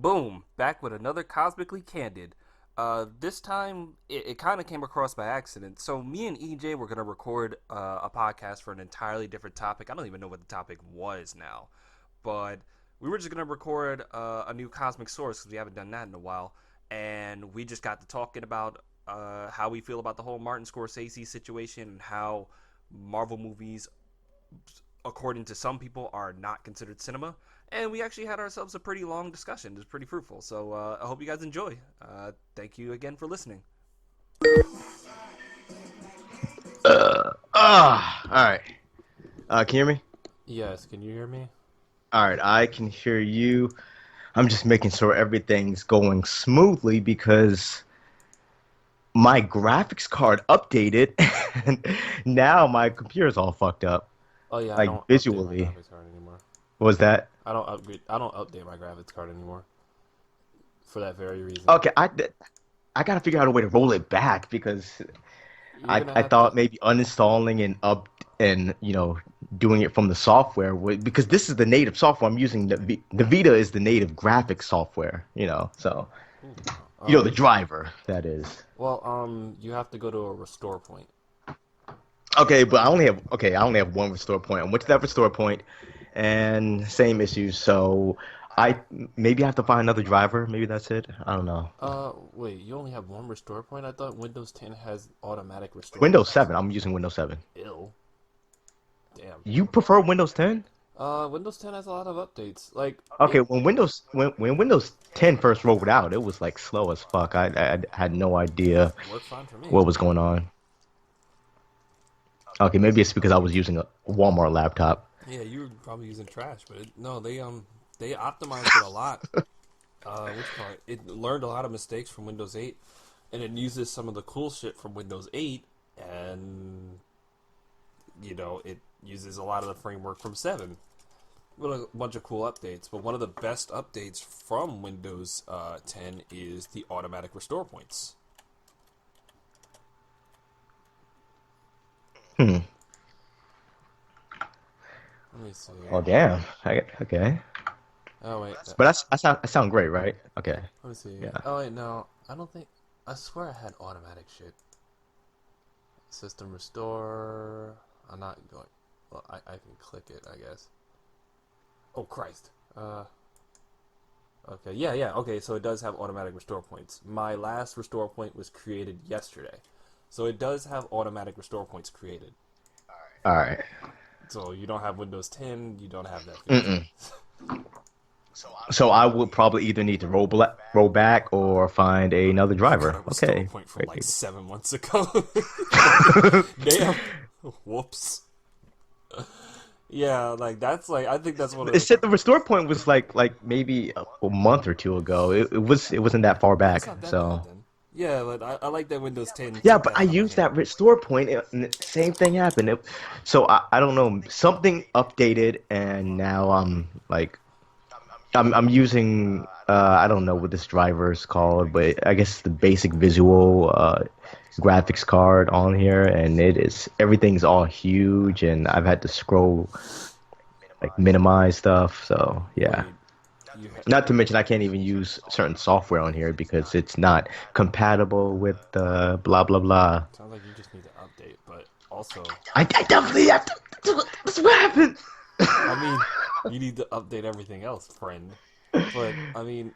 Boom, back with another Cosmically Candid. This time, it kind of came across by accident. So, me and EJ were going to record a podcast for an entirely different topic. I don't even know what the topic was now. But we were just going to record a new cosmic source because we haven't done that in a while. And we just got to talking about how we feel about the whole Martin Scorsese situation and how Marvel movies, according to some people, are not considered cinema. And we actually had ourselves a pretty long discussion. It was pretty fruitful. So I hope you guys enjoy. Thank you again for listening. All right. Can you hear me? Yes, can you hear me? All right, I can hear you. I'm just making sure everything's going smoothly because my graphics card updated and now my computer's all fucked up, Oh yeah, I like don't update my visually. graphics card anymore. What was that? I don't update my graphics card anymore for that very reason. Okay, I gotta figure out a way to roll it back because You're I gonna I have to. thought maybe uninstalling and doing it from the software would, because this is the native software I'm using. The Vita is the native graphics software, so Ooh, the driver that is. you have to go to a restore point. Okay, but I only have one restore point. I went to that restore point, and same issues. So I maybe I have to find another driver. Maybe that's it. I don't know. Wait, you only have one restore point? I thought Windows 10 has automatic restore Windows points. 7. I'm using Windows 7. Ill. Damn. You prefer Windows 10? Windows 10 has a lot of updates. Like Okay, it when Windows 10 first rolled out, it was like slow as fuck. I had no idea worked fine for me. what was going on. Okay, maybe it's because I was using a Walmart laptop. Yeah, you were probably using trash, but no, they optimized it a lot. Which part? It learned a lot of mistakes from Windows 8, and it uses some of the cool shit from Windows 8, and it uses a lot of the framework from 7 with a bunch of cool updates. But one of the best updates from Windows 10 is the automatic restore points. Hmm. Let me see. Oh damn. Okay. Oh wait, But I sound great, right? Okay. let me see. Yeah. Oh wait, no, I don't think. I swear I had automatic shit. System restore. I'm not going. Well, I can click it, I guess. Oh Christ. Okay, yeah. Okay, so it does have automatic restore points. My last restore point was created yesterday, so it does have automatic restore points created. All right. So you don't have Windows 10, you don't have that feature. Mm-mm. So I would probably either need to roll back or find another I got driver. a restore Okay. point from like Great. 7 months ago. Damn. Whoops. Yeah, like that's like I think that's one of It the. said the restore point was like maybe a month or two ago. It wasn't that far Oh, it's back. not that bad So then. Yeah, but I like that Windows 10 yeah, took but that I out of my used that hand. restore point, and the same thing happened. So I don't know, something updated, and now I'm using I don't know what this driver is called, but I guess the basic visual graphics card on here, and everything's all huge, and I've had to scroll, like, minimize stuff. So yeah. Wait, you ha- Not to mention I can't even use certain software on here because it's not compatible with blah blah blah. sounds like you just need to update, but also, I definitely have to. That's what happened. I mean, you need to update everything else, friend. But I mean,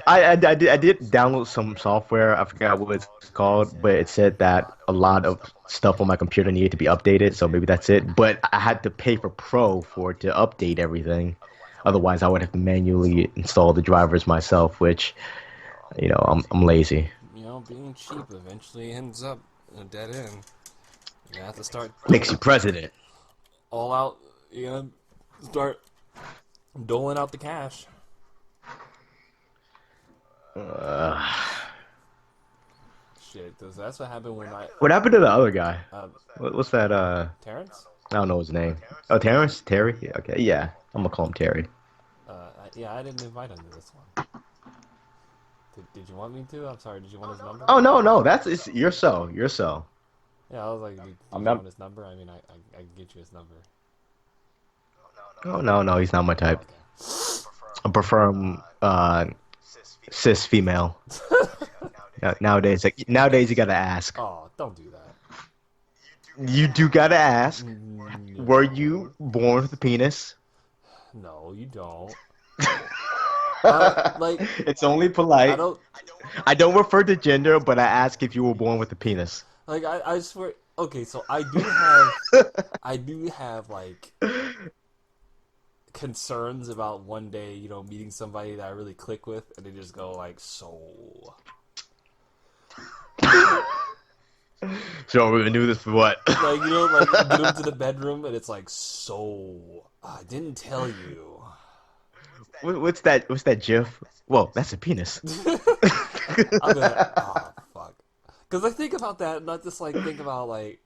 I did download some software. I forgot what it's called, but it said that a lot of stuff on my computer needed to be updated. So maybe that's it. But I had to pay for Pro for it to update everything. Otherwise, I would have to manually install the drivers myself, which I'm lazy. being cheap eventually ends up in a dead end. You have to start Makes you president. all out. Start doling out the cash. Uh, Shit, that's what happened when I. what happened to the other guy? Uh, What's that? Terrence? I don't know his name. Oh, Terrence? Terry? Yeah, okay, yeah. I'm gonna call him Terry. Yeah, I didn't invite him to this one. Did you want me to? I'm sorry. Did you want his number? Oh no, no, you're so. You're so. Yeah, I was like, did I'm you not. want his number? I mean, I can get you his number. Oh no, no, he's not my Oh, type. okay. I prefer him. cis female. Nowadays you gotta ask. Oh, don't do that. You do gotta ask. Were you No, born with a penis? no, you don't. Like It's only I polite. don't I don't refer to gender, but I ask if you were born with a penis. like I swear. Okay, so I do have like concerns about one day, meeting somebody that I really click with, and they just go like, so, So we do this for what? like like you get them to the bedroom, and it's like, so, I didn't tell you. What's that? What's that GIF? Well, that's a penis. I'm gonna, oh fuck, because I think about that, not just like think about like,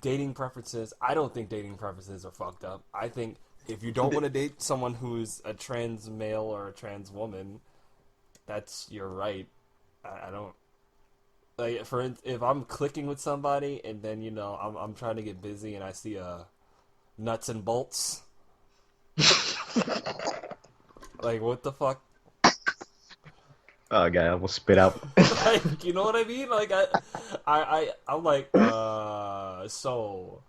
dating preferences. I don't think dating preferences are fucked up. I think if you don't want to date someone who's a trans male or a trans woman, that's your right. I don't like if I'm clicking with somebody and then I'm trying to get busy and I see a nuts and bolts. Like what the fuck? Oh god, I will spit out. Like you know what I mean? Like I'm like so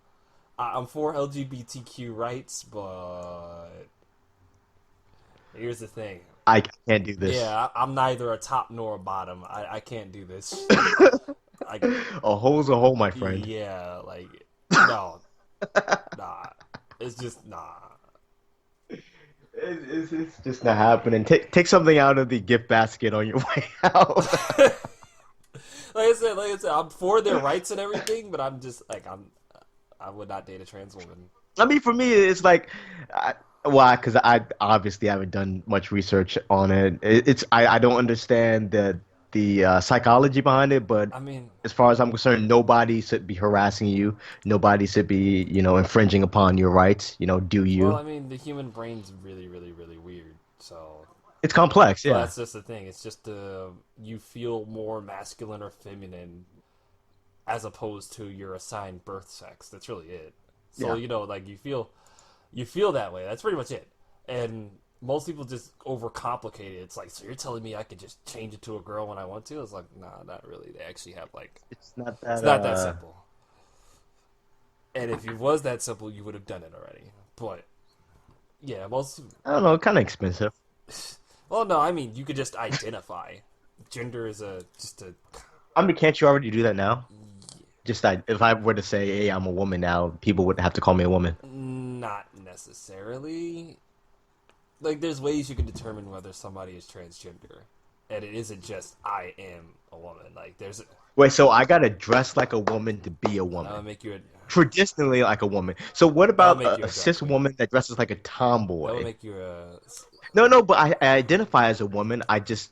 I'm for LGBTQ rights, but here's the thing. I can't do this. Yeah, I'm neither a top nor a bottom. I can't do this. I A hole's a hole, my friend. yeah, like no, nah. It's just nah. It's just not happening. Take something out of the gift basket on your way out. Like I said, I'm for their rights and everything, but I'm just like I would not date a trans woman. I mean, for me, it's like, why? Because I obviously haven't done much research on it. I don't understand the psychology behind it, but I mean, as far as I'm concerned, nobody should be harassing you. Nobody should be, infringing upon your rights. Do well, you? I mean, the human brain's really, really, really weird. It's complex, So yeah. that's just the thing. It's just you feel more masculine or feminine as opposed to your assigned birth sex. That's really it. So Yeah. like you feel that way. That's pretty much it. And most people just overcomplicate it. It's like, so you're telling me I could just change it to a girl when I want to? It's like, nah, not really. They actually have like, It's not it's that not that simple. And if it was that simple, you would have done it already. But yeah, most. I don't know, kind of expensive. Well, no, I mean you could just identify. Gender is just a I mean, can't you already do that now? Just that if I were to say, "Hey, I'm a woman now," people would have to call me a woman. not necessarily. Like, there's ways you can determine whether somebody is transgender, and it isn't just I am a woman. Like, Wait, so I gotta dress like a woman to be a that would woman. make you a Traditionally, like a woman. So what that would about make you a a drag cis queen. woman that dresses like a That would tomboy? make you a No, no, but I identify as a woman. I dress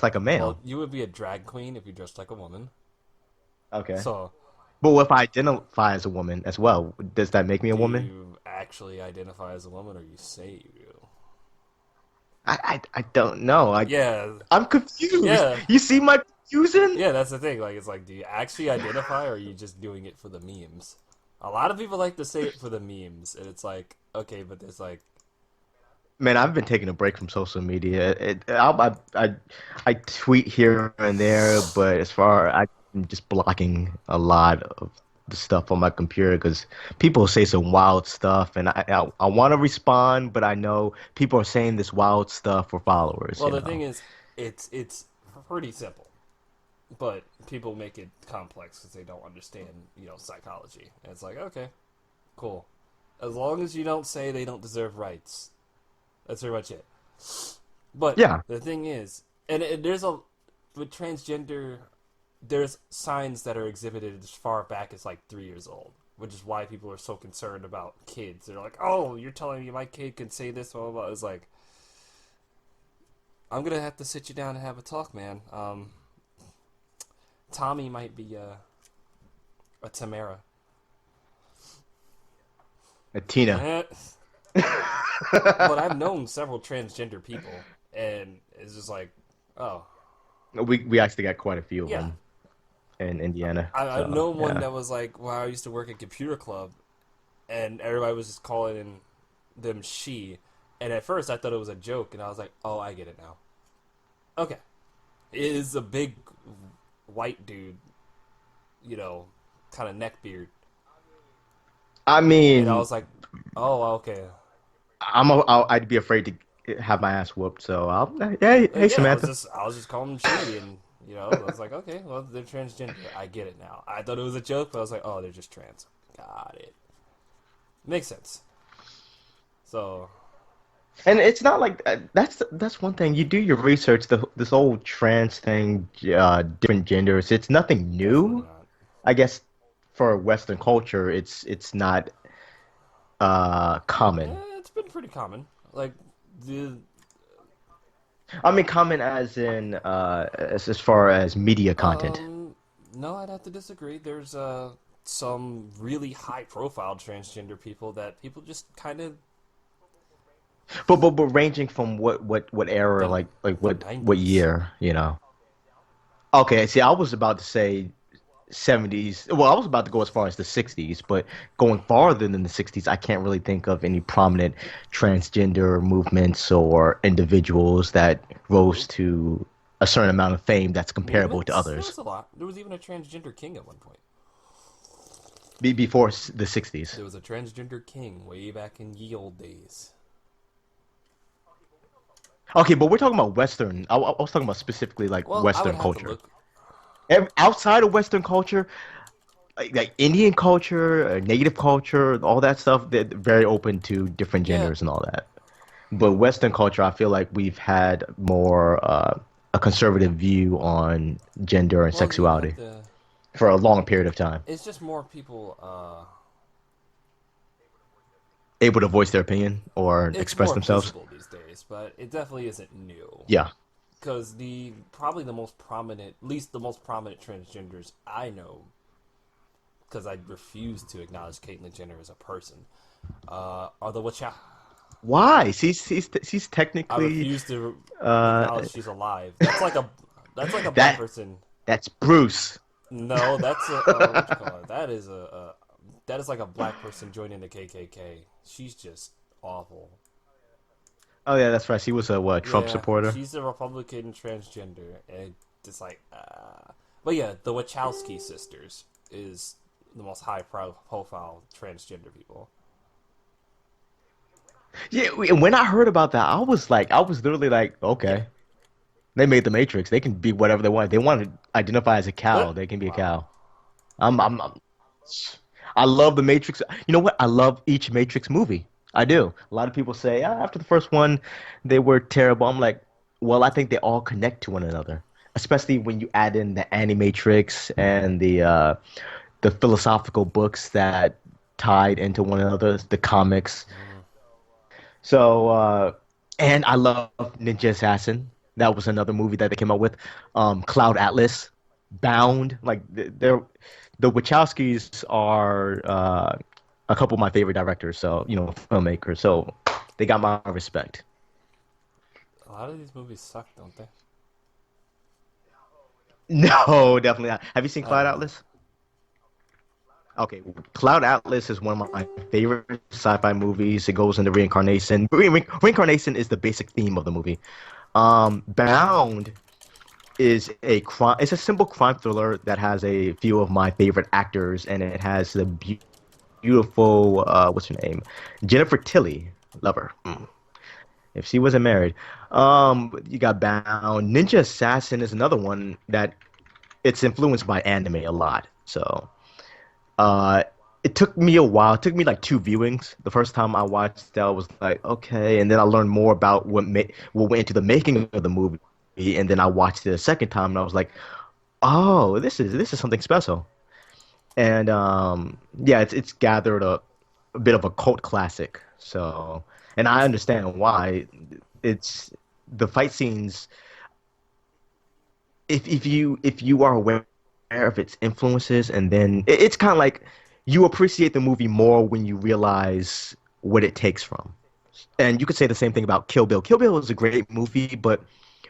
like a well. male. You would be a drag queen if you dressed like a woman. Okay. So, But if I identify as a woman as well, does that make me a do woman? you actually identify as a woman, or you say you do? I don't know. Yeah, I'm confused. yeah. You see my confusion? Yeah, that's the thing. Like, it's like, do you actually identify, or are you just doing it for the memes? A lot of people like to say it for the memes, and it's like, okay, but there's like, Man, I've been taking a break from social media. I tweet here and there, but I'm just blocking a lot of the stuff on my computer because people say some wild stuff, and I want to respond, but I know people are saying this wild stuff for followers, well, you the thing know. is, it's pretty simple, but people make it complex because they don't understand, psychology. And it's like, okay, cool, as long as you don't say they don't deserve rights, that's pretty much it. But Yeah, the thing is, and there's a with transgender, there's signs that are exhibited as far back as like 3 years old, which is why people are so concerned about kids. They're like, "Oh, you're telling me my kid can say this?" Blah blah blah. It's like, I'm gonna have to sit you down and have a talk, man. Tommy might be a Tamara. a Tina. Eh, but I've known several transgender people, and it's just like, oh We actually got quite a few of yeah. them in Indiana. I've So known one yeah. that was like, "Wow, I used to work at computer club," and everybody was just calling them she. And at first, I thought it was a joke, and I was like, "Oh, I get it now." Okay, is a big white dude, you know, kind of neck beard, I and I mean, was like, oh, okay. I'd be afraid to have my ass whooped. So hey Yeah, Samantha. I was just calling them she, and I was like, okay, well, they're transgender. I get it now. I thought it was a joke, but I was like, oh, they're just trans. Got it. Makes sense. So And it's not like that's one thing. You do your research. This whole trans thing, different genders. It's nothing definitely new. not. I guess for Western culture, it's not common. It's been pretty common. Like the I mean, common as in as far as media content. um, no, I'd have to disagree. There's some really high profile transgender people that people just kind of But ranging from what era, the like the what '90s. year, you know? Okay, see, I was about to say 70s. Well, I was about to go as far as the 60s, but going farther than the 60s, I can't really think of any prominent transgender movements or individuals that rose Nope. to a certain amount of fame that's comparable to Movements? There others was a lot. There was even a transgender king at one point. before the 60s. There was a transgender king way back in ye old days. Okay, but we're talking about Western. I was talking about specifically like Well, I would Western have to culture. look. Outside of Western culture, like Indian culture, native culture, all that stuff, they're very open to different Yeah. genders and all that. But Western culture, I feel like we've had more a conservative view on gender and Well, you'd have sexuality to. for a long period of time. It's just more people. Able to voice their opinion or It's express more themselves. visible these days, but it definitely isn't new. Yeah. Because the probably the most prominent, at least the most prominent transgenders I know, because I refuse to acknowledge Caitlyn Jenner as a person, are the Wacha. Why? She's I technically refuse to uh acknowledge she's alive. That's like a black that person. that's Bruce. No, that's a what you call it? That is like a black person joining the KKK. She's just awful. Oh yeah, that's right. She was a what, Trump Yeah, supporter. she's a Republican transgender, and it's like, but yeah, the Wachowski sisters is the most profile transgender people. Yeah, and when I heard about that, I was literally like, Yeah, okay, they made the Matrix. They can be whatever they want. They want to identify as a cow. but They can be a cow. I'm I love the Matrix. You know what? I love each Matrix movie. I do. A lot of people say after the first one, they were terrible. I'm like, well, I think they all connect to one another, especially when you add in the Animatrix and the philosophical books that tied into one another, the comics. mm, So, and I love Ninja Assassin. That was another movie that they came out with. Cloud Atlas, Bound. Like they're the Wachowskis are a couple of my favorite directors. So filmmakers. So they got my respect. a lot of these movies suck, don't they? No, definitely not. Have you seen I don't Cloud know. Atlas? Okay, Cloud Atlas is one of my favorite sci-fi movies. It goes into reincarnation. Reincarnation is the basic theme of the movie. Bound is a crime. It's a simple crime thriller that has a few of my favorite actors, and it has the beautiful what's her name, Jennifer Tilly, lover. If she wasn't married, you got Bound. Ninja Assassin is another one that it's influenced by anime a lot. So uh, it took me a while. It took me like two viewings. The first time I watched that, I was like, okay, and then I learned more about what went into the making of the movie, and then I watched it a second time, and I was like, oh, this is something special. And yeah, it's gathered a bit of a cult classic. So, and I understand why. It's the fight scenes. If you are aware of its influences, and then it's kind of like you appreciate the movie more when you realize what it takes from. And you could say the same thing about Kill Bill. Kill Bill is a great movie, but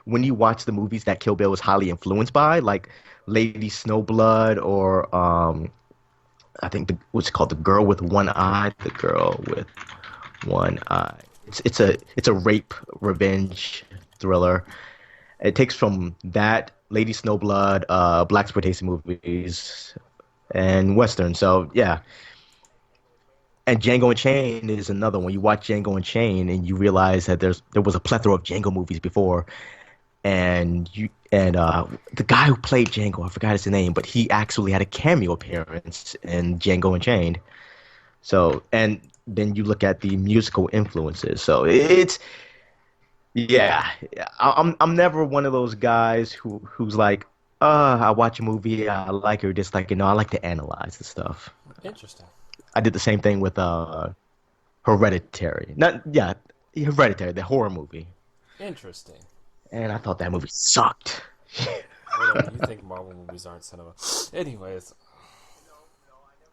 when you watch the movies that Kill Bill was highly influenced by, like Lady Snowblood or I think what's it called, The Girl with One Eye, The Girl with One Eye. It's a rape revenge thriller, It takes from that, Lady Snowblood, black exploitation movies, and Western. So yeah, and Django Unchained is another one. You watch Django Unchained and you realize that there was a plethora of Django movies before, and the guy who played Django, I forgot his name, but he actually had a cameo appearance in Django Unchained. So, and then you look at the musical influences. So it's yeah, I'm never one of those guys who's like, I watch a movie, I like it or dislike it. No, I like to analyze the stuff. Interesting. I did the same thing with Hereditary. Not yeah, Hereditary, the horror movie. Interesting. And I thought that movie sucked. Whatever. You think Marvel movies aren't cinema? Anyways,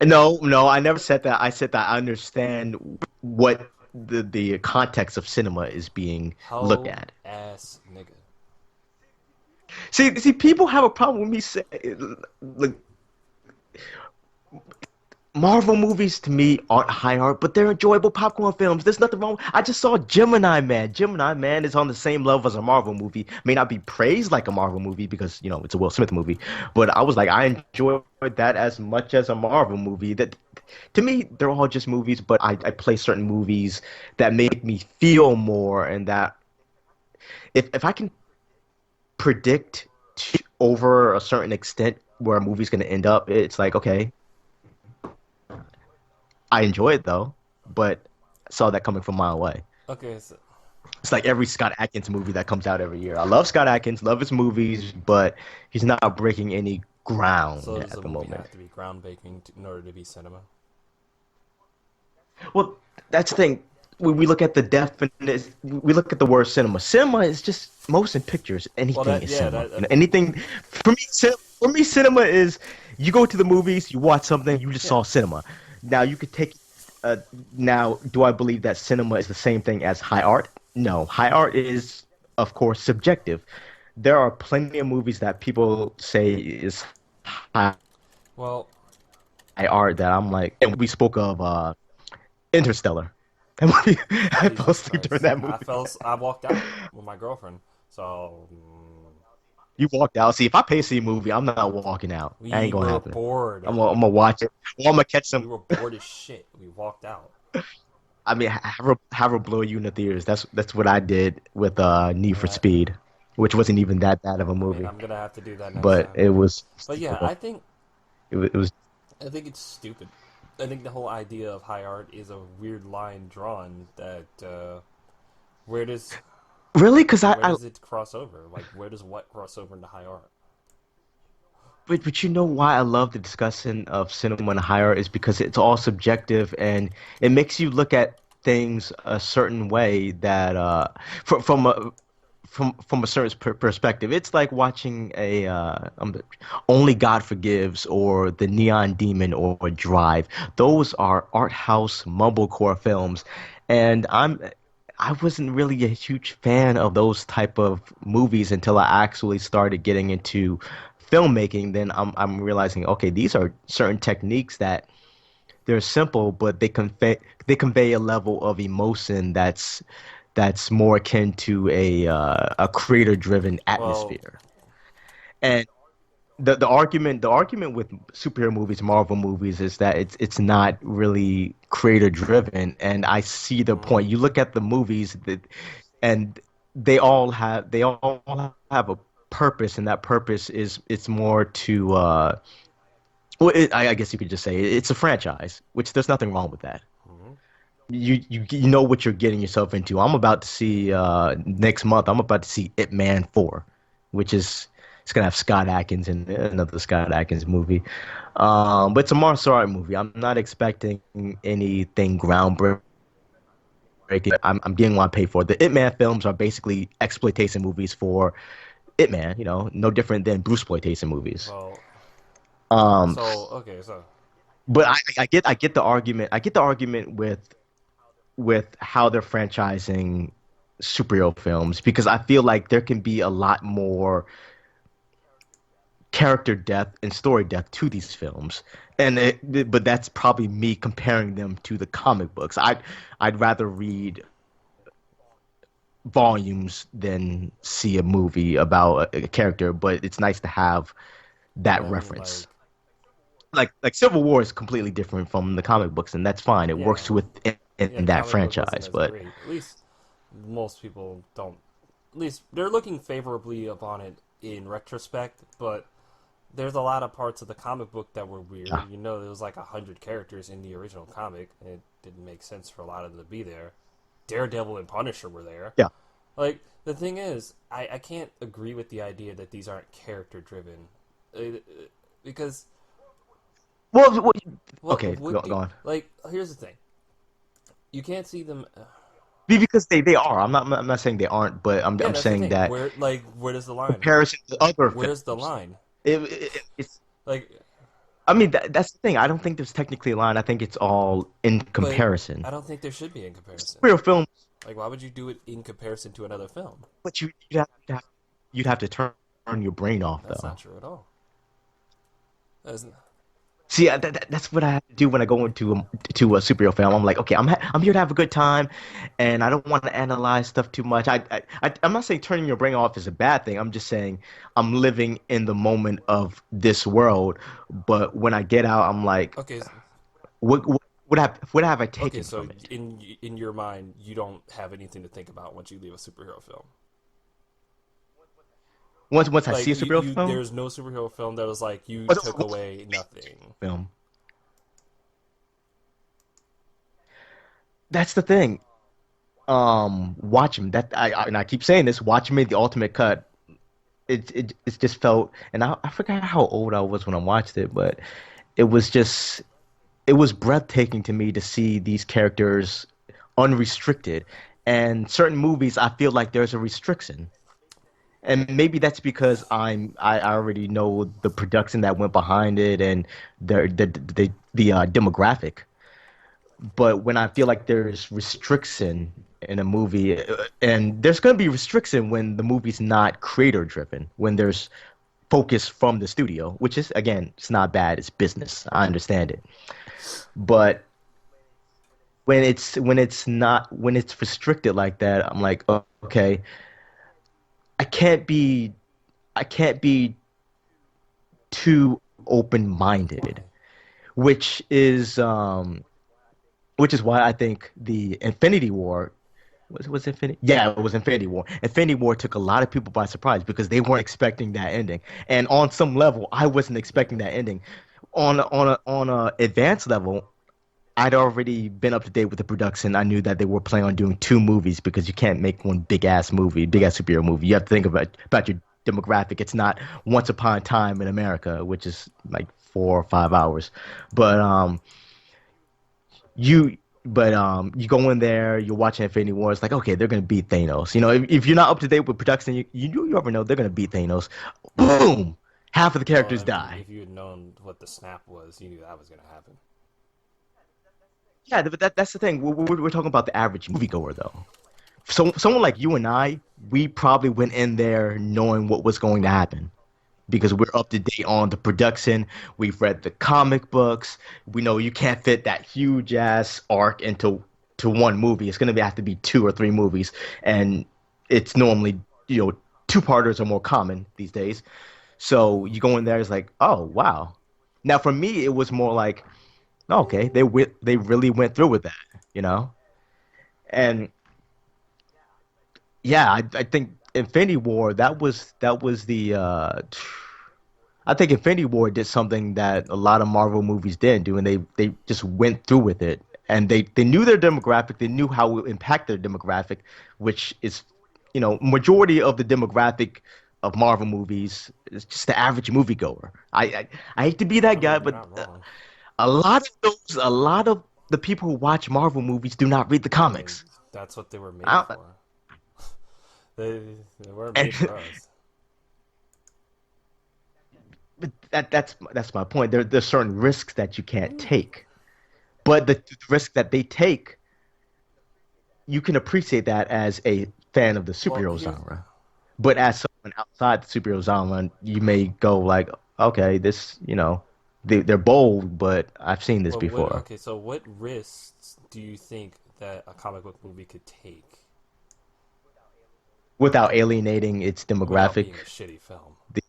No, no, I never said that. I said that I understand what the context of cinema is being looked hoe at. ass nigga. See, people have a problem with me saying, like, Marvel movies to me aren't high art, but they're enjoyable popcorn films. There's nothing wrong. I just saw Gemini Man. Gemini Man is on the same level as a Marvel movie. May not be praised like a Marvel movie because, it's a Will Smith movie, but I was like, I enjoyed that as much as a Marvel movie. That to me, they're all just movies, but I play certain movies that make me feel more, and that if I can predict over a certain extent where a movie's going to end up, it's like, okay, I enjoy it though, but saw that coming from a mile away. Okay, so, It's like every Scott Adkins movie that comes out every year. I love Scott Adkins, love his movies, but he's not breaking any so ground does at a the movie moment. have to be groundbreaking in order to be cinema? Well, that's the thing. We look at the definition. We look at the word cinema. Cinema is just motion pictures. Well, Anything that is yeah, cinema. that Anything. For me, cinema is you go to the movies, you watch something, you just yeah. saw cinema. Now you could take. Uh, Now, do I believe that cinema is the same thing as high art? No, high art is, of course, subjective. There are plenty of movies that people say is high Well, art that I'm like, and we spoke of Interstellar. That movie, I fell Jesus asleep during Christ, that movie. I walked out with my girlfriend, so You walked out. See, if I pay to see a movie, I'm not walking out. That ain't we gonna were happen. bored. I'm gonna watch it. Or I'm gonna catch We some. were bored as shit. We walked out. I mean, have her blow you in the theaters. That's what I did with Need for Yeah, Speed, which wasn't even that bad of a I mean, movie, I'm gonna have to do that next but time. it was But yeah, still it was I think it's stupid. I think the whole idea of high art is a weird line drawn that where does really because it cross over? Like where does what cross over into high art? but you know why I love the discussion of cinema and higher is because it's all subjective and it makes you look at things a certain way that from a certain perspective. It's like watching a Only God Forgives or The Neon Demon or Drive. Those are art house mumblecore films, and I wasn't really a huge fan of those type of movies until I actually started getting into filmmaking. Then I'm realizing, okay, these are certain techniques that they're simple, but they convey a level of emotion that's more akin to a creator driven Well, atmosphere. And the argument with superhero movies, Marvel movies, is that it's not really creator driven. And I see the mm, point. You look at the movies and they all have a purpose, and that purpose is it's more to well, I guess you could just say it's a franchise, which there's nothing wrong with that. mm, You know what you're getting yourself into. I'm about to see next month. I'm about to see It Man 4, which is it's gonna have Scott Adkins in it, another Scott Adkins movie. But it's a martial art movie. I'm not expecting anything groundbreaking. I'm getting what I pay for. The It Man films are basically exploitation movies for It Man. No different than Bruce exploitation movies. well, Um, so okay, so but I get the argument. I get the argument with how they're franchising superhero films because I feel like there can be a lot more character depth and story depth to these films. But that's probably me comparing them to the comic books. I'd rather read volumes than see a movie about a character, but it's nice to have that But I mean, reference. like, Like Civil War is completely different from the comic books, and that's fine. It yeah, works within yeah, the that comic book wasn't franchise. as But great. At least most people don't. At least they're looking favorably upon it in retrospect, but there's a lot of parts of the comic book that were yeah, weird. You know, there was like 100 characters in the original comic, and it didn't make sense for a lot of them to be there. Daredevil and Punisher were there. yeah. Like the thing is, I can't agree with the idea that these aren't character driven, because Well, what okay, would go do on. like here's the thing: you can't see them. Because they are. I'm not saying they aren't, but Yeah, I'm that's the saying thing. that Where does the line? comparison to other Where's the films, line? it's. Like, I mean, that's the thing. I don't think there's technically a line. I think it's all in but comparison. I don't think there should be in comparison. Superhero films, Like, why would you do it in comparison to another film? but you'd have to turn your brain off That's though. not true at all. That's, See, that's what I have to do when I go to a superhero film. I'm like, okay, I'm here to have a good time, and I don't want to analyze stuff too much. I'm not saying turning your brain off is a bad thing. I'm just saying I'm living in the moment of this world. But when I get out, I'm like, okay, what have I okay. taken So from it? in your mind, you don't have anything to think about once you leave a superhero film. Once I see Like a superhero film, there's no superhero film that was like you what's took away nothing. a film? That's the thing. Watchmen. And I keep saying this. Watchmen, the ultimate cut. It's just felt, and I forgot how old I was when I watched it, but it was just it was breathtaking to me to see these characters unrestricted. And certain movies, I feel like there's a restriction, and maybe that's because I already know the production that went behind it and the demographic. But when I feel like there's restriction in a movie, and there's going to be restriction when the movie's not creator driven, when there's focus from the studio, which is again, it's not bad, it's business. I understand it. But when it's restricted like that, I'm like, oh, okay, I can't be I can't be too open-minded, Why? which is um which is why I think the Infinity War was Infinity? Yeah, it was Infinity War. Infinity War took a lot of people by surprise because they weren't expecting that ending. And on some level, I wasn't expecting Yeah. that ending. On a advanced level, I'd already been up to date with the production. I knew that they were planning on doing two movies because you can't make one big ass movie, big ass superhero movie. You have to think about your demographic. It's not Once Upon a Time in America, which is like 4 or 5 hours. But you you go in there, you're watching Infinity War. It's like, okay, they're gonna beat Thanos. You know, if you're not up to date with production, you already know they're gonna beat Thanos. Boom, half of the Well, characters I mean, die. if you had known what the snap was, you knew that was gonna happen. Yeah, but that's the thing. We're talking about the average moviegoer though. So someone like you and I, we probably went in there knowing what was going to happen because we're up to date on the production. We've read the comic books. We know you can't fit that huge ass arc into one movie. It's gonna have to be two or three movies, and it's normally two-parters are more common these days. So you go in there, it's like, oh wow. Now for me, it was more like, okay, they really went through with that, you know, and yeah, I think Infinity War that was the I think Infinity War did something that a lot of Marvel movies didn't do, and they just went through with it. And they knew their demographic, they knew how it would impact their demographic, which is, majority of the demographic of Marvel movies is just the average moviegoer. I hate to be I that guy, mean, you're but not wrong. a lot of the people who watch Marvel movies do not read the I mean, comics. that's what they were made I, for. They weren't and made for us. but that's my point. There's certain risks that you can't take, but the risk that they take, you can appreciate that as a fan of the Well, superhero here's genre. But as someone outside the superhero genre, you may go like, okay, this, they're bold, but I've seen this well, what before. okay. So, what risks do you think that a comic book movie could take? without alienating its without demographic. being a shitty film. The,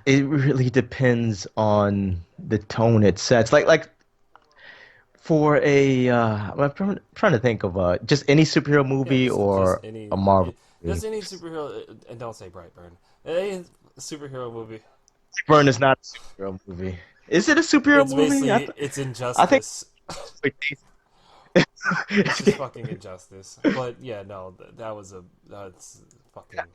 it really depends on the tone it sets. Like for trying to think of just any superhero Yeah, movie just or a any Marvel movie. just any superhero, and don't say Brightburn. Any superhero movie. Burn is not a superhero movie. Is it a superhero It's movie? basically it's I think injustice. It's just it's fucking injustice. But yeah, no, that was a that's fucking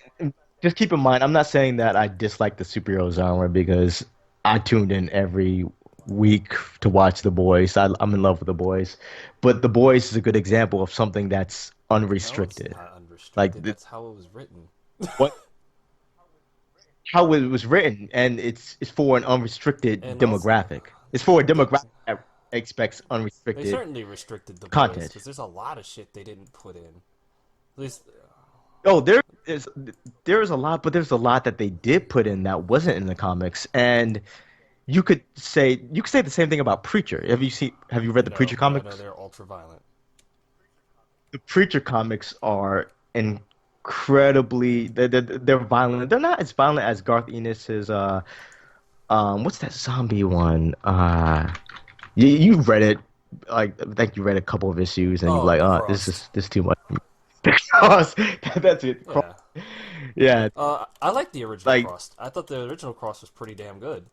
just keep in mind, I'm not saying that I dislike the superhero genre because I tuned in every week to watch The Boys. I'm in love with The Boys, but The Boys is a good example of something that's no, it's unrestricted. not Like unrestricted. That's how it was written. what how it was written, and it's for an unrestricted And also, demographic. It's for a the demographic that expects they unrestricted certainly restricted the boys content. because there's a lot of shit they didn't put in. At least, Oh, there's a lot, but there's a lot that they did put in that wasn't in the comics, and you could say the same thing about Preacher. Have you read the Preacher no, but I know comics? they're ultra violent. The Preacher comics are incredibly they're violent. They're not as violent as Garth Ennis's what's that zombie one? You read it, like I think you read a couple of issues and you're Oh, like, the this Crossed. is too much. Cross. That's it. Cross. Yeah. Yeah, I like the original like Crossed. I thought the original Crossed was pretty damn good.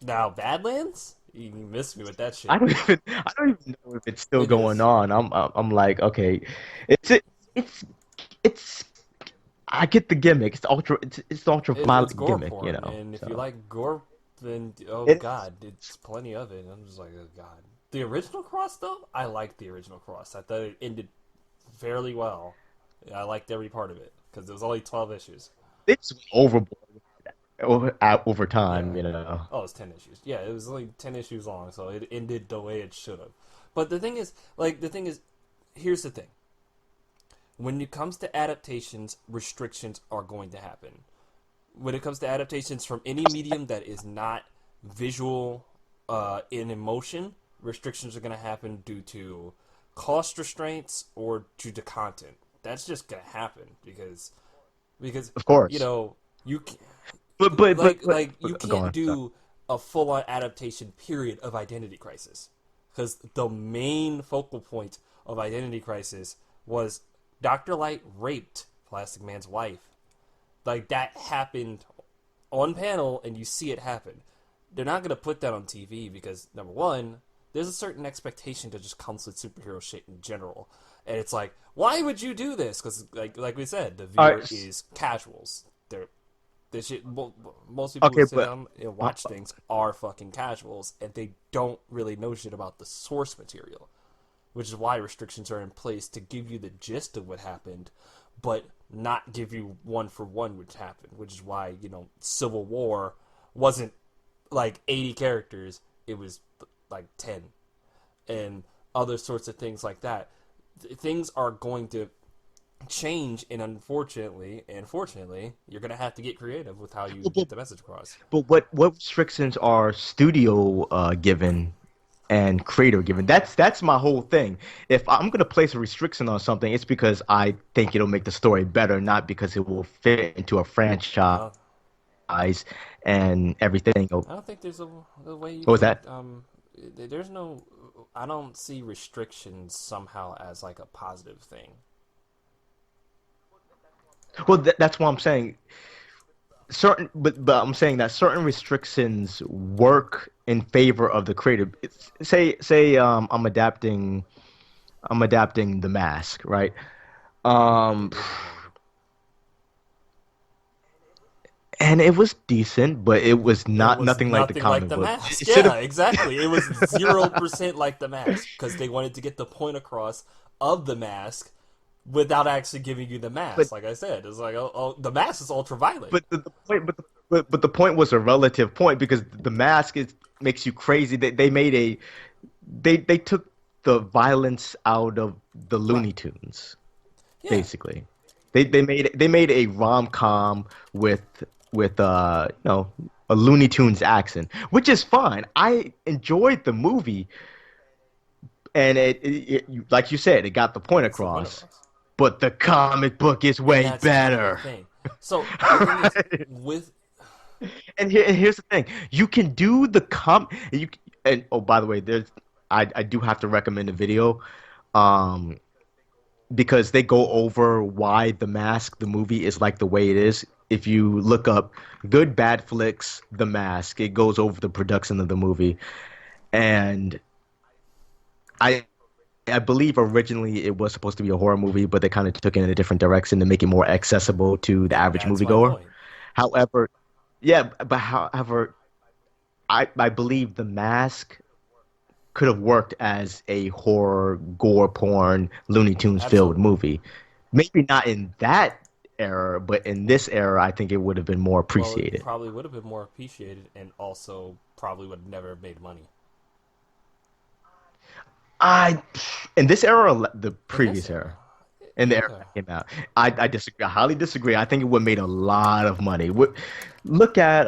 Now, Badlands? You missed me with that shit. I don't even know if it's still It going is. on. I'm like, okay, it's it's it's I get the gimmick. It's the ultra It's violent gore gimmick, porn, and if you So like gore, then oh it's god, it's plenty of it. I'm just like, oh god. The original Cross, though, I liked the original Cross. I thought it ended fairly well. I liked every part of it because it was only 12 issues. it's overboard over time, Yeah. Oh, it's 10 issues. Yeah, it was only 10 issues long, so it ended the way it should have. But the thing is, here's the thing. When it comes to adaptations, restrictions are going to happen. When it comes to adaptations from any medium that is not visual in emotion, restrictions are going to happen due to cost restraints or due to content. That's just going to happen because of you course. know you like you Go can't on. Sorry. do a full on adaptation period of Identity Crisis because the main focal point of Identity Crisis was Dr. Light raped Plastic Man's wife. Like that happened on panel, and you see it happen. They're not gonna put that on TV because number one, there's a certain expectation that just comes with superhero shit in general, and it's like, why would you do this? Because like we said, the All viewer right. is casuals. They're this shit. Most people who Okay, sit but down and uh, watch things are fucking casuals, and they don't really know shit about the source material, which is why restrictions are in place to give you the gist of what happened, but not give you one for one which happened, which is why, Civil War wasn't like 80 characters, it was like 10, and other sorts of things like that. Things are going to change, and unfortunately, you're going to have to get creative with how you but, get the message across. but what restrictions are studio given and creator given? That's my whole thing. If I'm gonna place a restriction on something, it's because I think it'll make the story better, not because it will fit into a I franchise don't, and everything. Oh, I don't think there's a way you what was can. that? There's no. I don't see restrictions somehow as like a positive thing. Well, that's what I'm saying. But I'm saying that certain restrictions work in favor of the creative. Say I'm adapting The Mask, right? You Um, did before me. and it was decent, but it was It not was nothing like the nothing like comic the book. mask. It should have, Yeah, exactly. It was 0% like the mask because they wanted to get the point across of the mask without actually giving you the but mask. Like I said, it's like, oh, the mask is ultra violent. the point, but the point was a relative point because the mask is makes you crazy. They made a they took the violence out of the Right. Looney Tunes, Yeah. basically. They made a rom-com with a Looney Tunes accent, which is fine. I enjoyed the movie, and like you said, it got the point It's the point across. across. but the comic book is And way that's kind of the better. thing. So the thing is, with And here's the thing: you can do the you and oh, by the way, I do have to recommend a video, um, because they go over why The Mask, the movie, is like the way it is. If you look up Good Bad Flicks, The Mask, it goes over the production of the movie, and I I believe originally it was supposed to be a horror movie, but they kind of took it in a different direction to make it more accessible to the and average that's my moviegoer. point. However, yeah, but however, I believe The Mask could have worked as a horror, gore porn, Looney Tunes filled Absolutely. movie. Maybe not in that era, but in this era, I think it would have been more Well, it appreciated. probably would have been more appreciated, and also probably would have never made money I in this era, or the in this previous era, era. in the era Okay. that came out, I disagree. I highly disagree. I think it would have made a lot of money. Look at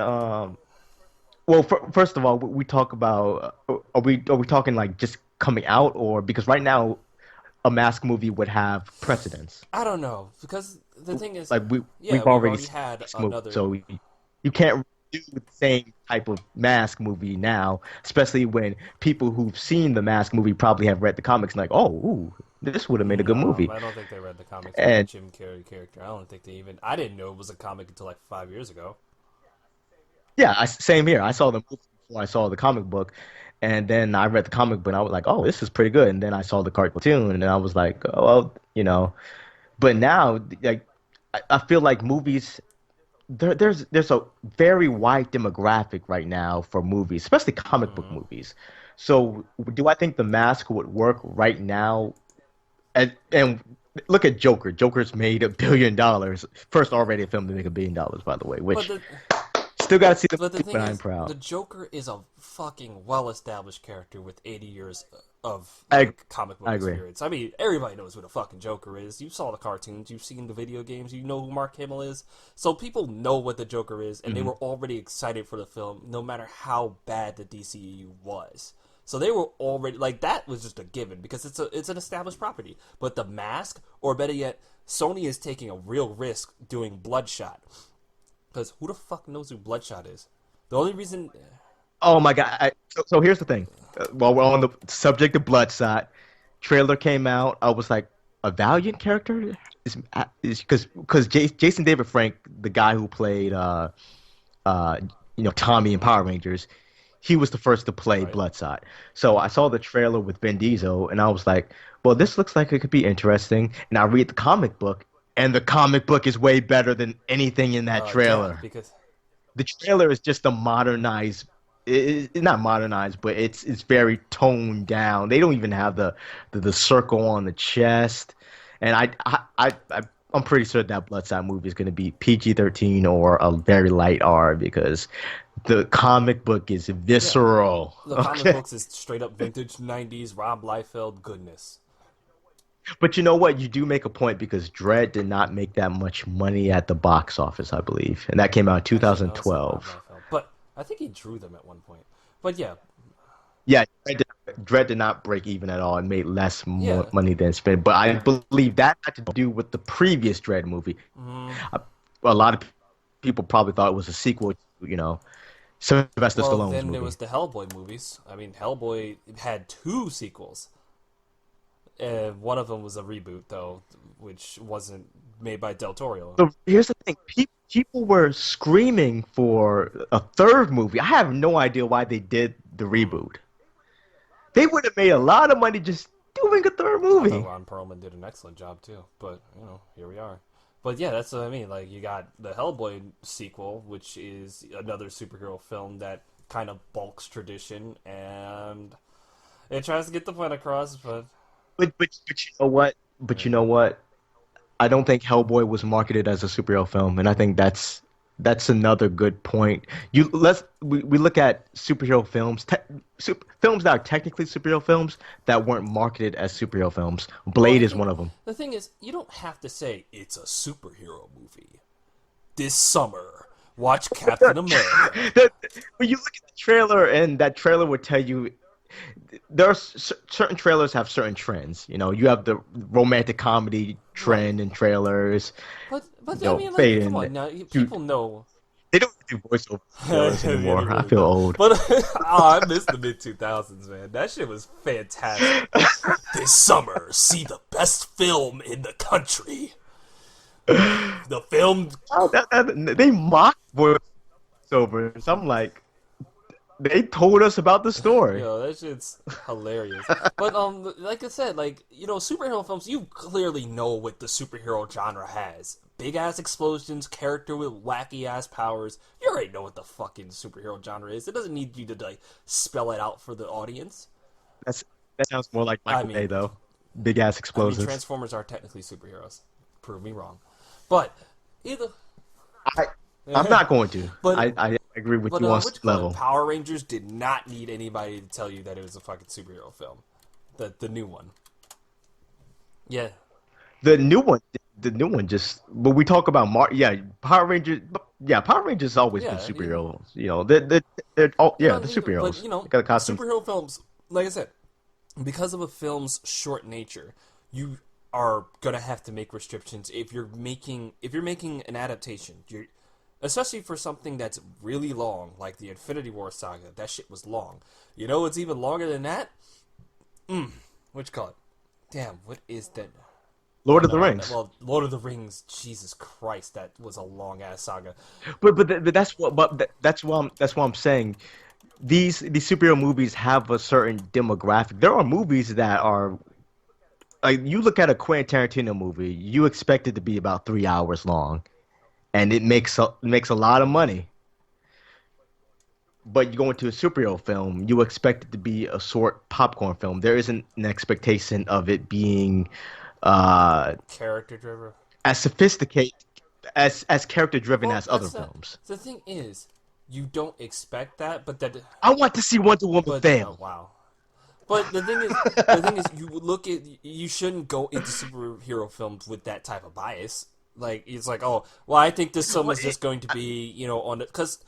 well, first of all, we talk about are we talking like just coming out, or because right now a mask movie would have precedence. I don't know because the thing is, Like yeah, we've we've already already seen had this movie, another. so you can't do the same type of Mask movie now, especially when people who've seen the Mask movie probably have read the comics and like, oh, ooh, this would have made a good No, movie. I don't think they read the comics for the And Jim Carrey character. I don't think they even. I didn't know it was a comic until like 5 years ago. yeah, same here. I saw the movie before I saw the comic book, and then I read the comic book and I was like, oh, this is pretty good. And then I saw the cartoon and I was like, oh, well, you know. But now, like, I feel like movies there's a very wide demographic right now for movies, especially comic book Hmm. movies. So, do I think The Mask would work right now? And look at Joker. Joker's made $1 billion. First already a film to make $1 billion, by the way. But Which the still got to see the But the movie, thing but I'm is, proud. the Joker is a fucking well-established character with 80 years of I like comic book I agree. experience. I mean, everybody knows who the fucking Joker is. You saw the cartoons, you've seen the video games, you know who Mark Hamill is. So people know what the Joker is, and they Mhm. were already excited for the film, no matter how bad the DCEU was. So they were already like that was just a given because it's an established property. But the Mask, or better yet, Sony is taking a real risk doing Bloodshot. Because who the fuck knows who Bloodshot is? The only reason, Oh my God! So here's the thing. While we're on the subject of Bloodshot, trailer came out. I was like, a Valiant character is because Jason David Frank, the guy who played uh Tommy in Power Rangers, he was the first to play right? Bloodshot. So I saw the trailer with Vin Diesel, and I was like, well, this looks like it could be interesting. And I read the comic book, and the comic book is way better than anything in that Yeah, trailer. because The trailer is just a modernized, it's not modernized, but it's very toned down. They don't even have the circle on the chest, and I'm pretty sure that Bloodshot movie is going to be PG-13 or a very light R because the comic book is yeah, visceral. the comic Okay, books is straight up vintage '90s Rob Liefeld goodness. but you know what? You do make a point because Dread did not make that much money at the box office, I believe, and that came out in Actually, no, it's not Rob 2012. Liefeld, but I think he drew them at one point. But yeah, Yeah, Dredd did not break even at all and made less yeah, money than spent. But I believe that had to do with the previous Dredd movie. mm, A, a lot of people probably thought it was a sequel to, Sylvester well, Stallone's then there movie. was the Hellboy movies. I mean, Hellboy had two sequels. One of them was a reboot, though, which wasn't made by Del Toro. So here's the thing: people were screaming for a third movie. I have no idea why they did the Hmm. reboot. They would have made a lot of money just doing a third I thought movie. Ron Perlman did an excellent job too, but here we are. But yeah, that's what I mean. Like you got the Hellboy sequel, which is another superhero film that kind of bulks tradition, and it tries to get the point across. But But you know what? But you yeah. know what? I don't think Hellboy was marketed as a superhero film, and I think that's another good point. We look at superhero films, films that are technically superhero films that weren't marketed as superhero films. Well, Blade is one of them. the thing is, you don't have to say it's a superhero movie. This summer, watch Captain America. When you look at the trailer, and that trailer would tell you. there are certain trailers have certain trends. You know, you have the romantic comedy Right. trend in trailers. But You I know, mean, like, come fading. on now, Shoot, people know. they don't do voiceover trailers Yeah, they anymore. I really feel don't. old. But oh, I miss the mid 2000s, man. That shit was fantastic. This summer, see the best film in the country. The film, They mock voiceovers. I'm like, they told us about the story. yo, that shit's hilarious. But like I said, like superhero films, you clearly know what the superhero genre has. Big ass explosions, character with wacky ass powers. You already know what the fucking superhero genre is. It doesn't need you to like spell it out for the audience. That's that sounds more like I Michael Bay mean, though. Big ass I mean, explosions. Transformers are technically superheroes. Prove me wrong, but either. I I'm not going to. but I agree with but you on what some you call it? level. Power Rangers did not need anybody to tell you that it was a fucking superhero film. The new one. Yeah, The new one, the new one just. But we talk about yeah, Power Rangers. Yeah, Power Rangers has always been yeah. superheroes. You know, they're all You yeah, don't they're need, but superheroes. They got a costume. superhero films. Like I said, because of a film's short nature, you are gonna have to make restrictions if you're making an adaptation. You're especially for something that's really long, like the Infinity War saga. That shit was long. You know what's even longer than that? What you call it? Damn, what is that? Lord of the No, Rings. well, Lord of the Rings. Jesus Christ, that was a long ass saga. But that's what that's what I'm saying. These superhero movies have a certain demographic. There are movies that are like you look at a Quentin Tarantino movie, you expect it to be about 3 hours long, and makes a lot of money. But you go into a superhero film, you expect it to be a short popcorn film. There isn't an expectation of it being uh, Character driven. as sophisticated as character driven Well, as other that's not. films. The thing is, you don't expect that, but that, I want to see Wonder Woman but fail. wow. But the thing is, you look at you shouldn't go into superhero films with that type of bias. Like it's like, oh, well, I think this film Well, is just going to be, on it because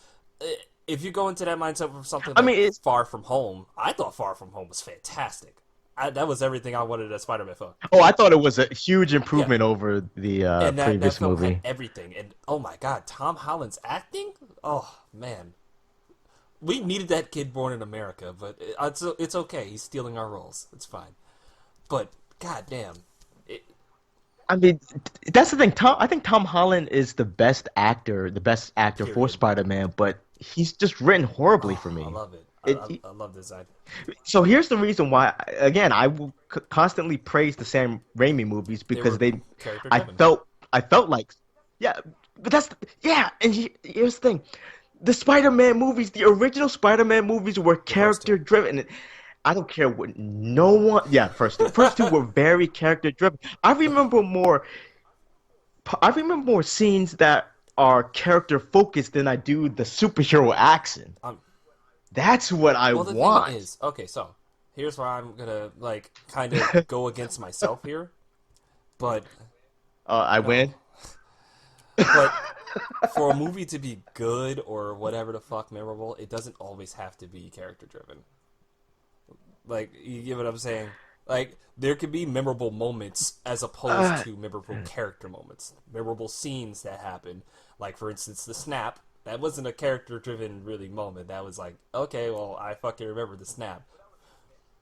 if you go into that mindset for something I like mean, it's Far From Home, I thought Far From Home was fantastic. That was everything I wanted a Spider-Man film. oh, I thought it was a huge Yeah, improvement over the and that previous film had movie. everything. And oh my god, Tom Holland's acting. Oh man, we needed that kid born in America, but it's okay. He's stealing our roles. It's fine. But goddamn, it, I mean, that's the thing. I think Tom Holland is the best actor for period. Spider-Man, but he's just written horribly for Oh, I me. love it. It, I love this. so here's the reason why. Again, I will constantly praise the Sam Raimi movies They because were character I driven. I felt like, yeah, but yeah. And here's the thing: the Spider-Man movies, the original Spider-Man movies were The first two. character driven. I don't care what no one. Yeah, first two were very character driven. I remember more scenes that are character focused than I do the superhero action. Um, That's what I well, the thing want. is, okay, so here's where I'm gonna like kind of go against myself here, but I no, win. but for a movie to be good or whatever the fuck memorable, it doesn't always have to be character driven. Like, you get what I'm saying? Like, there could be memorable moments as opposed Uh, to memorable character moments, memorable scenes that happen. Like, for instance, the snap. That wasn't a character-driven really moment. That was like, okay, well, I fucking remember the snap.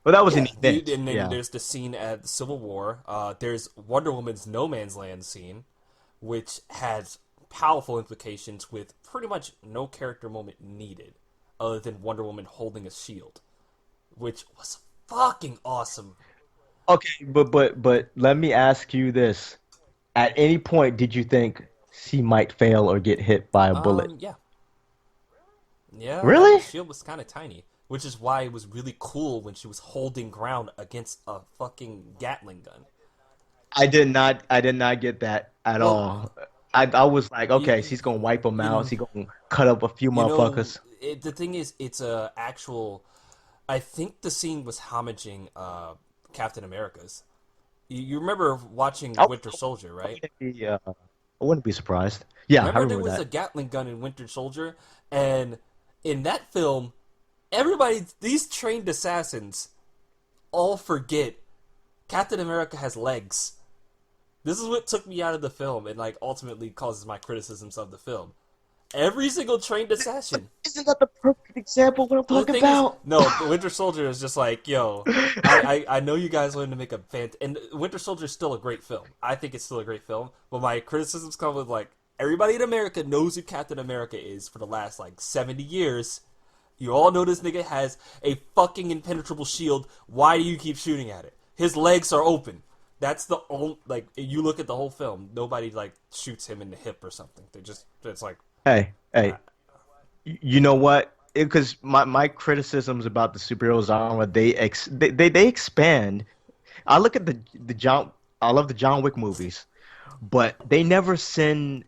well, that was an Yeah, event. and then Yeah. there's the scene at the Civil War. There's Wonder Woman's No Man's Land scene, which has powerful implications with pretty much no character moment needed, other than Wonder Woman holding a shield, which was fucking awesome. Okay, but let me ask you this: at any point, did you think she might fail or get hit by a bullet? Yeah, yeah, that Really? shield was kind of tiny, which is why it was really cool when she was holding ground against a fucking Gatling gun. I did not get that at Well, all. I was like, okay, you, she's gonna wipe them out. in She's gonna cut up a few motherfuckers. the thing is, it's a actual. I think the scene was homaging Captain America's. You remember watching I, Winter Soldier, I right? wouldn't be I wouldn't be surprised. Yeah, I Remember there remember was a that. Gatling gun in Winter Soldier, and in that film, everybody, these trained assassins all forget Captain America has legs. This is what took me out of the film and like ultimately causes my criticisms of the film. Every single trained assassin. Isn't that the perfect example of what I'm The talking thing is, about? no, the Winter Soldier is just like, yo, I know you guys wanted to make a and Winter Soldier is still a great film. I think it's still a great film, but my criticisms come with like everybody in America knows who Captain America is for the last like 70 years. You all know this nigga has a fucking impenetrable shield. Why do you keep shooting at it? His legs are open. That's the only like you look at the whole film. Nobody like shoots him in the hip or something. They just it's like Hey, uh, you know what? Because my criticisms about the superhero genre, they expand. I look at the John, I love the John Wick movies, but they never send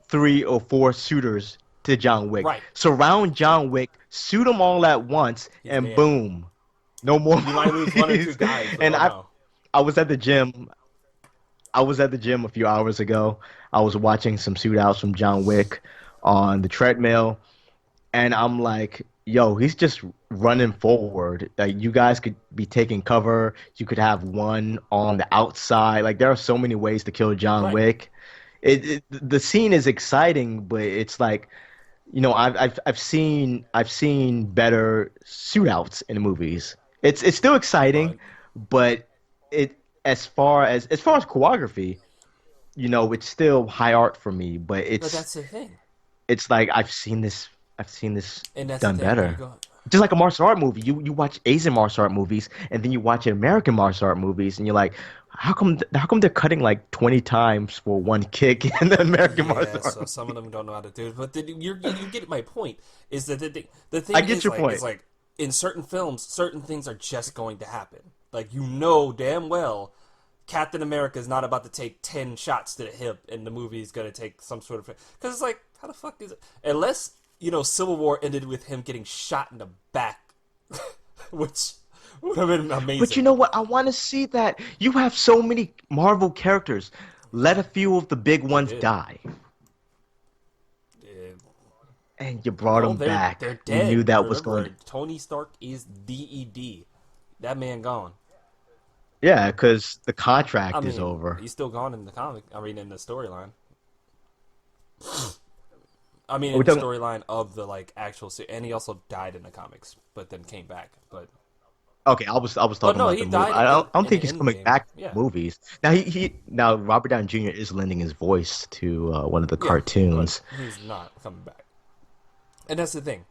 3 or 4 suitors to John Wick. right. Surround John Wick, shoot them all at once, He's and dead. boom, no more You might lose one or two movies. guys, but And oh no. I was at the gym. I was at the gym a few hours ago. I was watching some shootouts from John Wick on the treadmill, and I'm like, yo, he's just running forward. Like you guys could be taking cover. You could have one on the outside. Like there are so many ways to kill John Right. Wick. The scene is exciting, but it's like, I've seen better shootouts in movies. It's still exciting, But but it as far as choreography, it's still high art for me. But that's the thing. it's like I've seen this And that's the done thing. You better. go Just like a martial art movie, you watch Asian martial art movies, and then you watch American martial art movies, and you're like, how come they're cutting like 20 times for one kick in the American yeah, martial so art some of movie? them don't know how to do it. But you get my point. Is that the I thing get your is point. like in certain films, certain things are just going to happen. Like you know damn well, Captain America is not about to take 10 shots to the hip, and the movie is gonna take some sort of because it's like how the fuck is it unless Civil War ended with him getting shot in the back, which would have been But you amazing. know what? I want to see that. You have so many Marvel characters. Let a few of the big They ones did. die. Uh, And you brought no, them they're back. You knew dead. that was going Remember, to. Tony Stark is DED. That man gone. Yeah, because the I contract is mean, over. he's still gone in the comic. I mean, in the storyline. I mean, Are we in the talking? storyline of the like actual, and he also died in the comics, but then came back. Okay, I was But talking no, about the he movie. died I don't in the think he's end coming game. back to Yeah, the movies. Now Robert Downey Jr. is lending his voice to one of the yeah, but cartoons. he's not coming back. And that's the thing.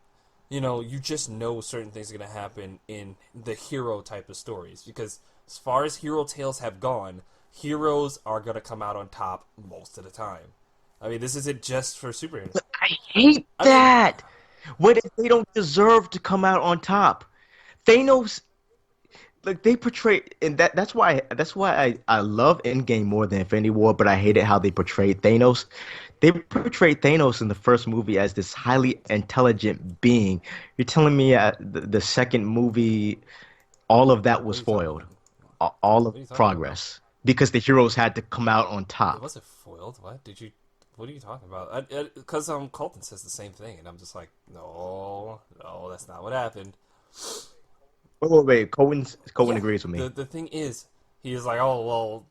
You just know certain things are gonna happen in the hero type of stories because as far as hero tales have gone, heroes are gonna come out on top most of the time. I mean, this isn't just for superheroes. I hate I mean, that. What if they don't deserve to come out on top? Thanos, like they portray, and that's why I love Endgame more than Infinity War, but I hated how they portrayed Thanos. They portrayed Thanos in the first movie as this highly intelligent being. You're telling me the second movie, all of that what was are you talking foiled, about? all of What are you talking about? progress, because the heroes had to come out on It top. wasn't foiled. What did you? What are you talking about? Because Colton says the same thing, and I'm just like, no, no, that's not what happened. Wait. Cohen Yeah, agrees with me. the thing is, he is like, oh well,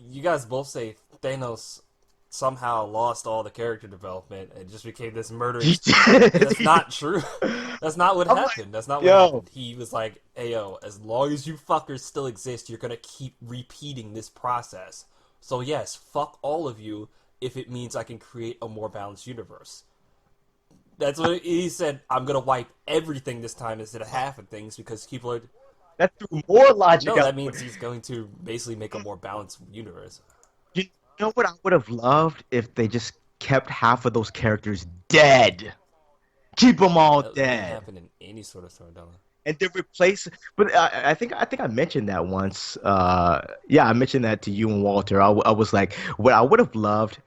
you guys both say Thanos somehow lost all the character development and just became this murdering. He did. That's not true. That's not what I'm like, happened. That's not what yo, happened. He was like, hey yo, as long as you fuckers still exist, you're gonna keep repeating this process. So yes, fuck all of you if it means I can create a more balanced universe. That's what he said. I'm gonna wipe everything this time instead of half of things because people are. that threw more logic No, out that the means he's going to basically make a more balanced universe. You know what I would have loved if they just kept half of those characters dead. Keep them all That wouldn't dead. happen in any sort of storytelling. And then replace, but I think I mentioned that once. Yeah, I mentioned that to you and Walter. I was like, what I would have loved,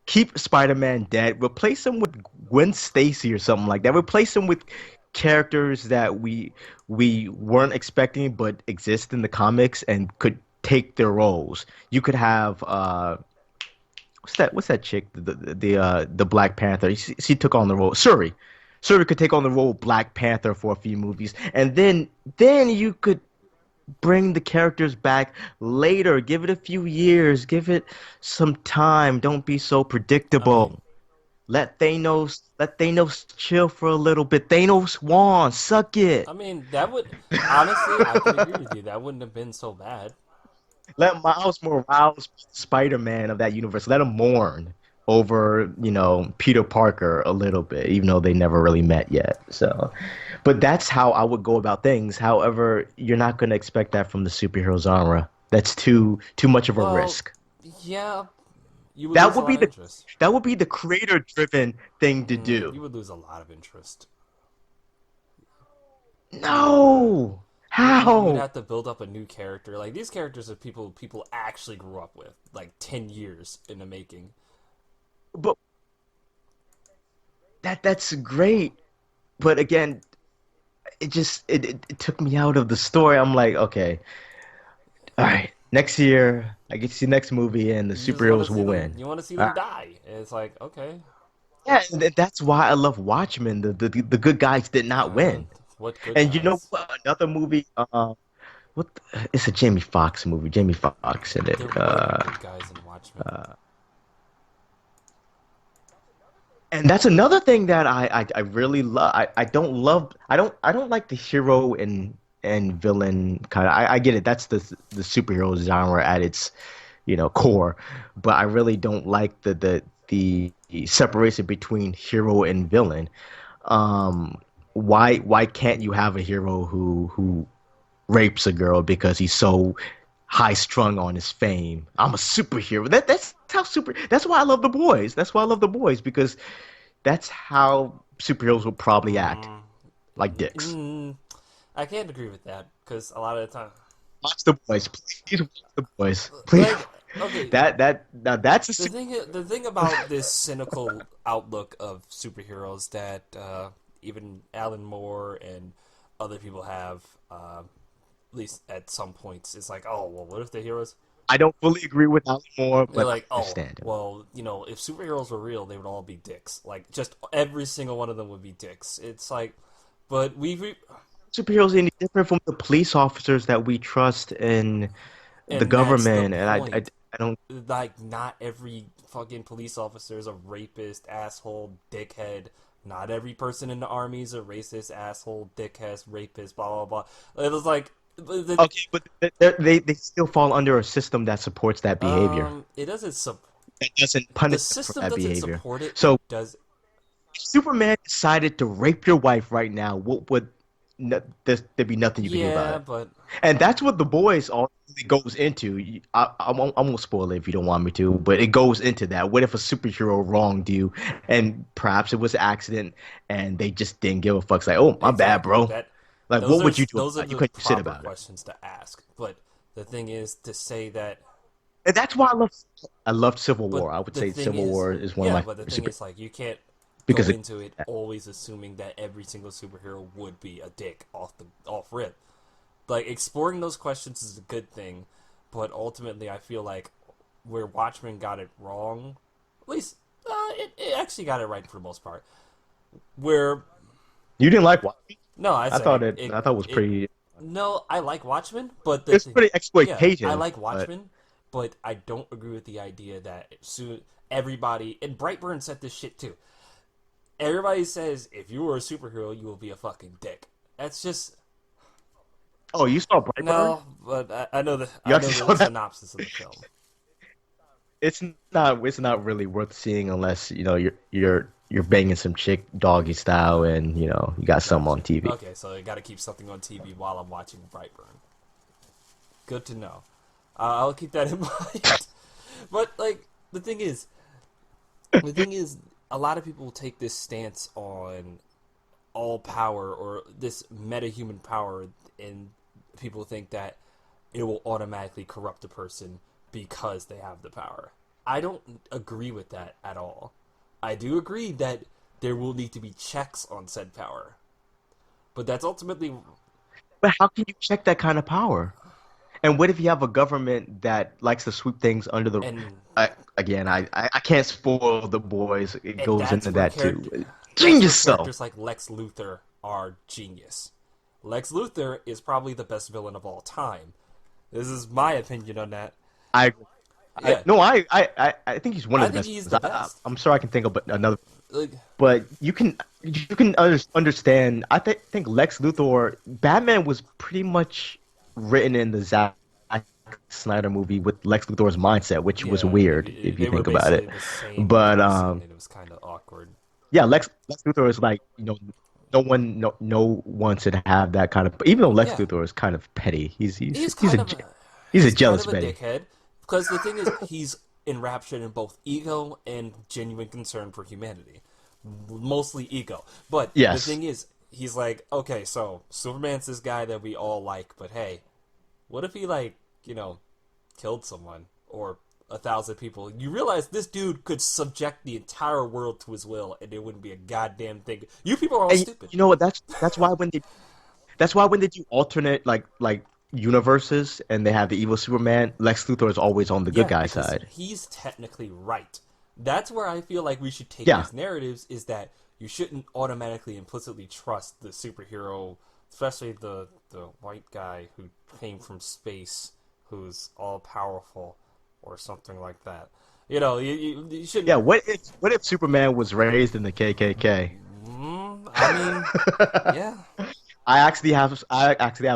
keep Spider-Man dead, replace him with Gwen Stacy or something like that. Replace him with characters that we weren't expecting but exist in the comics and could take their roles. You could have what's that chick, the Black Panther. She took on the role. Shuri. Sort could take on the role of Black Panther for a few movies, and then you could bring the characters back later. Give it a few years. Give it some time. Don't be so I mean, predictable. Let Thanos chill for a little bit. Thanos won. Suck it. that would honestly, I can agree with you. That wouldn't have been so bad. Let Miles Morales be Spider-Man of that universe. Let him mourn over, Peter Parker a little bit, even though they never really met yet. So, but that's how I would go about things. However, you're not going to expect that from the superhero genre. That's too much of a Well, risk. yeah, you would That lose a would lot be of the interest. that would be the creator-driven thing to You do. would lose a lot of interest. You would. No. You would How? have to build up a new character. Like these characters are people actually grew up with, like 10 years in the making. But that's great. But again, it took me out of the story. I'm like, okay, all right, next year I get to see the next movie and the You just want to superheroes see will them. win. You want to see All them right. die. And it's like okay, Yeah, and that's why I love Watchmen. The good guys did not uh, win. what good And you know guys? what? Another movie. It's a Jamie Foxx movie. Jamie Foxx in There it. were no good guys in Watchmen. Uh, and that's another thing that I really love. I don't like the hero and villain kind of. I get it. That's the superhero genre at its core, but I really don't like the separation between hero and villain. Um, why can't you have a hero who rapes a girl because he's so high strung on his fame? I'm a superhero. That's how super. That's why I love the boys. That's why I love the boys because that's how superheroes will probably act, Mm, like dicks. mm, I can't agree with that because a lot of the time, Watch the boys, please. Watch the boys, please. like okay, That's a super. the thing about this cynical outlook of superheroes that even Alan Moore and other people have, at least at some points, it's like, oh well, what if the heroes? I don't fully agree with Alan Moore, They're but I like, oh understand him. well, if superheroes were real, they would all be dicks. Like just every single one of them would be dicks. It's like, but Superheroes any different from the police officers that we trust in the and that's the government, and point. I don't. Like not every fucking police officer is a rapist, asshole, dickhead. Not every person in the army is a racist, asshole, dickhead, rapist, blah blah blah. It was like Okay, but they still fall under a system that supports that behavior. it doesn't That doesn't the punish them for system that doesn't behavior. support it. It So does. if Superman decided to rape your wife right now, what would there'd be nothing you could do about Yeah, it. but And that's what the boys all really goes into. I won't spoil it if you don't want me to, but it goes into that. What if a superhero wronged you, and perhaps it was an accident, and they just didn't give a fuck? It's like, oh, my bad, exactly. bro. Like, what would you do Those are about it? You the couldn't sit proper about it. questions to ask. But the thing is to say that. And that's why I love Civil But War. I would the say thing Civil is, War is one of yeah. my But the favorite thing super is, like, you can't go because of into it that. always assuming that every single superhero would be a dick off rip. Like exploring those questions is a good thing, but ultimately, I feel like where Watchmen got it wrong, at least it actually got it right for the most part. Where You didn't like Watchmen? no, I I say thought it was it. pretty. No, I like Watchmen, but It's pretty yeah, I exploitation, like but Watchmen, but I don't agree with the idea that soon everybody and Brightburn said this shit too. Everybody says if you were a superhero, you will be a fucking dick. That's just oh, you saw Brightburn? no, but You I actually know the saw that? synopsis of the film. It's not really worth seeing unless you're banging some chick doggy style and you got some on Gotcha. TV. Okay, so I got to keep something on TV while I'm watching Brightburn. Good to know. I'll keep that in mind. But like the thing is, a lot of people take this stance on all power or this meta-human power, and people think that it will automatically corrupt a person because they have the power. I don't agree with that at all. I do agree that there will need to be checks on said power, but that's ultimately But how can you check that kind of power? And what if you have a government that likes to sweep things under the? and Again, I can't spoil the boys. It and goes that's into where that character too. That's where Genius though. characters like Lex Luthor are genius. Lex Luthor is probably the best villain of all time. This is my opinion on that. I I Yeah, no, I think he's one I of the think best he's ones. the best. I'm sure I can think of another, Like, but you can understand. Think Lex Luthor, Batman was pretty much written in the Zack Snyder movie with Lex Luthor's mindset, which was yeah, weird if you they were think about basically it. the same But person, and it was kind of awkward. yeah, Lex Luthor is like, no one should have that kind of. Even though Lex Yeah, Luthor is kind of petty, he's kind of he's a he's kind jealous of a petty. dickhead because the thing is he's enraptured in both ego and genuine concern for humanity, mostly ego. But the Yes. thing is, he's like, okay, so Superman's this guy that we all like, but hey, what if he like killed someone or 1,000 people? You realize this dude could subject the entire world to his will, and there wouldn't be a goddamn thing. You people are all And stupid. you know what? That's why when they do alternate like universes and they have the evil Superman, Lex Luthor is always on the good Yeah, guy because side. he's technically right. That's where I feel like we should take Yeah. these narratives is that you shouldn't automatically implicitly trust the superhero, especially the white guy who came from space, who's all powerful or something like that. You Yeah, shouldn't. what if Superman was raised in the KKK? I mean, yeah. I actually have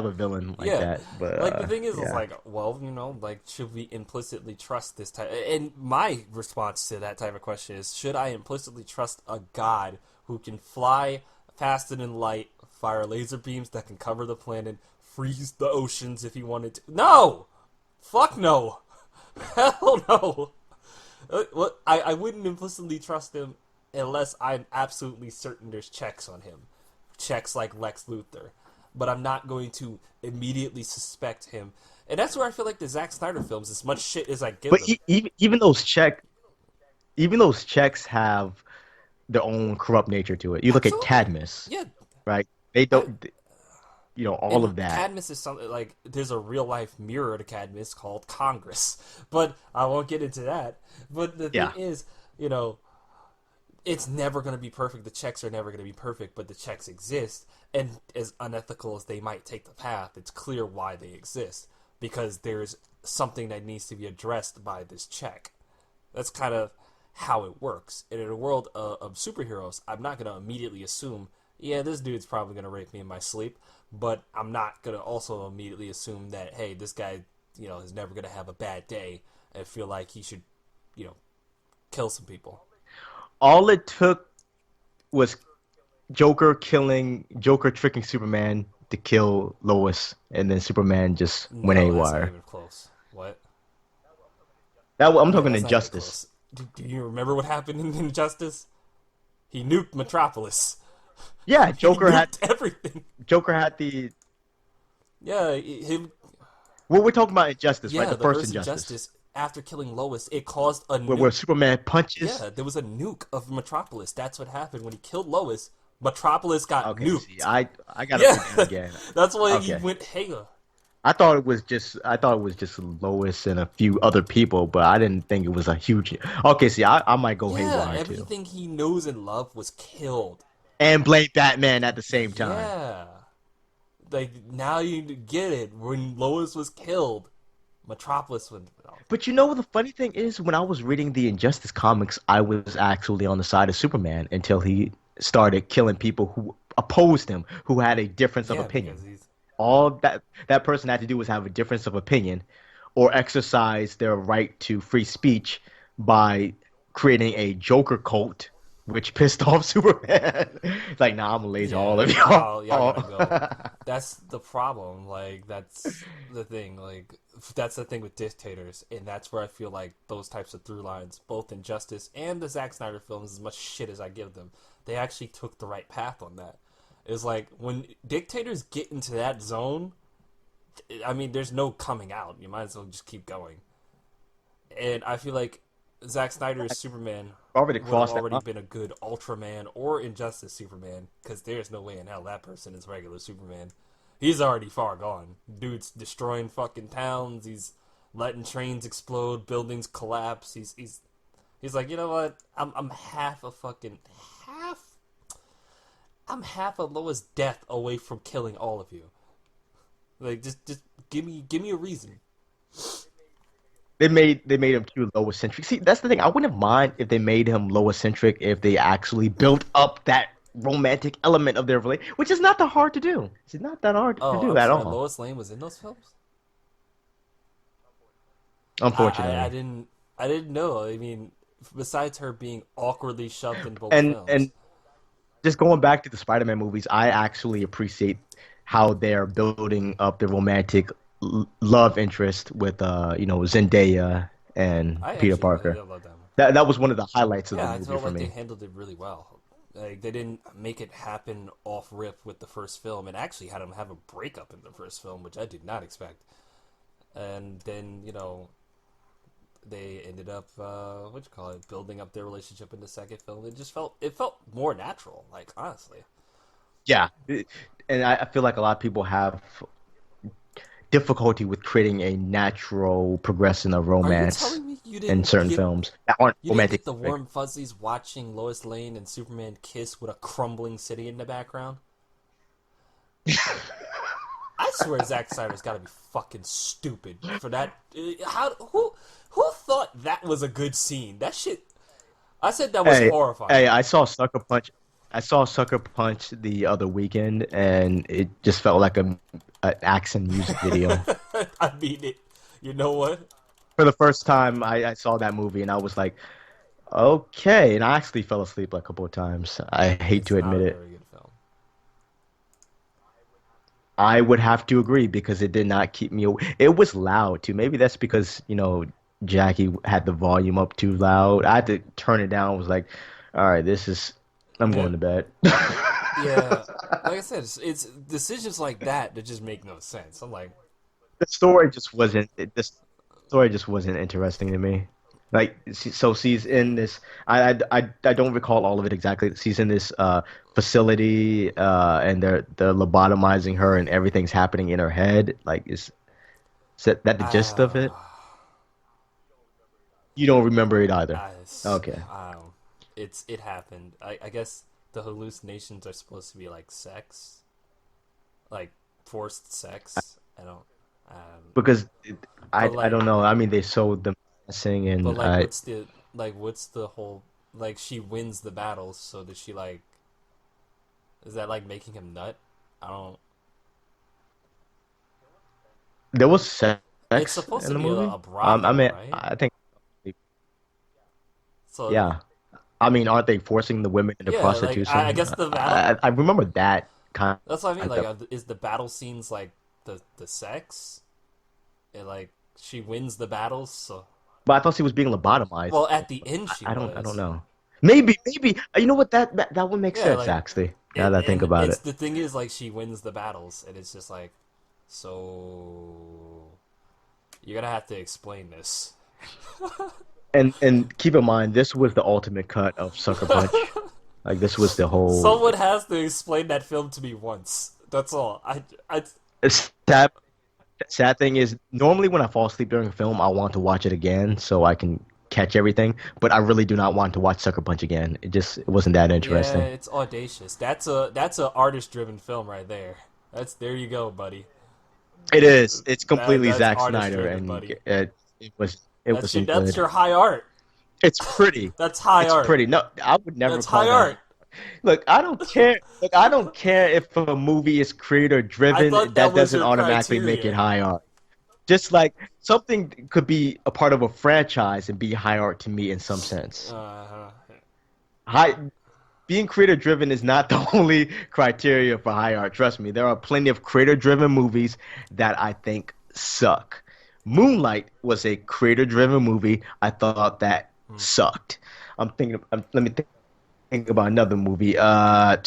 a villain like Yeah, that, but like the thing is yeah. like, well, like, should we implicitly trust this type? And my response to that type of question is, should I implicitly trust a god who can fly faster than light, fire laser beams that can cover the planet, freeze the oceans if he wanted to? No, fuck no, hell no. What I wouldn't implicitly trust him unless I'm absolutely certain there's checks on him, checks like Lex Luthor. But I'm not going to immediately suspect him, and that's where I feel like the Zack Snyder films, as much shit as I give But them, even those checks have their own corrupt nature to it. You look at absolutely, Cadmus, yeah. right? They I don't, all and of that. Cadmus is something like there's a real life mirror to Cadmus called Congress, but I won't get into that. But the thing Yeah. is, you know, it's never going to be perfect. The checks are never going to be perfect, but the checks exist. And as unethical as they might take the path, it's clear why they exist because there's something that needs to be addressed by this check. That's kind of how it works. And in a world of superheroes, I'm not going to immediately assume, yeah, this dude's probably going to rape me in my sleep, but I'm not going to also immediately assume that, hey, this guy, is never going to have a bad day and feel like he should, you know, kill some people. All it took was Joker tricking Superman to kill Lois, and then Superman just went No, that's not haywire. even close. What? I'm Yeah, talking that's not even Injustice. close. Do you remember what happened in Injustice? He nuked Metropolis. Yeah, He nuked everything. Joker had the. Yeah, him. Well, we're talking about Injustice, right? Yeah, The the first first Injustice, Injustice after killing Lois, it caused a where nuke. Superman punches. Yeah, there was a nuke of Metropolis. That's what happened when he killed Lois. Metropolis got Okay, see, nuked. I gotta Yeah, read that again. that's why he Okay, went haywire. I thought it was just Lois and a few other people, but I didn't think it was a huge. Okay, see, I might go Yeah, haywire too, everything he knows and loved was killed. and blame Batman at the same time. Yeah. Like, now you get it. When Lois was killed, Metropolis went. Oh, But the funny thing is, when I was reading the Injustice comics, I was actually on the side of Superman until he started killing people who opposed him, who had a difference of yeah, because opinion. he's. All that person had to do was have a difference of opinion or exercise their right to free speech by creating a Joker cult, which pissed off Superman. It's like, nah, I'm gonna laser all Yeah, of y'all gotta y'all. go. That's the problem. Like, that's the thing. Like, that's the thing with dictators, and that's where I feel like those types of through lines, both in Justice and the Zack Snyder films, as much shit as I give them, they actually took the right path on that. It's like when dictators get into that zone, I mean, there's no coming out. You might as well just keep going. And I feel like Zack Snyder's Superman Already would have crossed that already line. been a good Ultraman or Injustice Superman, because there's no way in hell that person is regular Superman. He's already far gone. Dude's destroying fucking towns. He's letting trains explode, buildings collapse. He's like, you know what? I'm half a fucking half. I'm half a Lois death away from killing all of you. Like, just give me a reason. They made him too low eccentric. See, that's the thing. I wouldn't mind if they made him low eccentric if they actually built up that romantic element of their relationship, which is not that hard to do. It's not that hard to Oh, do I'm at sorry. all. Lois Lane was in those films. I Unfortunately. didn't know. I mean, besides her being awkwardly shoved in both And films, just going back to the Spider-Man movies, I actually appreciate how they're building up the romantic love interest with Zendaya and I Peter actually I Parker. love that one. That was one of the highlights of the Yeah, I movie felt for like they me. handled it really well. Like they didn't make it happen off rip with the first film, and actually had them have a breakup in the first film, which I did not expect. And then they ended up what you call it, building up their relationship in the second film. It felt more natural. Like honestly, Yeah. And I feel like a lot of people have difficulty with creating a natural progression of are you romance telling me in certain films that aren't you didn't romantic get the centric. warm fuzzies watching Lois Lane and Superman kiss with a crumbling city in the background? I swear Zack Snyder's got to be fucking stupid for that. How who thought that was a good scene? That shit. I said that was Hey, horrifying. hey, I saw Sucker Punch. I saw Sucker Punch the other weekend, and it just felt like an action music video. I mean it. You know what? For the first time, I saw that movie, and I was like, okay. And I actually fell asleep like a couple of times. I hate It's to not admit a it. very good film. I would have to agree because it did not keep me awake. It was loud too. Maybe that's because, Jackie had the volume up too loud. I had to turn it down. I was like, all right, I'm Yeah, going to bed. yeah. Like I said, it's decisions like that that just make no sense. I'm like, The story just wasn't interesting to me. Like, so she's in this. I don't recall all of it exactly. She's in this facility, and they're lobotomizing her, and everything's happening in her head. Like, is that the gist of it? ah, You don't remember it either. uh, Okay. I don't. It happened. I guess the hallucinations are supposed to be like sex, like forced sex. I don't. Because But I like, don't know. I mean, they showed them dancing, but and like, I what's the whole like? She wins the battles, so did she like? Is that like making him nut? I don't. there was It's sex supposed in to the be a, movie. a I brothel, mean, right? I think, So yeah. I mean, aren't they forcing the women into yeah, like I prostitution? guess the battle. I remember that That's what I mean. Like, concept, is the battle scenes like the sex? And like she wins the battles. So but I thought she was being lobotomized. well, at the end she I don't was. know. Maybe. You know what? That would make Yeah, sense like actually. Now that I think and about it's it. the thing is like she wins the battles, and it's just like so you're gonna have to explain this. And keep in mind, this was the ultimate cut of Sucker Punch. Like this was the whole. Someone has to explain that film to me once. That's all. I Sad, sad thing is, normally when I fall asleep during a film, I want to watch it again so I can catch everything. But I really do not want to watch Sucker Punch again. It wasn't that yeah, interesting. it's audacious. That's a artist driven film right there. That's there you go, buddy. It is. It's That completely that's Zack artist Snyder, driven, and buddy. it That's your wasn't that's good. your high art. It's pretty. That's high It's art. pretty. No, I would never That's call high that. art. Look, I don't care. Look, I don't care if a movie is creator I thought driven. that That was doesn't your automatically make it criteria. high art. Just like something could be a part of a franchise and be high art to me in some sense. Uh, High being creator driven is not the only criteria for high art. Trust me, there are plenty of creator driven movies that I think suck. Moonlight was a creator driven movie. I thought that hmm, sucked. Let me think about another movie. Trying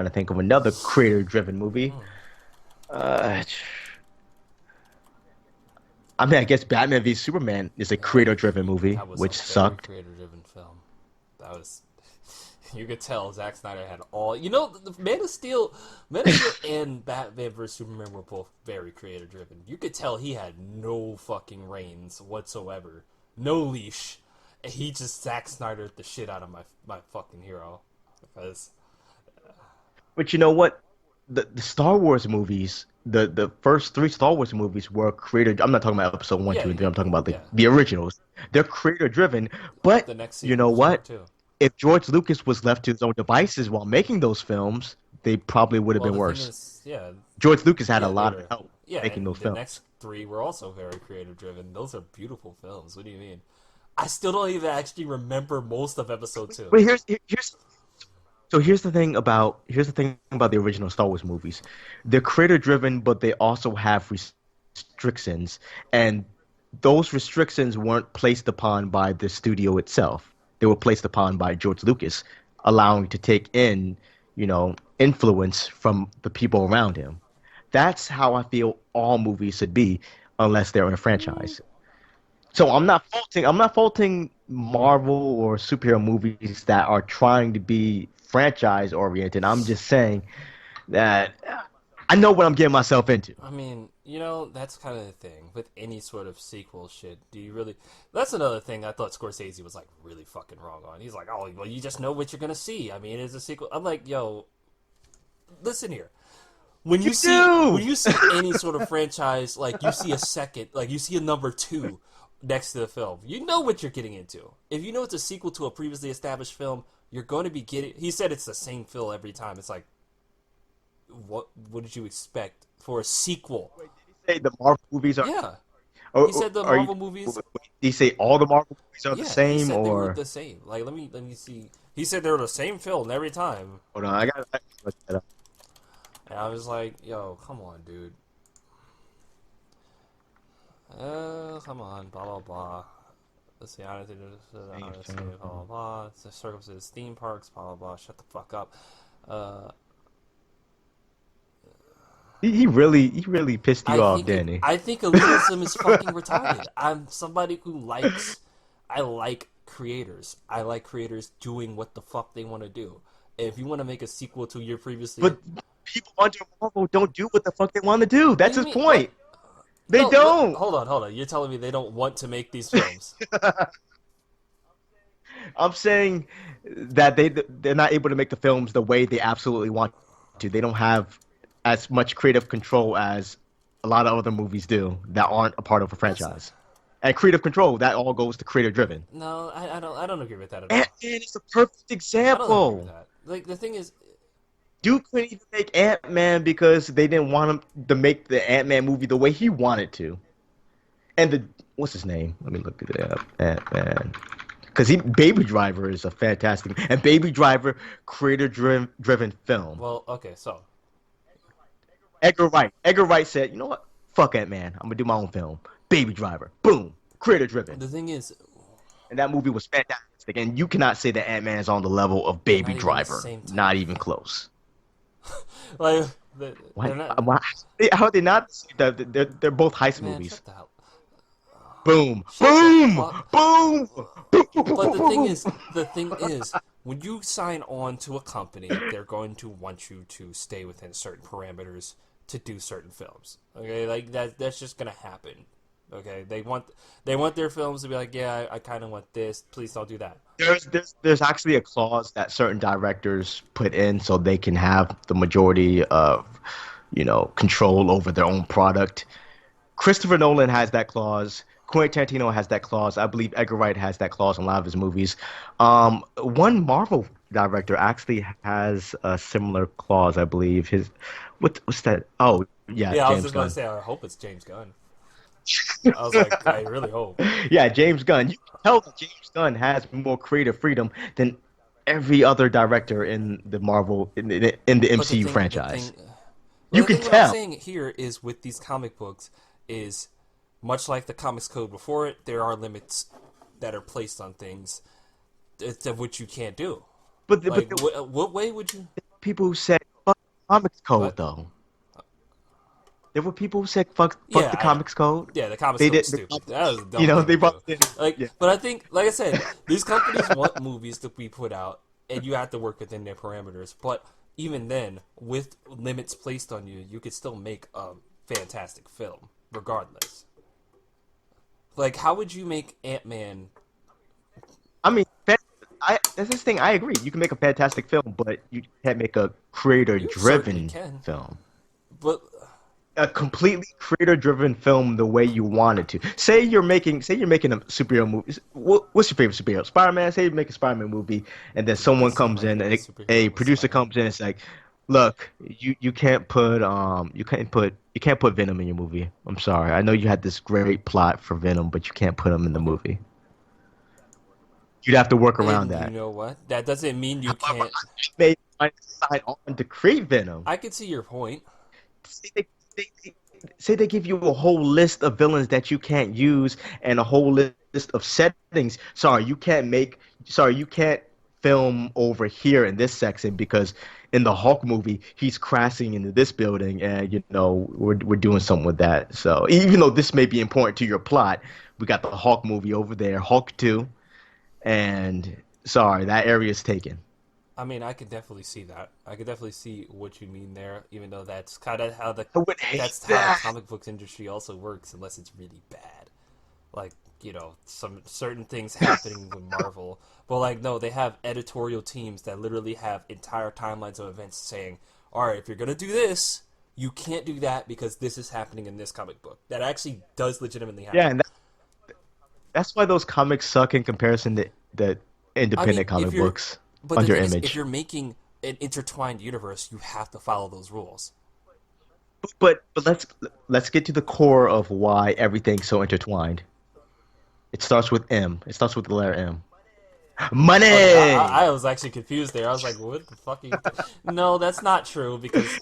to think of another creator driven movie. hmm. Uh, I mean, I guess Batman v Superman is a Uh, creator driven movie, that was a which very sucked. creator driven film. That was you could tell Zack Snyder had all. You know, the Man of Steel, and Batman vs Superman were both very creator driven. You could tell he had no fucking reins whatsoever, no leash, and he just Zack Snyder the shit out of my fucking hero because But you know what? The Star Wars movies, the first three Star Wars movies were creator. I'm not talking about episode one, Yeah, two, and three. I'm talking about yeah. the originals. They're creator driven. But The next you know sequels were what? too. If George Lucas was left to his own devices while making those films, they probably would have Well, been the thing worse. is, yeah, George Lucas had a they lot of were. help Yeah, making and those the films. next three were also very creative driven. Those are beautiful films. What do you mean? I still don't even actually remember most of episode two. But here's the thing about the original Star Wars movies. They're creator driven, but they also have restrictions, and those restrictions weren't placed upon by the studio itself. They were placed upon by George Lucas, allowing to take in, influence from the people around him. That's how I feel all movies should be, unless they're in a franchise. So I'm not faulting Marvel or superhero movies that are trying to be franchise oriented. I'm just saying that I know what I'm getting myself into. I mean, that's kind of the thing with any sort of sequel shit. Do you really? That's another thing I thought Scorsese was like really fucking wrong on. He's like, oh, well, you just know what you're gonna see. I mean, it's a sequel. I'm like, yo, listen here. When You you see do. when you see any sort of franchise, like you see a second, like you see a number two next to the film, you know what you're getting into. If you know it's a sequel to a previously established film, you're going to be getting. He said it's the same film every time. It's like, what did you expect for a sequel? Wait, did he say the Marvel movies are? Yeah, he Or said the are you? Marvel movies. Did he say all the Marvel movies are the Yeah, he same? said they were Or the same. Like, let me see. He said they were the same film every time, hold on, I gotta look that up. and I was like, yo, come on, dude. Come on, blah blah blah. Let's see, honestly, Same blah blah film. blah. It's the circumstances, theme parks, blah blah blah. Shut the fuck up. Uh, He really pissed you off, didn't he? I think elitism is fucking retarded. I'm somebody who likes. I like creators. I like creators doing what the fuck they want to do. And if you want to make a sequel to your previously, But people under Marvel don't do what the fuck they want to do. what do That's you his mean? What? point. They No, what? don't. Hold on. You're telling me they don't want to make these films? I'm saying that they're not able to make the films the way they absolutely want to. They don't have as much creative control as a lot of other movies do that aren't a part of a That's franchise. And creative control, that all goes to creator driven. no. I don't agree with that at all. Ant-Man is a perfect I don't agree with example. that. Like the thing is, Duke couldn't even make Ant-Man because they didn't want him to make the Ant-Man movie the way he wanted to. And what's his name? Let me look it up. Ant-Man. Because Baby Driver is a fantastic, and Baby Driver creator driven film. well, okay, so Edgar Wright said, you know what? Fuck Ant-Man. I'm gonna do my own film. Baby Driver. Boom. Creator driven. the thing is, And that movie was fantastic. And you cannot say that Ant-Man is on the level of they're Baby not even the Driver. same type Not of even film. close. Like Why? they're not. How are they not? They're both heist Man, movies. shut the hell. Boom. Shut the Boom. fuck. Boom. Boom. Boom. Boom. But Boom. Boom. the thing is, when you sign on to a company, they're going to want you to stay within certain parameters to do certain films. Okay, like that's just gonna happen. Okay, they want their films to be like, yeah, I kind of want this. Please don't do that. There's actually a clause that certain directors put in so they can have the majority of, control over their own product. Christopher Nolan has that clause. Quentin Tarantino has that clause. I believe Edgar Wright has that clause in a lot of his movies. One Marvel director actually has a similar clause, I believe. What's that? Oh, yeah, Yeah, I was James just about to Gunn. say, I hope it's James Gunn. I was like, I really hope. Yeah, James Gunn. You can tell that James Gunn has more creative freedom than every other director in the Marvel in the But MCU franchise. well, You the can thing what I'm tell. saying here is with these comic books is much like the comics code before it, there are limits that are placed on things of which you can't do. But Like, the what way would you? people who said fuck the comics code What? though. There were people who said fuck Yeah, the I know. comics code. Yeah, the comics They code was did. They stupid. brought, That was a dumb thing they to do. brought in. Like, Yeah. but I think, like I said, these companies want movies to be put out, and you have to work within their parameters. But even then, with limits placed on you, you could still make a fantastic film, regardless. Like, how would you make Ant Man? I mean, I that's this thing. I agree. You can make a fantastic film, but you can't make a You certainly creator-driven can, film. but A completely creator-driven film the way you want it to. Say you're making a superhero movie. What's your favorite superhero? Spider-Man. Say you make a Spider-Man movie, and then dude, someone this is comes my in, and favorite a superhero was producer Spider-Man. comes in. It's like, look, you can't put Venom in your movie. I'm sorry. I know you had this great plot for Venom, but you can't put him in the Okay, movie. You'd have to work around and you that. know what? That doesn't mean you However, can't. I may sign on to create Venom. I can see your point. Say say they give you a whole list of villains that you can't use and a whole list of settings. Sorry, you can't film over here in this section because in the Hulk movie, he's crashing into this building and we're doing something with that. So even though this may be important to your plot, we got the Hulk movie over there, Hulk 2, and sorry, that area is taken. I mean, I could definitely see that. I could definitely see what you mean there, even though that's kind of how the I would hate that's how the that. comic books industry also works, unless it's really bad. Like, some certain things happening with Marvel. But like, no, they have editorial teams that literally have entire timelines of events saying, "All right, if you're gonna do this, you can't do that because this is happening in this comic book." That actually does legitimately Yeah, happen. and that's why those comics suck in comparison to the I mean, independent if comic you're, books but the under thing is, if Image. you're making an intertwined universe, you have to follow those rules. But let's get to the core of why everything's so intertwined. It starts with M. It starts with the letter M. Okay, Money. I was actually confused there. I was like, what the fuck are you? No, that's not true because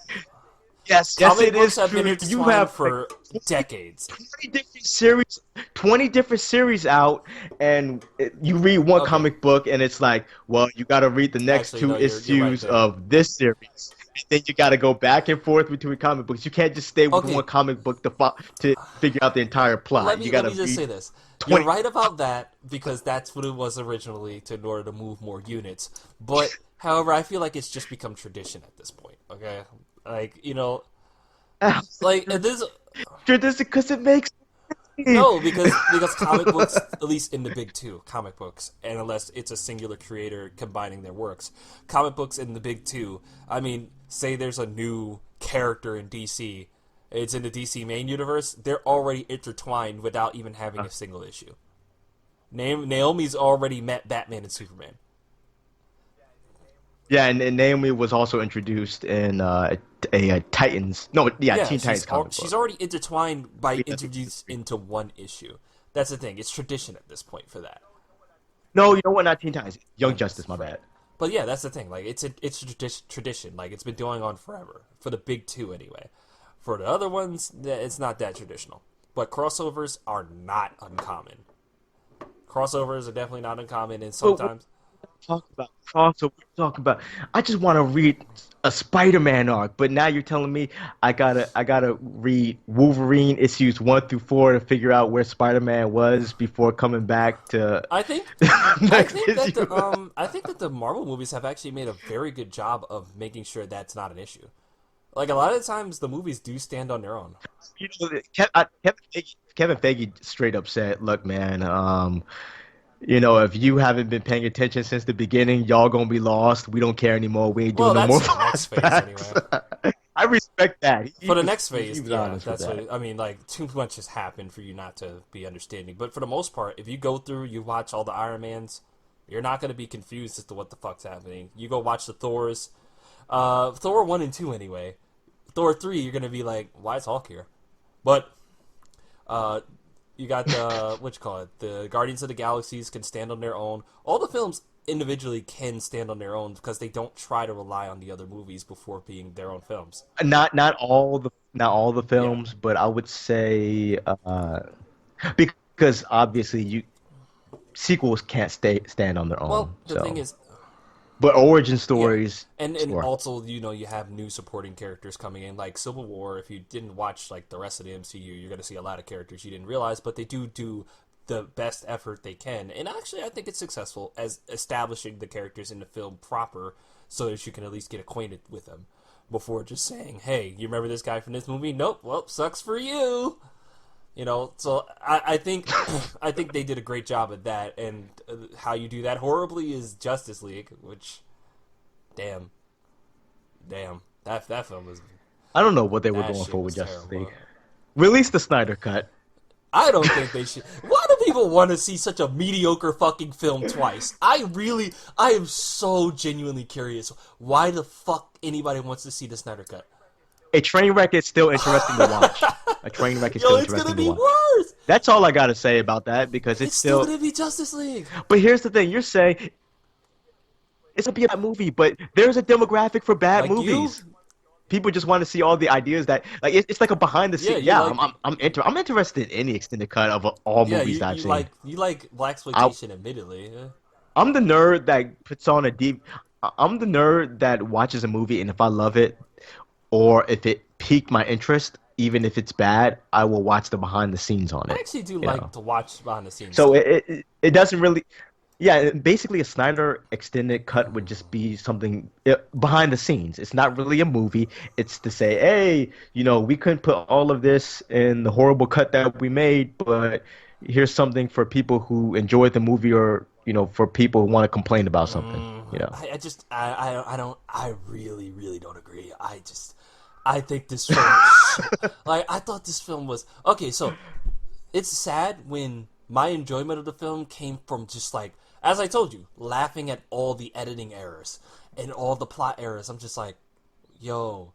Yes, comic it books is have been true. You intertwined have like for 20, decades. 20 different series, 20 different series out, and you read one Okay, comic book, and it's like, well, you got to read the next actually, two no, you're right issues there. of this series, and then you got to go back and forth between comic books. You can't just stay with one Okay, comic book to figure out the entire plot. You got let to me just read say this. You're 20. right about that because that's what it was originally in order to move more units. But however, I feel like it's just become tradition at this point. Okay, like like this. This because it makes sense. No, because comic books, at least in the big two, comic books, and unless it's a singular creator combining their works, comic books in the big two. I mean, say there's a new character in DC, it's in the DC main universe. They're already intertwined without even having a single issue. Naomi's already met Batman and Superman. Yeah, and Naomi was also introduced in a Titans. No, yeah, Yeah, Teen Titans comic she's book. already intertwined by Yeah, introduced into one issue. That's the thing. It's tradition at this point for that. no, you know what? Not Teen Titans. Young Young Justice. Justice, My right? bad. But yeah, that's the thing. Like it's a tradition. Like it's been going on forever for the big two anyway. For the other ones, it's not that traditional. But crossovers are not uncommon. Crossovers are definitely not uncommon, and But we're sometimes talking about crossover. We're talking about. I just want to read a Spider-Man arc, but now you're telling me I gotta read Wolverine issues 1 through 4 to figure out where Spider-Man was before coming back to I think next issue. I think that the Marvel movies have actually made a very good job of making sure that's not an issue. Like a lot of times, the movies do stand on their own. Kevin Feige straight up said, "Look, man, if you haven't been paying attention since the beginning, y'all gonna be lost. We don't care anymore. We ain't Well, doing no that's more for the next phase flashbacks." anyway. I respect that. For the next He phase, was yeah, honest with that's that. what I mean. Like too much has happened for you not to be understanding. But for the most part, if you go through, you watch all the Iron Mans, you're not going to be confused as to what the fuck's happening. You go watch the Thors, Thor 1 and 2 anyway. Thor 3, you're going to be like, why is Hulk here? But uh, you got the what you call it, the Guardians of the Galaxies can stand on their own. All the films individually can stand on their own because they don't try to rely on the other movies before being their own films. Not all the Yeah. films, but I would say because obviously you sequels can't stand on their Well, own. the thing So, is, but origin yeah, stories, and sure. also you have new supporting characters coming in like Civil War. If you didn't watch like the rest of the MCU, you're gonna see a lot of characters you didn't realize, but they do the best effort they can. And actually, I think it's successful as establishing the characters in the film proper, so that you can at least get acquainted with them before just saying, "Hey, you remember this guy from this movie?" Nope. Well, sucks for you. So I think I think they did a great job at that, and how you do that horribly is Justice League, which damn, damn, that film was I don't know what they were that going shit for with was Justice League. terrible. Release the Snyder cut. I don't think they should. Why do people want to see such a mediocre fucking film twice? I am so genuinely curious. Why the fuck anybody wants to see the Snyder Cut? A train wreck is still interesting to watch. A train wreck is Yo, still it's gonna interesting to be watch. worse. That's all I gotta say about that because it's It's still still. gonna be Justice League. But here's the thing: you're saying it's gonna be a bad movie, but there's a demographic for bad Like you, movies. People just want to see all the ideas that like it's like a behind the yeah, scene. you Yeah, like I'm interested in any extended cut of all Yeah, movies that I've seen. you like black I exploitation, admittedly. Yeah. I'm the nerd that puts on a deep. I'm the nerd that watches a movie and if I love it or if it piqued my interest, even if it's bad, I will watch the behind the scenes on I it. actually do You know. like to watch behind the scenes So stuff. it doesn't really. Yeah, basically a Snyder extended cut would just be something behind the scenes. It's not really a movie. It's to say, hey, we couldn't put all of this in the horrible cut that we made, but here's something for people who enjoyed the movie or, for people who want to complain about something, you know. I just I don't I really really don't agree. I think this film was like I thought this film was okay. So it's sad when my enjoyment of the film came from just like, as I told you, laughing at all the editing errors and all the plot errors. I'm just like, yo,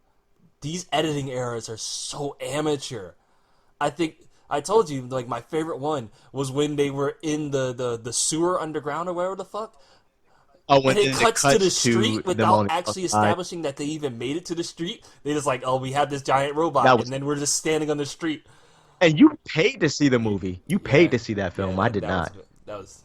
these editing errors are so amateur. I think I told you like my favorite one was when they were in the sewer underground or whatever the fuck, Oh, and when it it cuts to the cuts to street them without on the actually outside, establishing that they even made it to the street. They just like, oh, we have this giant robot, that and was, then we're just standing on the street. and you paid to see the movie. You paid Yeah, to see that yeah, film. I did that was not. that was.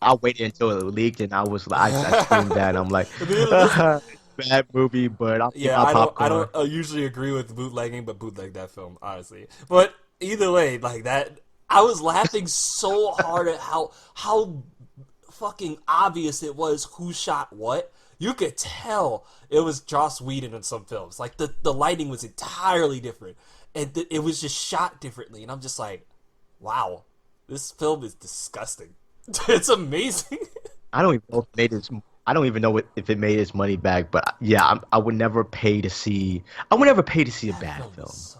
I waited until it leaked, and I was like, I screamed that. And I'm like, Listen, bad movie, but I'll eat yeah, my I don't popcorn. usually agree with bootlegging, but bootleg that film honestly. But either way, like that, I was laughing so hard at how fucking obvious it was who shot what. You could tell it was Joss Whedon in some films. Like the lighting was entirely different, and it was just shot differently. And I'm just like, wow, this film is disgusting. It's amazing. I don't even know if it made its. I don't even know if it made its money back, but yeah, I would never pay to see. I would never pay to see a That bad film was film. so.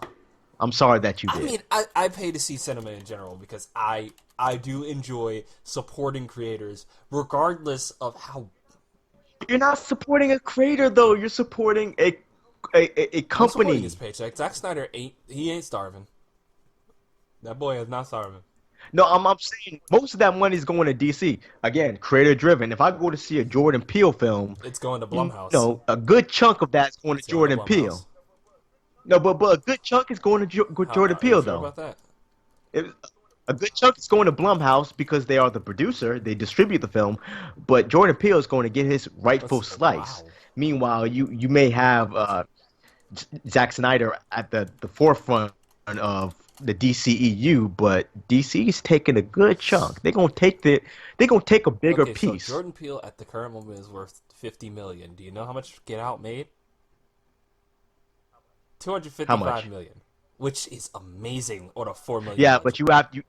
I'm sorry that you I did. mean, I pay to see cinema in general because I do enjoy supporting creators, regardless of how. You're not supporting a creator though. You're supporting a I'm supporting his company. paycheck. Zack Snyder ain't starving. That boy is not starving. No, I'm saying most of that money is going to DC. Again, creator driven. If I go to see a Jordan Peele film, It's going to Blumhouse. a good chunk of that's going to It's going to Jordan Peele. Blumhouse. No, but a good chunk is going to Jordan Are you Peele sure though. about that? It, a good chunk is going to Blumhouse because they are the producer. They distribute the film, but Jordan Peele is going to get his rightful slice. Wow. Meanwhile, you may have Zack Snyder at the forefront of the DCEU, but DC is taking a good chunk. They're gonna take a bigger Okay, so piece. Jordan Peele at the current moment is worth 50 million. Do you know how much Get Out made? How 255 much? million, which is amazing on a 4 million Yeah, but budget.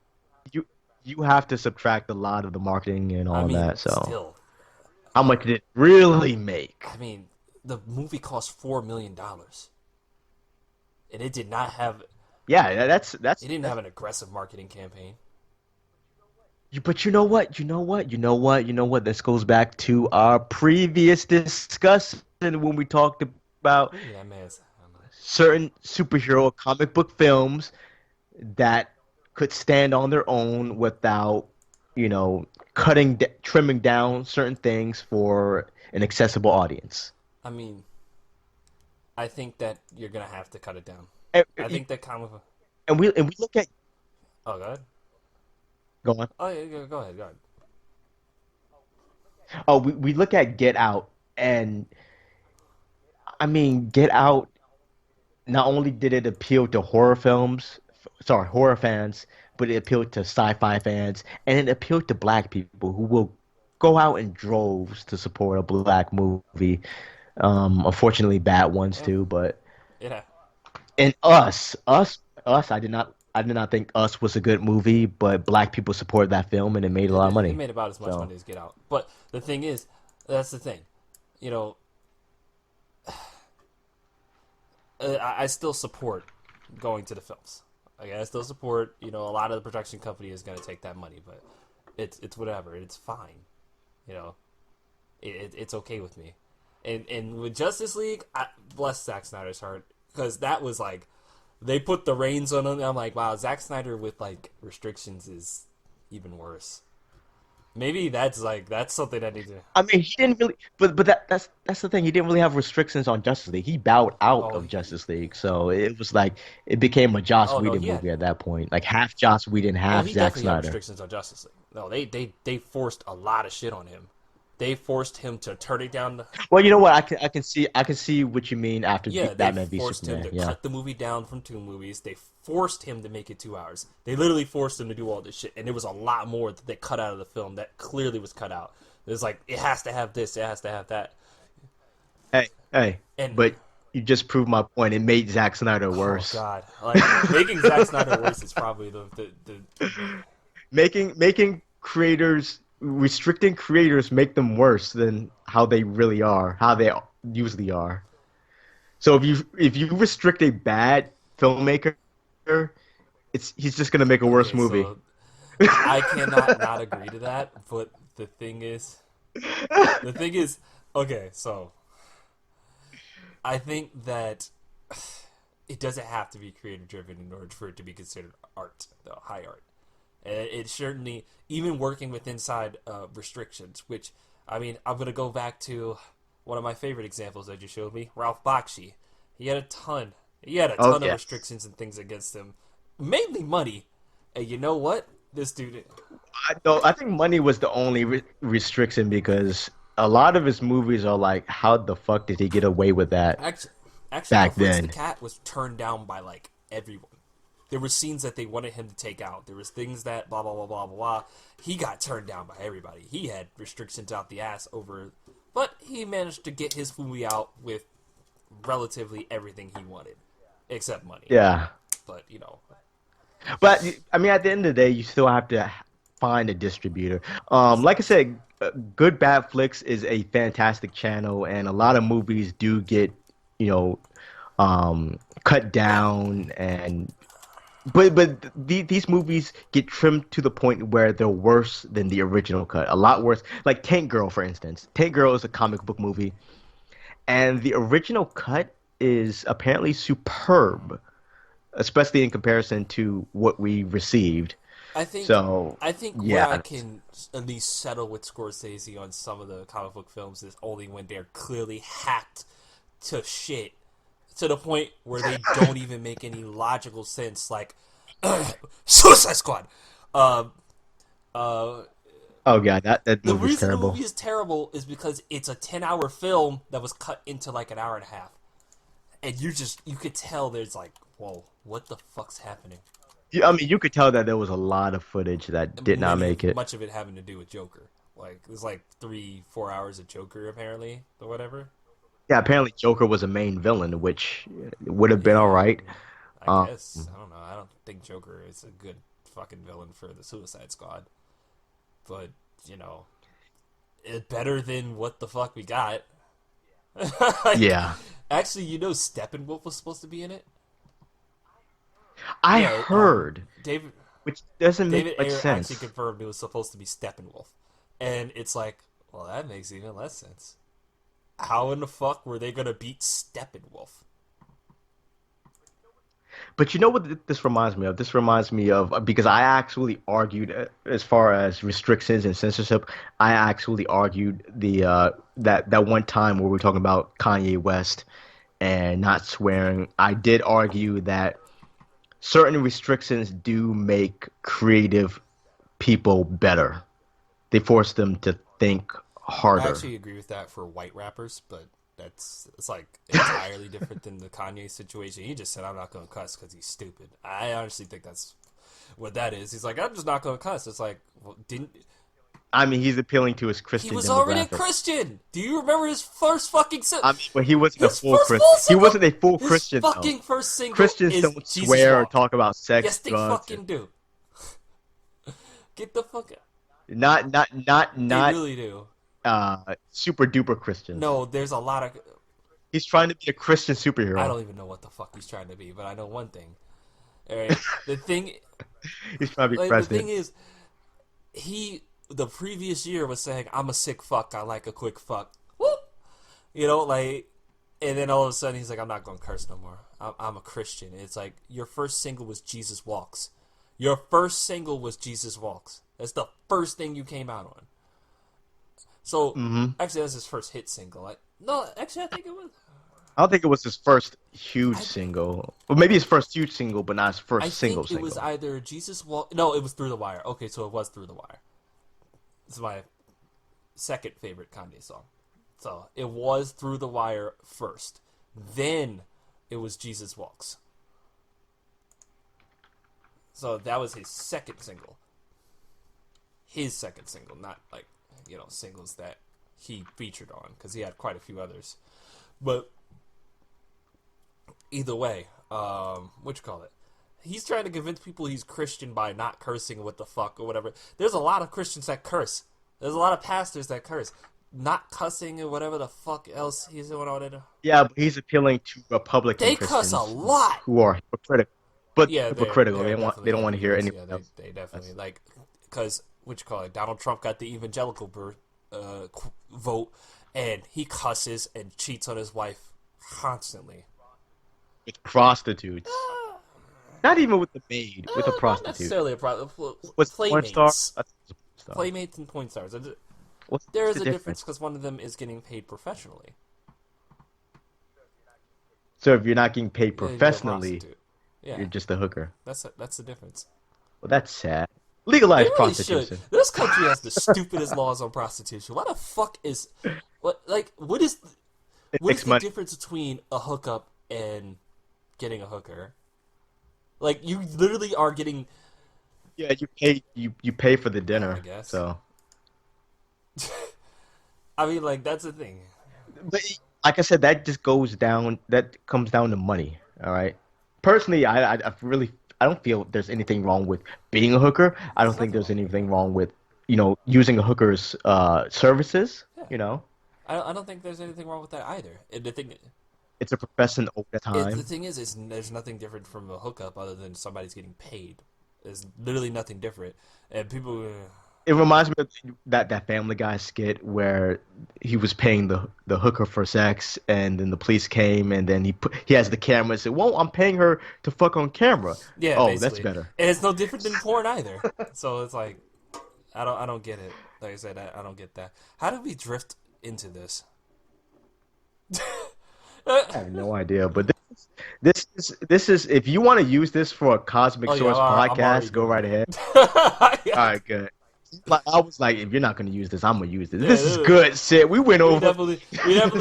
you have to subtract a lot of the marketing and I all mean, that. So still, how much did it really make? I mean, the movie cost $4 million, and it did not have. Yeah, It didn't have an aggressive marketing campaign. But you know what? This goes back to our previous discussion when we talked about Ooh, that man's. I don't know. certain superhero comic book films that could stand on their own without, trimming down certain things for an accessible audience. I mean, I think that you're gonna have to cut it down. And, I think that comic. and we look at Oh, go ahead. go on. Oh yeah, go ahead. Go ahead. Oh, we look at Get Out, and I mean, Get Out not only did it appeal to horror fans, but it appealed to sci-fi fans, and it appealed to black people who will go out in droves to support a black movie. Unfortunately, bad ones Yeah, too. But yeah. and us, I did not. I did not think Us was a good movie, but black people supported that film and it made a It lot of did. It money. made about as much So money as Get Out. But the thing is, that's the thing. You know, I still support going to the films. Like, I still support. A lot of the production company is going to take that money, but it's whatever. It's fine. You know, it's okay with me. And with Justice League, bless Zack Snyder's heart, because that was like they put the reins on him. I'm like, wow, Zack Snyder with like restrictions is even worse. Maybe that's something I need to. I mean, he didn't really, but that's the thing. He didn't really have restrictions on Justice League. He bowed out Oh, of Justice League, so it was like it became a Joss oh no, Whedon he had. movie at that point. Like half Joss Whedon, Oh, half he Zack definitely had Snyder. restrictions on Justice League. No, they forced a lot of shit on him. They forced him to turn it down. Well, you know what? I can see what you mean after Yeah, they Batman v forced him Superman. to Yeah. cut the movie down from 2 movies. They forced him to make it 2 hours. They literally forced him to do all this shit, and there was a lot more that they cut out of the film that clearly was cut out. There's like it has to have this, it has to have that, Hey, and but you just proved my point. It made Zack Snyder oh worse. god, like making Zack Snyder worse is probably the Making creators restricting creators make them worse than how they really are, how they usually are. So if you restrict a bad filmmaker, it's he's just gonna make a worse okay. movie. So I cannot not agree to that, but the thing is, the thing is, okay. So I think that it doesn't have to be creator driven in order for it to be considered art, though high art. And it certainly, even working with inside restrictions, which I mean, I'm gonna go back to one of my favorite examples that you showed me, Ralph Bakshi. He had a ton. He had a Oh ton of yes. restrictions and things against him, mainly money. And you know what? This dude, I think money was the only restriction because a lot of his movies are like, how the fuck did he get away with that actually, actually, no. back Fritz the then? Cat was turned down by like everyone. There were scenes that they wanted him to take out. There was things that blah blah blah blah blah. He got turned down by everybody. He had restrictions out the ass over, but he managed to get his movie out with relatively everything he wanted, except money. Yeah. But But I mean, at the end of the day, you still have to find a distributor. Like I said, Good Bad Flicks is a fantastic channel, and a lot of movies do get, you know, cut yeah, down, and these movies get trimmed to the point where they're worse than the original cut. A lot worse. Like Tank Girl, for instance. Tank Girl is a comic book movie, and the original cut is apparently superb, especially in comparison to what we received. I think So, I think where I yeah, can at least settle with Scorsese on some of the comic book films is only when they're clearly hacked to shit to the point where they don't even make any logical sense. Like Suicide Squad. Uh, uh, oh god, that the movie is reason the terrible. movie is terrible is because it's a 10-hour film that was cut into like an hour and a half, and you could tell there's like, whoa, what the fuck's happening? I mean, you could tell that there was a lot of footage that did not make it. Much of it having to do with Joker. Like there's like 3-4 hours of Joker apparently or whatever. Yeah, apparently Joker was a main villain, which would have been all Yeah, right. I Um, guess I don't know. I don't think Joker is a good fucking villain for the Suicide Squad, but you know, it better than what the fuck we got. Like, yeah, actually, Steppenwolf was supposed to be in it. I Yeah, heard, David which doesn't make David much Ayer actually sense. confirmed it was supposed to be Steppenwolf, and it's like, well, that makes even less sense. How in the fuck were they gonna beat Steppenwolf? But you know what this reminds me of? This reminds me of because I actually argued as far as restrictions and censorship. I actually argued that one time where we were talking about Kanye West and not swearing. I did argue that certain restrictions do make creative people better. They force them to think I harder. actually agree with that for white rappers, but it's like entirely different than the Kanye situation. He just said, "I'm not gonna cuss because he's stupid." I honestly think that's what that is. He's like, "I'm just not gonna cuss." It's like, well, didn't I mean, he's appealing to his He Christian was already a demographic. Christian. Do you remember his first fucking I mean, but he wasn't a his full first Christian. full He single? wasn't a full His Christian though. fucking first single Christians is don't Jesus swear or Walk. talk about sex, Yes, they drugs, and fucking do. Get the fuck out. not They really do. super duper Christians. No, there's a lot of. He's trying to be a Christian I superhero. don't even know what the fuck he's trying to be, but I know one thing. All right, the thing, He's trying to be like, the thing president. is, the previous year was saying, "I'm a sick fuck. I like a quick fuck." Whoop. You know, like, and then all of a sudden he's like, "I'm not going to curse no more. I'm a Christian." It's like your first single was Jesus Walks. Your first single was Jesus Walks. That's the first thing you came out on. So Hmm. actually, that's his first hit single. No, actually, I think it was. I don't think it was his first huge I single. Well, maybe his first huge single, but not his I first single think it was single. either Jesus Walk. No, it was Through the Wire. Okay, so it was Through the Wire. It's my second favorite Kanye song. So it was Through the Wire first. Then it was Jesus Walks. So that was his second single. His second single, not like, singles that he featured on, because he had quite a few others. But either way, what you call it? He's trying to convince people he's Christian by not cursing what the fuck or whatever. There's a lot of Christians that curse. There's a lot of pastors that curse. Not cussing or whatever the fuck else he's doing on it. Yeah, but he's appealing to Republican They cuss a Christians lot. who are hypocritical. But Yeah, hypocritical. they're They definitely don't want to hear hypocrites. anything Yeah, else. they definitely like, because what you call it? Donald Trump got the evangelical vote, and he cusses and cheats on his wife constantly. With prostitutes. Not even with the maid, with a Not prostitute. necessarily a problem. Was it porn star? Playmates, I think it was a porn star. playmates, and porn stars. There What's is the a difference difference? because one of them is getting paid professionally. So if you're not getting paid You're a professionally, prostitute. you're Yeah, just a hooker. that's the difference. Well, that's sad. They Legalize really should. prostitution. This country has the stupidest laws on prostitution. Why the fuck is It what is makes the money. difference between a hookup and getting a hooker? Like you literally are getting. Yeah, you pay for the I dinner. guess. So, I mean, like that's the thing. but like I said, that just goes down. That comes down to money. All right. Personally, I really I don't feel there's anything wrong with being a hooker. I don't There's think nothing there's wrong with anything that. wrong with using a hooker's services. Yeah, You know, I don't think there's anything wrong with that either. And it's a profession over the time. thing is there's nothing different from a hookup other than somebody's getting paid. There's literally nothing different, and people. It reminds me of that Family Guy skit where he was paying the hooker for sex, and then the police came, and then he has the camera and said, "Well, I'm paying her to fuck on camera." Yeah, Oh, that's basically, better. and it's no different than porn either. So it's like, I don't get it. Like I said, I don't get that. How did we drift into this? I have no idea, but this is if you want to use this for a Cosmic Oh yeah, Source I'm already podcast, go doing right ahead. it. All Yeah, right, good. Like I was like, if you're not gonna use this, I'm gonna use this. yeah, This is good shit. We went we over. definitely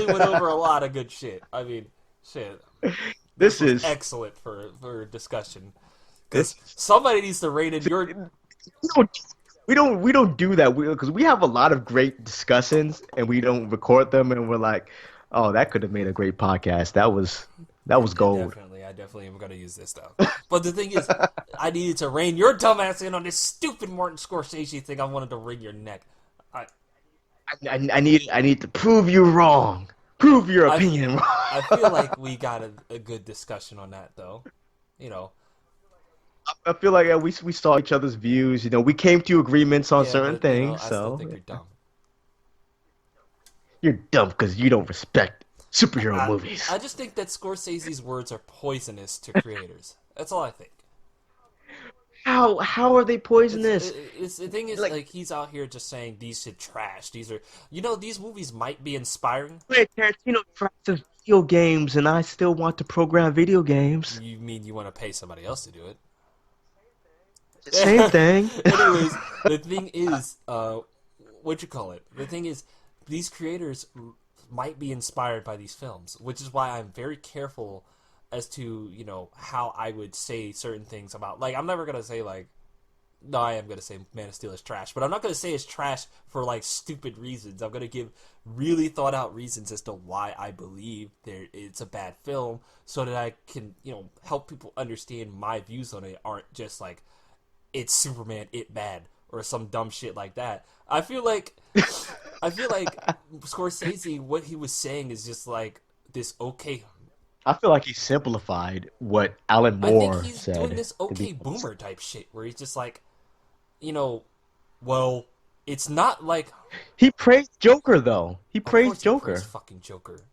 went over a lot of good shit. I mean, shit. This This was is excellent for discussion because this. somebody needs to rein in your. We don't we don't do that because we have a lot of great discussions and we don't record them and we're like, oh, that could have made a great podcast. That was gold. I definitely am gonna use this though. But the thing is, I needed to rein your dumbass in on this stupid Martin Scorsese thing. I wanted to wring your neck. I I need to prove you wrong. Prove your I opinion wrong. I feel like we got a good discussion on that though. You know, I feel like we saw each other's views. We came to agreements on yeah, certain but things. I still So think you're dumb. you're dumb because you don't respect superhero I, movies. I just think that Scorsese's words are poisonous to creators. That's all I think. How are they poisonous? The thing is Like like he's out here just saying these shit trash. These are these movies might be inspiring. Tarantino trashes video games, and I still want to program video games. You mean you want to pay somebody else to do it? Same thing. Anyways, the thing is, what you call it? The thing is, these creators might be inspired by these films, which is why I'm very careful as to how I would say certain things about. Like, I'm never gonna say like no, I am gonna say Man of Steel is trash, but I'm not gonna say it's trash for like stupid reasons. I'm gonna give really thought out reasons as to why I believe it's a bad film, so that I can help people understand my views on it aren't just like it's Superman, it bad, or some dumb shit like that. I feel like Scorsese, what he was saying is just like this okay. I feel like he simplified what Alan I think Moore he's doing said, this to be okay honest. boomer type shit where he's just like, you know, well, it's not like, He praised Joker though. He of course praised he praised Joker. fucking Joker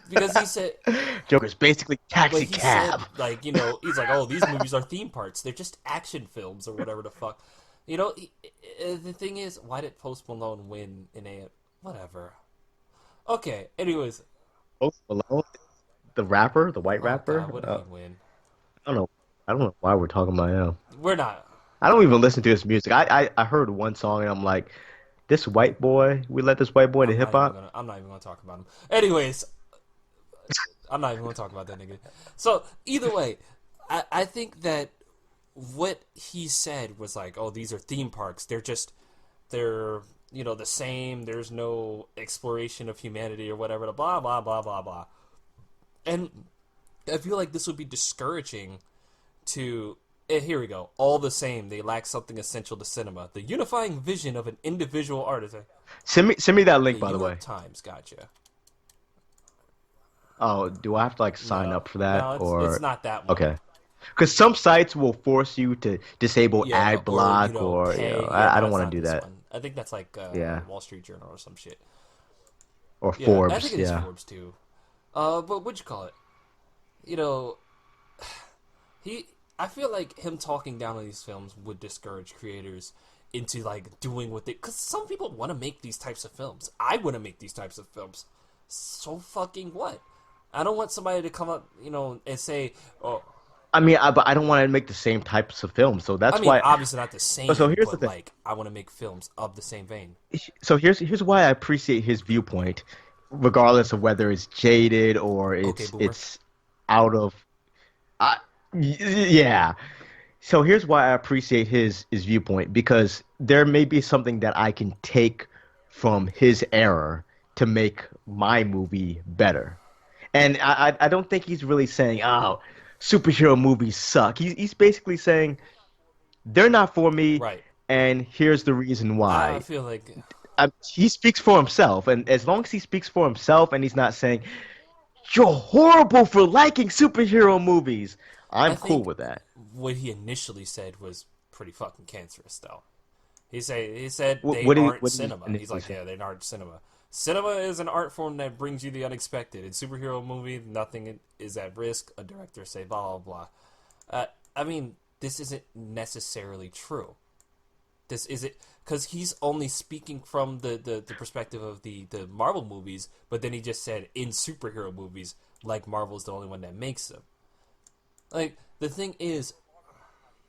because he said, Joker's basically but taxi he said cab. like, he's like, oh, these movies are theme parks. They're just action films or whatever the fuck. The thing is, why did Post Malone win in a whatever? Okay, anyways, Post Malone, the rapper, the white oh god, rapper. what did he win? I don't know. I don't know why we're talking about him. We're not. I don't even listen to his music. I heard one song and I'm like, this white boy, we let this white boy to hip hop. I'm not even gonna talk about him. Anyways, I'm not even gonna talk about that nigga. So either way, I think that what he said was like, oh, these are theme parks. They're the same. There's no exploration of humanity or whatever. Blah blah blah blah blah. And I feel like this would be discouraging to. Here we go. All the same, they lack something essential to cinema: the unifying vision of an individual artist. Send me that The link, by New the York way. Times, gotcha. Oh, do I have to like sign No, up for that no, it's or not that one. okay? Because some sites will force you to disable Yeah, ad or block or pay. Yeah, I no, don't it's want not to do this that. one. I think that's like Yeah. Wall Street Journal or some shit. Or Yeah, I think Forbes, it is yeah. Forbes too. But what'd you call it? You know, he. I feel like him talking down on these films would discourage creators into like doing what they. Because some people want to make these types of films. I want to make these types of films. So fucking what? I don't want somebody to come up, and say, "Oh, I mean, but I don't want to make the same types of films. So I that's mean, why. obviously not the So same, here's the but thing. like I want to make films of the same vein." So here's why I appreciate his viewpoint, regardless of whether it's jaded or Okay, it's boomer. it's out of. I, yeah. So here's why I appreciate his viewpoint because there may be something that I can take from his error to make my movie better. And I don't think he's really saying, oh, superhero movies suck. He's basically saying they're not for me, Right. and here's the reason I why. feel like He speaks for himself, and as long as he speaks for himself and he's not saying, you're horrible for liking superhero movies, I I'm cool think with that. what he initially said was pretty fucking cancerous, though. He said What, they what did aren't what did he cinema. He's initially like, say? yeah, they aren't cinema. Cinema is an art form that brings you the unexpected. In superhero movie, nothing is at risk. A director say blah blah blah. I mean, this isn't necessarily true. This isn't because he's only speaking from the perspective of the Marvel movies, but then he just said in superhero movies, like Marvel's the only one that makes them. Like the thing is,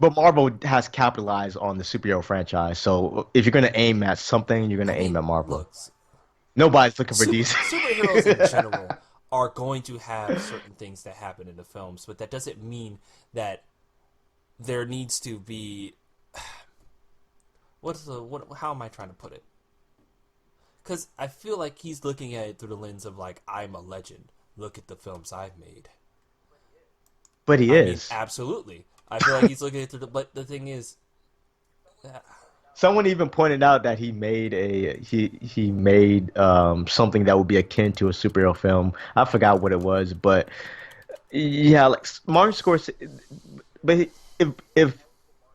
But Marvel has capitalized on the superhero franchise, so if you're gonna aim at something, you're I gonna aim mean, at Marvel. look, Nobody's looking for DC. superheroes in general are going to have certain things that happen in the films, but that doesn't mean that there needs to be what's the what? How am I trying to put it? Because I feel like he's looking at it through the lens of like I'm a legend. Look at the films I've made. But he I mean, is. absolutely. I feel like he's looking at it through the. But the thing is, Someone even pointed out that he made something that would be akin to a superhero film. I forgot what it was, but yeah, like Martin Scorsese. But if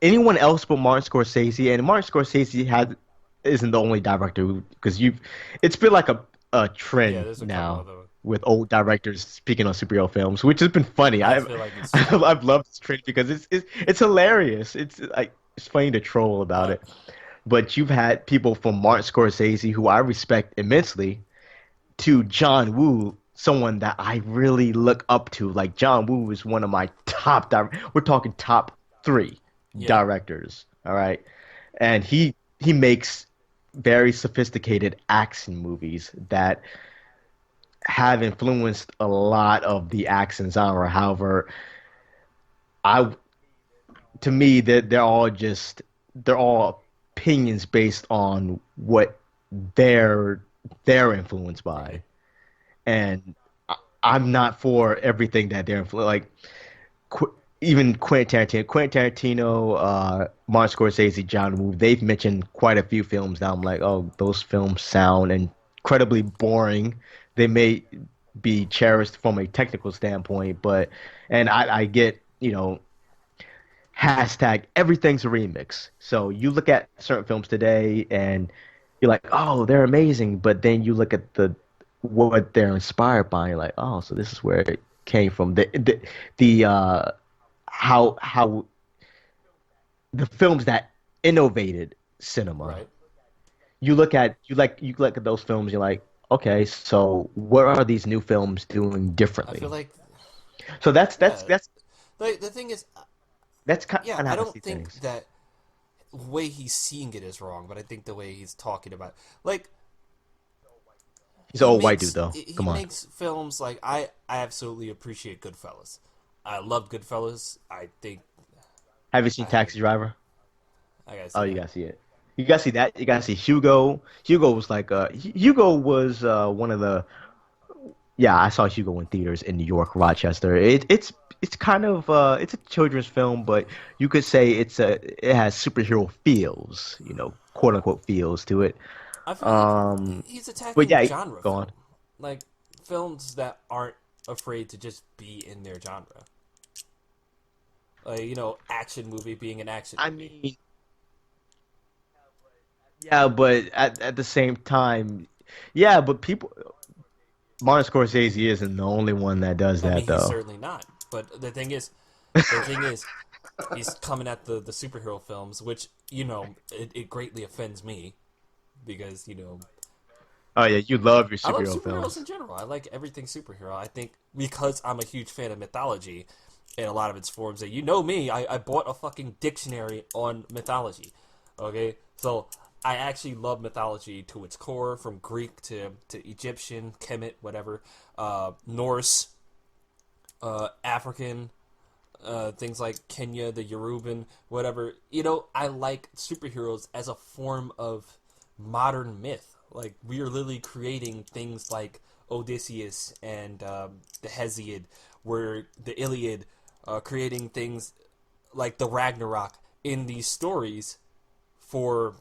anyone else but Martin Scorsese, and Martin Scorsese had isn't the only director because you've it's been like a yeah, trend there's a couple now other. with old directors speaking on superhero films, which has been funny. I I've feel like it's stupid. I've loved this trend because it's hilarious. It's like it's funny to troll about But it. But you've had people from Martin Scorsese, who I respect immensely, to John Woo, someone that I really look up to. Like John Woo is one of my we're talking top three yeah, directors. All right, and he makes very sophisticated action movies that have influenced a lot of the action genre. However, I to me they're all opinions based on what they're they're influenced Right. by, and I'm not for everything that they're influenced. Like even Quentin Tarantino, Martin Scorsese, John Woo, they've mentioned quite a few films that I'm like, oh, those films sound incredibly boring. They may be cherished from a technical standpoint, but and I get, hashtag everything's a remix. So you look at certain films today and you're like, oh, they're amazing, but then you look at what they're inspired by, and you're like, oh, so this is where it came from. The how the films that innovated cinema. Right. You look at those films, you're like, okay, so what are these new films doing I feel differently? like, So yeah. The thing is, that's kind yeah, of I how I see don't think things. that way he's seeing it is wrong, but I think the way he's talking about, like, He's an old white dude though. he Come on. makes films like I absolutely appreciate Goodfellas. I love Goodfellas. I think Have you I seen haven't. Taxi Driver? I gotta Oh, see you that. gotta see it. You gotta see that. You gotta see Hugo. Hugo was like Hugo was one of the yeah, I saw Hugo in theaters in New York, Rochester. It's kind of it's a children's film, but you could say it has superhero feels, quote unquote feels to it. I feel like Um, he's but attacking yeah, genre go on. film, like films that aren't afraid to just be in their genre. Like, action movie being an action I movie. mean, yeah, but at the same time, yeah, but Martin Scorsese isn't the only one that does I mean, that he's though. certainly not. But the thing is, he's coming at the superhero films, which it greatly offends me because Oh yeah, you love your I love superhero superheroes in films. general. I like everything superhero. I think because I'm a huge fan of mythology in a lot of its forms. That me, I bought a fucking dictionary on mythology. Okay, so I actually love mythology to its core, from Greek to Egyptian, Kemet, whatever, Norse, African, things like Kenya, the Yoruban, whatever. I like superheroes as a form of modern myth. Like, we are literally creating things like Odysseus and the Hesiod, where the Iliad, creating things like the Ragnarok in these stories for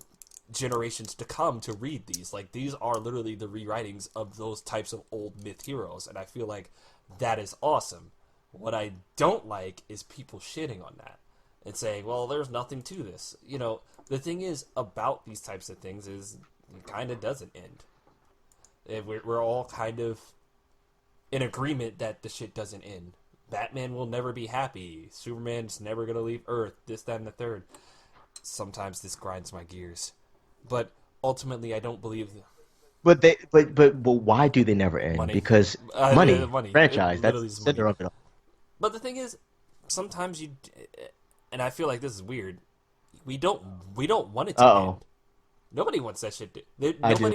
generations to come to read these. Like, these are literally the rewritings of those types of old myth heroes, and I feel like that is awesome. What I don't like is people shitting on that and saying, "Well, there's nothing to this." The thing is about these types of things is it kind of doesn't end. We're all kind of in agreement that the shit doesn't end. Batman will never be happy. Superman's never gonna leave Earth. This, that, and the third. Sometimes this grinds my gears, but ultimately, I don't believe But why do they never end? money. Because money, Money. It franchise, that's literally the is money. center of it all. But the thing is, sometimes and I feel like this is weird. We don't we don't want it to Uh-oh, end. Nobody wants that shit. I do.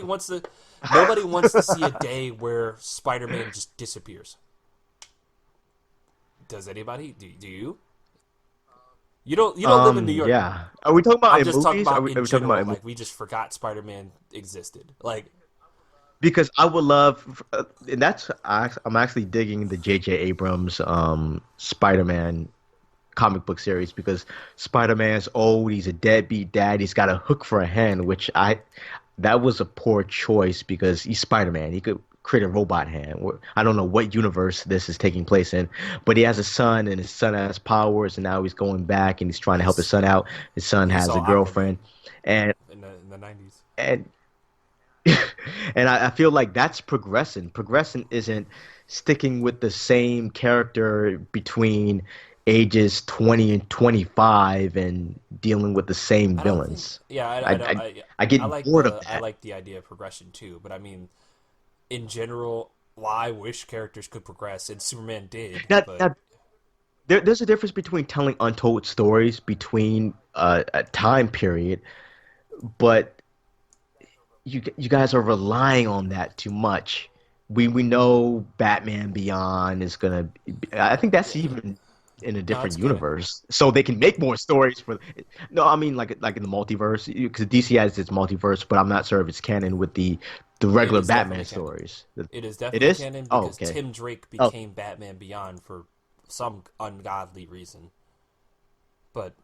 Nobody wants to see a day where Spider-Man just disappears. Does anybody? Do you? You don't live in New York. Yeah. Are we talking about I'm in just talking movies? about Are in we talking about general. in Like, movies? we just forgot Spider-Man existed. Like, Because I would love, and I'm actually digging the J.J. Abrams Spider-Man comic book series because Spider-Man's old, he's a deadbeat dad, he's got a hook for a hand, which that was a poor choice because he's Spider-Man. He could create a robot hand. I don't know what universe this is taking place in, but he has a son and his son has powers and now he's going back and he's trying to help his he's son out. His son he has a saw Aquaman girlfriend and in the 90s. and and I feel like that's progressing. Progressing isn't sticking with the same character between ages 20 and 25 and dealing with the same I don't think. villains. Yeah, I I don't. I, I get bored of I that. like the idea of progression too. But I mean, in general, well, I wish characters could progress, and Superman did. But Now there's a difference between telling untold stories between a time period, but you guys are relying on that too much. We know Batman Beyond is gonna. I think that's yeah, even. in a No, it's different canon. universe, so they can make more stories for. No, I mean like in the multiverse, because DC has its multiverse, but I'm not sure if it's canon with the It regular is Batman definitely canon. stories. It is It definitely is. canon Oh, because okay. Tim Drake Oh, became Batman Beyond for some ungodly reason. But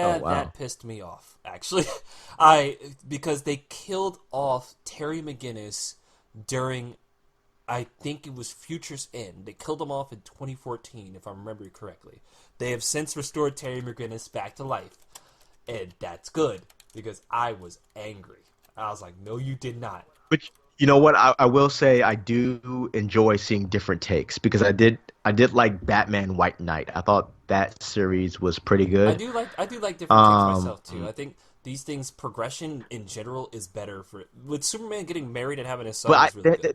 oh yeah, wow. that pissed me off. Actually, I because they killed off Terry McGinnis during I think it was Future's End. They killed him off in 2014, if I remember correctly. They have since restored Terry McGinnis back to life, and that's good because I was angry. I was like, "No, you did not." But you know what? I will say I do enjoy seeing different takes because I did like Batman White Knight. I thought that series was pretty good. I do like different takes Um, myself too. I think these things progression in general is better for with Superman getting married and having a but son was really good.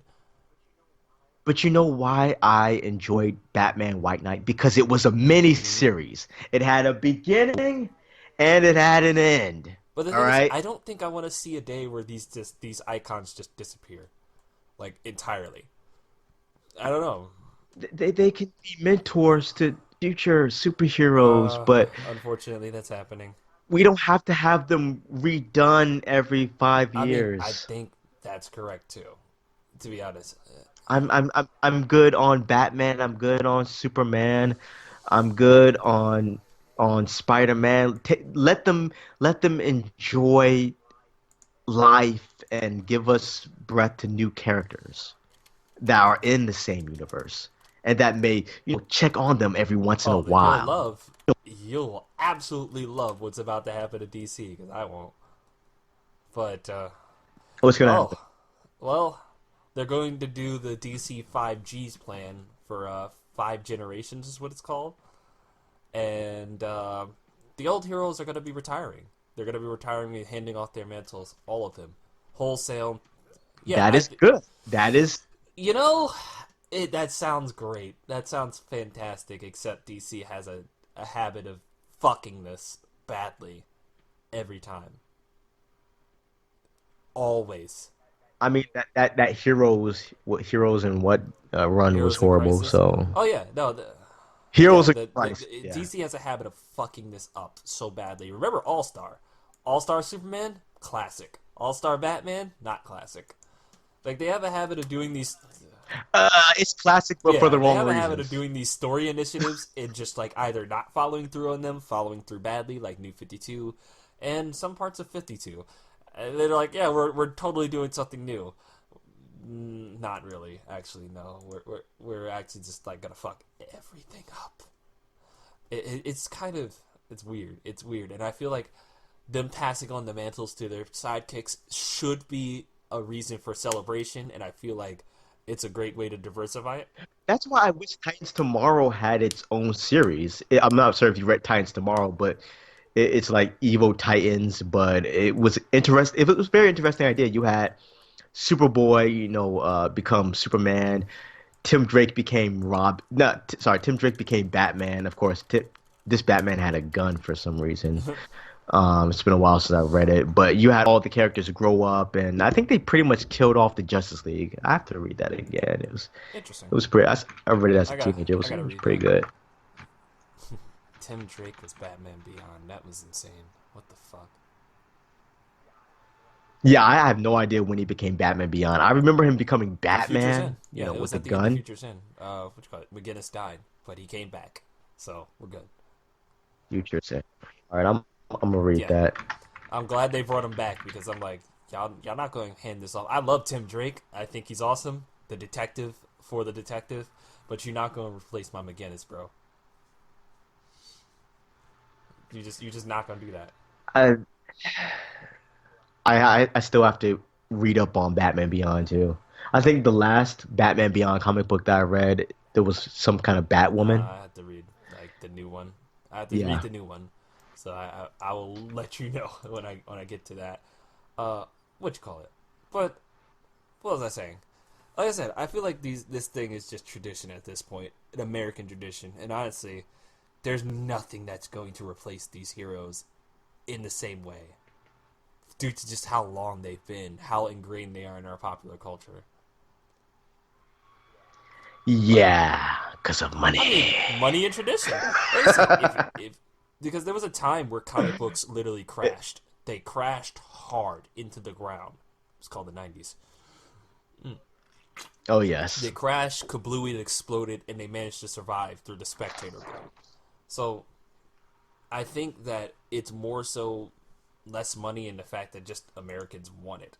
but you know why I enjoyed Batman White Knight? Because it was a mini Hmm. series. It had a beginning and it had an end. But the All thing is, right. I don't think I want to see a day where these icons just disappear like entirely. I don't know. They can be mentors to future superheroes, but Unfortunately, that's happening. we don't have to have them redone every five I mean, I years. think that's correct too. To be honest, I'm good on Batman. I'm good on Superman. I'm good on Spider-Man. Let them enjoy life and give us breath to new characters that are in the same universe and that may check on them every once in a oh, then while. you'll absolutely love what's about to happen to DC because I won't. But What's gonna happen? oh, well, they're going to do the DC 5G's plan for 5 generations is what it's called, and the old heroes are going to be retiring. They're going to be retiring and handing off their mantles, all of them, wholesale. Yeah, That is good. That is you know, that sounds great. That sounds fantastic. Except DC has a habit of fucking this badly every time, always. I mean that heroes and what run was Heroes in horrible. Crisis. So Oh yeah, no, yeah. Heroes of Christ. Yeah. DC has a habit of fucking this up so badly. Remember All Star, All Star Superman, classic. All Star Batman, not classic. Like they have a habit of doing these. It's classic, but for Yeah, the they wrong have a habit of reasons. doing these story initiatives and just like either not following through on them, following through badly, like New 52, and some parts of 52. And they're like, yeah, we're totally doing something new. Not really, actually. No, we're actually just like gonna fuck everything up. It's kind of it's weird. It's weird, and I feel like them passing on the mantles to their sidekicks should be a reason for celebration, and I feel like it's a great way to diversify it. That's why I wish Titans Tomorrow had its own series. I'm not sure if you read Titans Tomorrow, but it's like Evo Titans. But it was interesting. It was a very interesting idea. You had Superboy, become Superman. Tim Drake became Rob. No, sorry, Tim Drake became Batman. Of course, this Batman had a gun for some reason. It's been a while since I read it, but you had all the characters grow up, and I think they pretty much killed off the Justice League. I have to read that again. Interesting. It was pretty. I read it as I a gotta teenager. It I was, gotta it was read pretty that. good. Tim Drake was Batman Beyond. That was insane. What the fuck? Yeah, I have no idea when he became Batman Beyond. I remember him becoming Future's Batman, End. Yeah, it with was the at the end of gun. Future's End. What you call it? McGinnis died, but he came back, so we're good. Future said. All right, I'm gonna read Yeah, that. I'm glad they brought him back because I'm like, y'all not going to hand this off. I love Tim Drake. I think he's awesome. The detective for the detective, but you're not going to replace my McGinnis, bro. You're just not going to do that. I, I still have to read up on Batman Beyond too. I think the last Batman Beyond comic book that I read, there was some kind of Batwoman. I have to read like the new one. I have to read Yeah. the new one, so I will let you know when I get to that. Uh, what you call it? But what was I saying? Like I said, I feel like this thing is just tradition at this point, an American tradition, and honestly, there's nothing that's going to replace these heroes in the same way due to just how long they've been, how ingrained they are in our popular culture. But Yeah. Because of I mean, money. money and tradition. Like I said, if because there was a time where comic books literally crashed. They crashed hard into the ground. It's called the '90s. Oh They yes. crashed, kablooey, exploded, and they managed to survive through the spectator boom. So I think that it's more so less money in the fact that just Americans want it.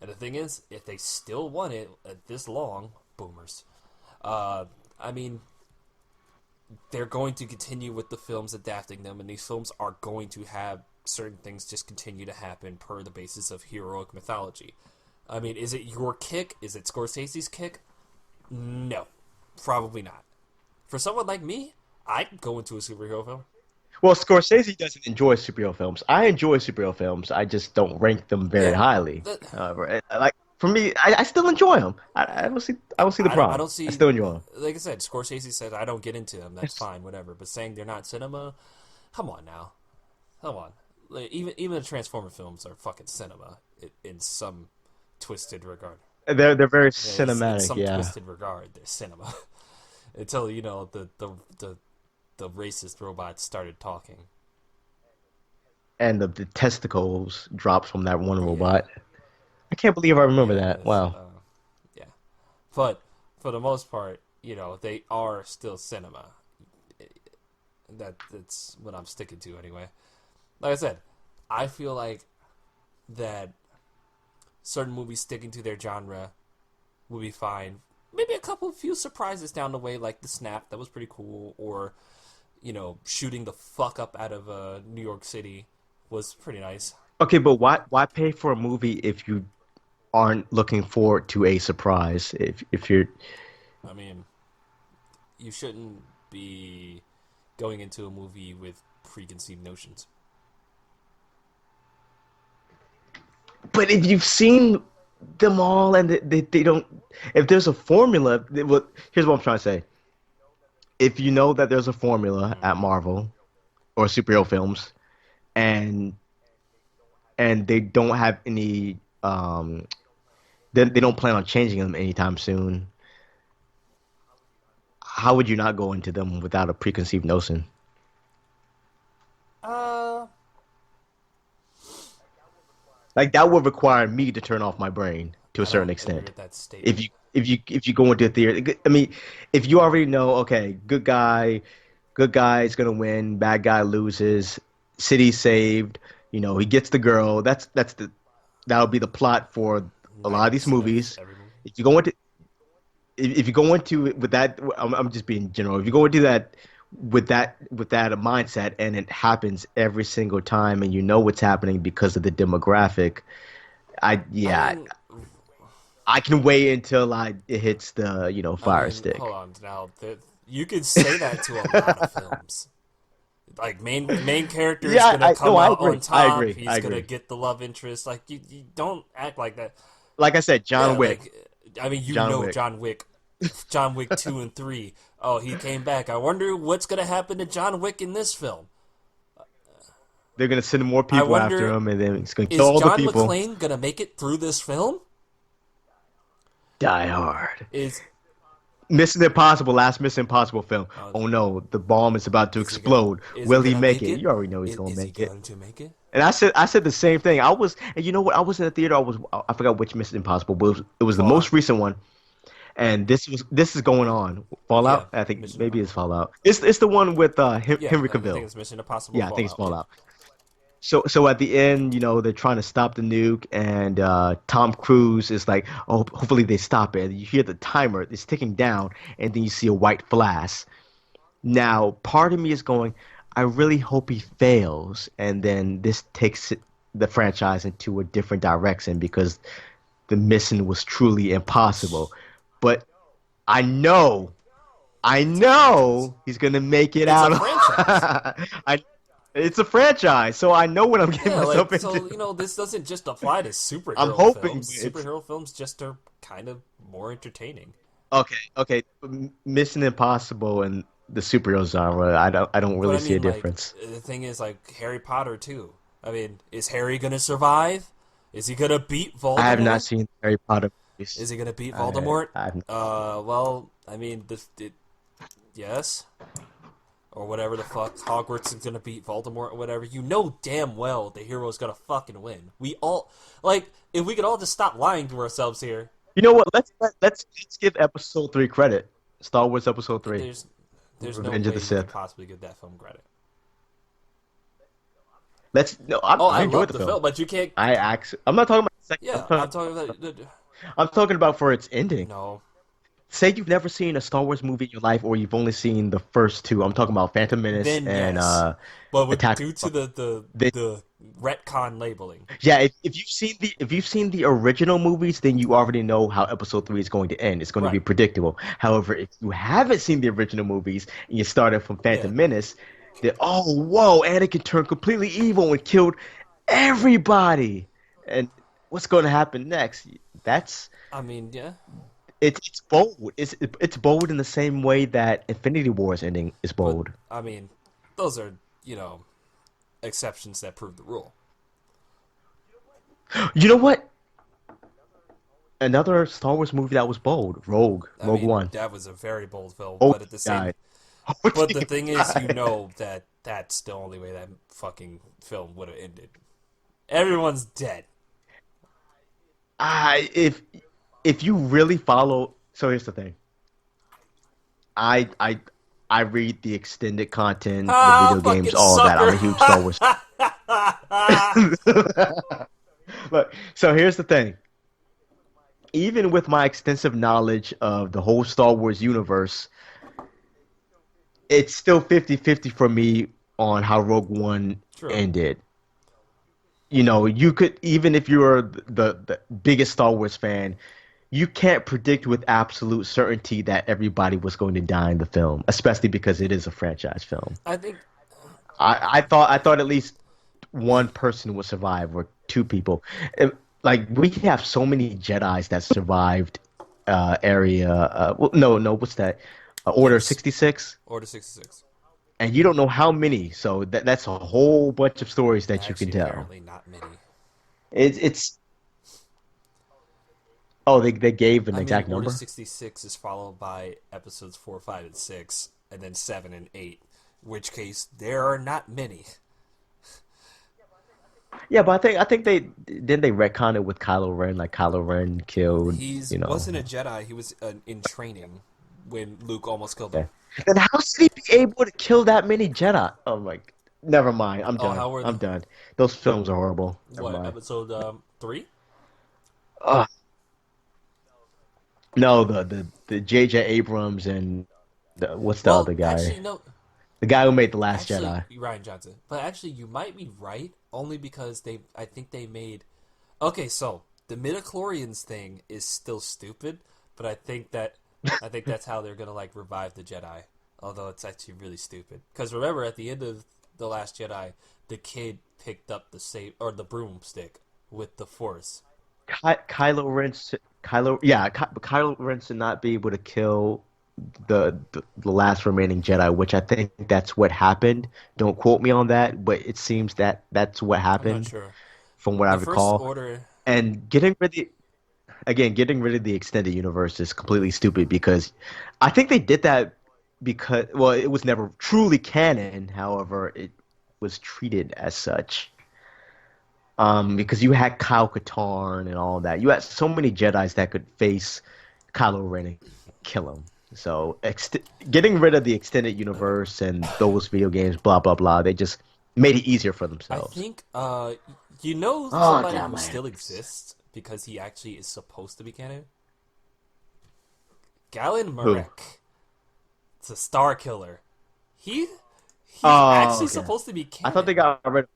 And the thing is, if they still want it at this long, boomers. Uh, I mean, they're going to continue with the films adapting them, and these films are going to have certain things just continue to happen per the basis of heroic mythology. I mean, is it your kick? Is it Scorsese's kick? No, probably not. For someone like me, I'd go into a superhero film. Well, Scorsese doesn't enjoy superhero films. I enjoy superhero films. I just don't rank them very Yeah, highly. that, Like for me, I still enjoy them. I don't see the I problem. don't I see. still enjoy them. Like I said, Scorsese said I don't get into them. That's fine, whatever. But saying they're not cinema, come on now, come on. Like, even the Transformer films are fucking cinema in some twisted regard. They're very Yeah, in cinematic, some yeah. twisted regard, they're cinema. Until the racist robots started talking. And the testicles drops from that one Yeah, robot. I can't believe I remember yeah, that. Wow. yeah. But for the most part, they are still cinema. That's what I'm sticking to anyway. Like I said, I feel like that certain movies sticking to their genre will be fine. Maybe a few surprises down the way, like the Snap, that was pretty cool, or shooting the fuck up out of New York City was pretty nice. Okay, but why pay for a movie if you aren't looking forward to a surprise? If you're I mean, you shouldn't be going into a movie with preconceived notions. But if you've seen them all and they don't, if there's a formula, well, here's what I'm trying to say. If you know that there's a formula Mm. at Marvel or superhero films, and they don't have any, they don't plan on changing them anytime soon, how would you not go into them without a preconceived notion? Uh, Like that would require me to turn off my brain to a I certain don't agree extent. with that If statement. you go into a theater, I mean, if you already know, okay, good guy is gonna win, bad guy loses, city saved, he gets the girl. That'll be the plot for a lot of these 90% of movies. every movie. If you go into if you go into it with that, I'm just being general. If you go into that with that mindset, and it happens every single time, and you know what's happening because of the demographic, I I yeah, mean, I can wait until it hits the fire hold stick. on now. You could say that to a lot of films. Like main character is Yeah, gonna I no, come I out agree. on I top. agree. I He's gonna agree. get the love interest. Like you don't act like that. Like I said, Yeah, John Wick. like I mean, John Wick. John Wick 2 and 3. Oh, he came back. I wonder what's gonna happen to John Wick in this film. They're gonna send more I people after wonder, him, and then he's gonna kill is all the John people. McClane gonna make it through this film? Die Hard. Is Mission Impossible, last Mission Impossible film. uh, Oh no, the bomb is about to is he gonna explode. is he Will he gonna make make it? it? You already know he's gonna Is he make it. going to make it? And I said the same thing. And you know what? I was in the theater. I forgot which Mission Impossible, but it was the Fallout. most recent one. And this is going on. Yeah, Fallout. I think Mission. maybe it's Fallout. It's the one with Yeah, Henry I think Cavill. it's Mission Impossible Yeah, I think it's Fallout. Yeah. Fallout. So at the end, they're trying to stop the nuke, and Tom Cruise is like, "Oh, hopefully they stop it." And you hear the timer; it's ticking down, and then you see a white flash. Now, part of me is going, I really hope he fails, and then this takes the franchise into a different direction because the mission was truly impossible. But I know, I It's a franchise. know he's gonna make it It's a out. franchise. I, it's a franchise, so I know what I'm getting Yeah, myself like into. so this doesn't just apply to I'm superhero hoping films. it's Superhero films just are kind of more entertaining. okay. Okay, Mission Impossible and the superhero genre. I don't But really I see a mean, like difference. the thing is, like Harry Potter too. I mean, is Harry gonna survive? Is he gonna beat I have not Voldemort? seen Harry Potter movies. Is he gonna beat I Voldemort? I've Well, I mean, this it, Yes, or whatever the fuck. Hogwarts is gonna beat Voldemort or whatever. You know damn well the hero's gonna fucking win. We all like if we could all just stop lying to ourselves here. You know what? Let's give Episode 3 credit. Star Wars Episode 3, There's there's no Revenge of way the you could Sith. possibly give that film credit. Let's no, Oh, I I enjoyed love the the film. film, but you can't. I'm not talking about the second. Yeah, I'm talking about. I'm talking about for its ending. No, Say you've never seen a Star Wars movie in your life, or you've only seen the first two. I'm talking about Phantom Menace then and yes, but with Attack. due to Then, the retcon labeling, yeah, if you've seen the original movies, then you already know how Episode 3 is going to end. It's going to be right? predictable. However, if you haven't seen the original movies and you started from Yeah, Phantom Menace, then oh whoa, Anakin turned completely evil and killed everybody. And what's going to happen next? That's I mean, yeah, it's bold. It's bold in the same way that Infinity War's ending is but bold. I mean, those are exceptions that prove the rule. You know what? Another Star Wars movie that was bold, I Rogue mean, One. that was a very bold film, Oh, but at the same, guy. Oh, but the thing is, you guy. know that that's the only way that fucking film would have ended. Everyone's dead. I if you really follow, so here's the thing. I I I read the extended content, the Ah, video games, fucking all of that. I'm sucker. a huge Star Wars. Look, so here's the thing. Even with my extensive knowledge of the whole Star Wars universe, it's still 50-50 for me on how Rogue One True. ended. You know, you could even if you're the biggest Star Wars fan, you can't predict with absolute certainty that everybody was going to die in the film, especially because it is a franchise film. I think I thought at least one person would survive or two people. Like we have so many Jedi's that survived area well, no, what's that? Order yes. 66, Order 66. and you don't know how many. So that's a whole bunch of stories that you can Actually, tell. apparently not many. It's oh, they gave an I mean, exact Order number. 66 is followed by episodes 4, 5, and 6, and then 7 and 8, which case there are not many. Yeah, but I think they retcon it with Kylo Ren, like Kylo Ren killed, He's you know. wasn't a Jedi, he was in training when Luke almost killed Yeah. him. Then how should he be able to kill that many Jedi? Oh my, never mind. I'm Oh, done. how were I'm the. done. Those films are horrible. Never What, mind. episode 3? Ugh. No, the J.J. Abrams and what's the other Well, guy? actually, no. The guy who made The Last Actually, Jedi. Ryan Johnson. But actually, you might be right, only because I think they made. Okay, so the midichlorians thing is still stupid, but I think that's how they're gonna like revive the Jedi. Although it's actually really stupid. Because remember, at the end of the Last Jedi, the kid picked up the same or the broomstick with the Force. Kylo Ren, but Kylo Ren should not be able to kill the last remaining Jedi, which I think that's what happened. Don't quote me on that, but it seems that that's what I'm not happened sure. from what I The First recall. Order. And getting rid of the extended universe is completely stupid because I think they did that because well, it was never truly canon. However, it was treated as such. Because you had Kyle Katarn and all that. You had so many Jedi's that could face Kylo Ren and kill him. So getting rid of the extended universe and those video games, blah blah blah, they just made it easier for I themselves. think you know Oh somebody damn who man. still exists because he actually is supposed to be canon. Galen Who? Marek. It's a Star Killer. He he's Oh actually okay. supposed to be I thought they canon. got rid of.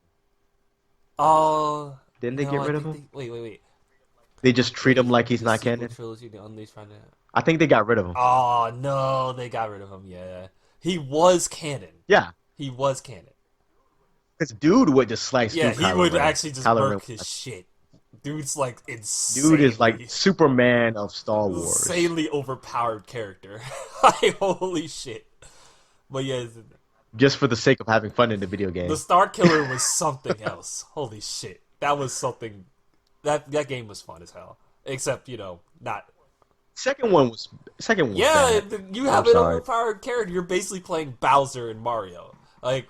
Oh Didn't they no, get I rid of think him? they wait. They just treat him like he's The not sequel canon. trilogy, the Unleashed Friday. I think they got rid of him. Oh no, they got rid of him. Yeah, he was canon. Yeah, He was canon. because dude would just slice Yeah, through he Kylo would Ren. actually just Kylo Ren, murk his shit. Dude's like dude is like insanely, Superman of Star Wars. insanely overpowered character. Like holy shit. But yeah, Just for the sake of having fun in the video the game. Star Killer was something else. Holy shit, that was something. That game was fun as hell. Except not. second one was second one was Yeah, bad. you I'm have an sorry. overpowered character. You're basically playing Bowser and Mario. Like,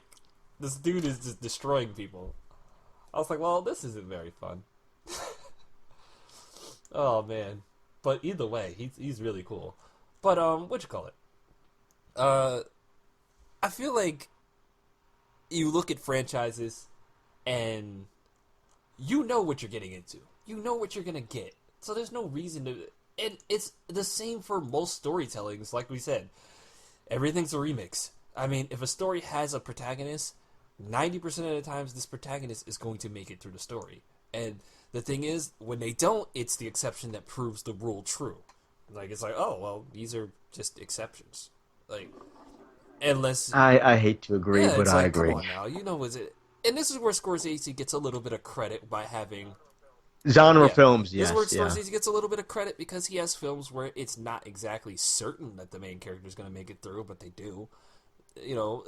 this dude is just destroying people. I was like, well, this isn't very fun. Oh man. But either way, he's really cool. But what you call it? Uh, I feel like you look at franchises and you know what you're getting into. You know what you're gonna get. So there's no reason to. And it's the same for most storytellings. Like we said, everything's a remix. I mean, if a story has a protagonist, 90% of the times this protagonist is going to make it through the story. And the thing is, when they don't, it's the exception that proves the rule true. Like, it's like, oh, well, these are just exceptions. Like, unless, I hate to agree, yeah, but it's I like, come agree. on now, you know, is it. And this is where Scorsese gets a little bit of credit by having. Genre Yeah, films, this is where yes, yeah. Scorsese gets a little bit of credit because he has films where it's not exactly certain that the main character is going to make it through, but they do. You know,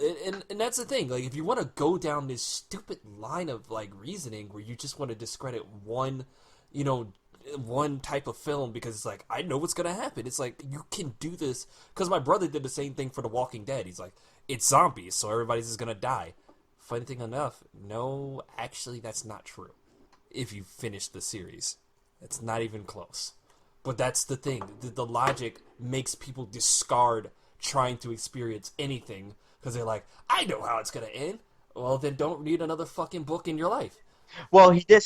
and that's the thing. Like, if you want to go down this stupid line of like reasoning where you just want to discredit one, you know, one type of film because it's like I know what's gonna happen. It's like you can do this because my brother did the same thing for The Walking Dead. He's like, it's zombies, so everybody's just gonna die. Funny thing enough, no, actually, that's not true. If you finish the series, it's not even close. But that's the thing. The logic makes people discard trying to experience anything because they're like, I know how it's gonna end. Well, then don't read another fucking book in your life. Well, he did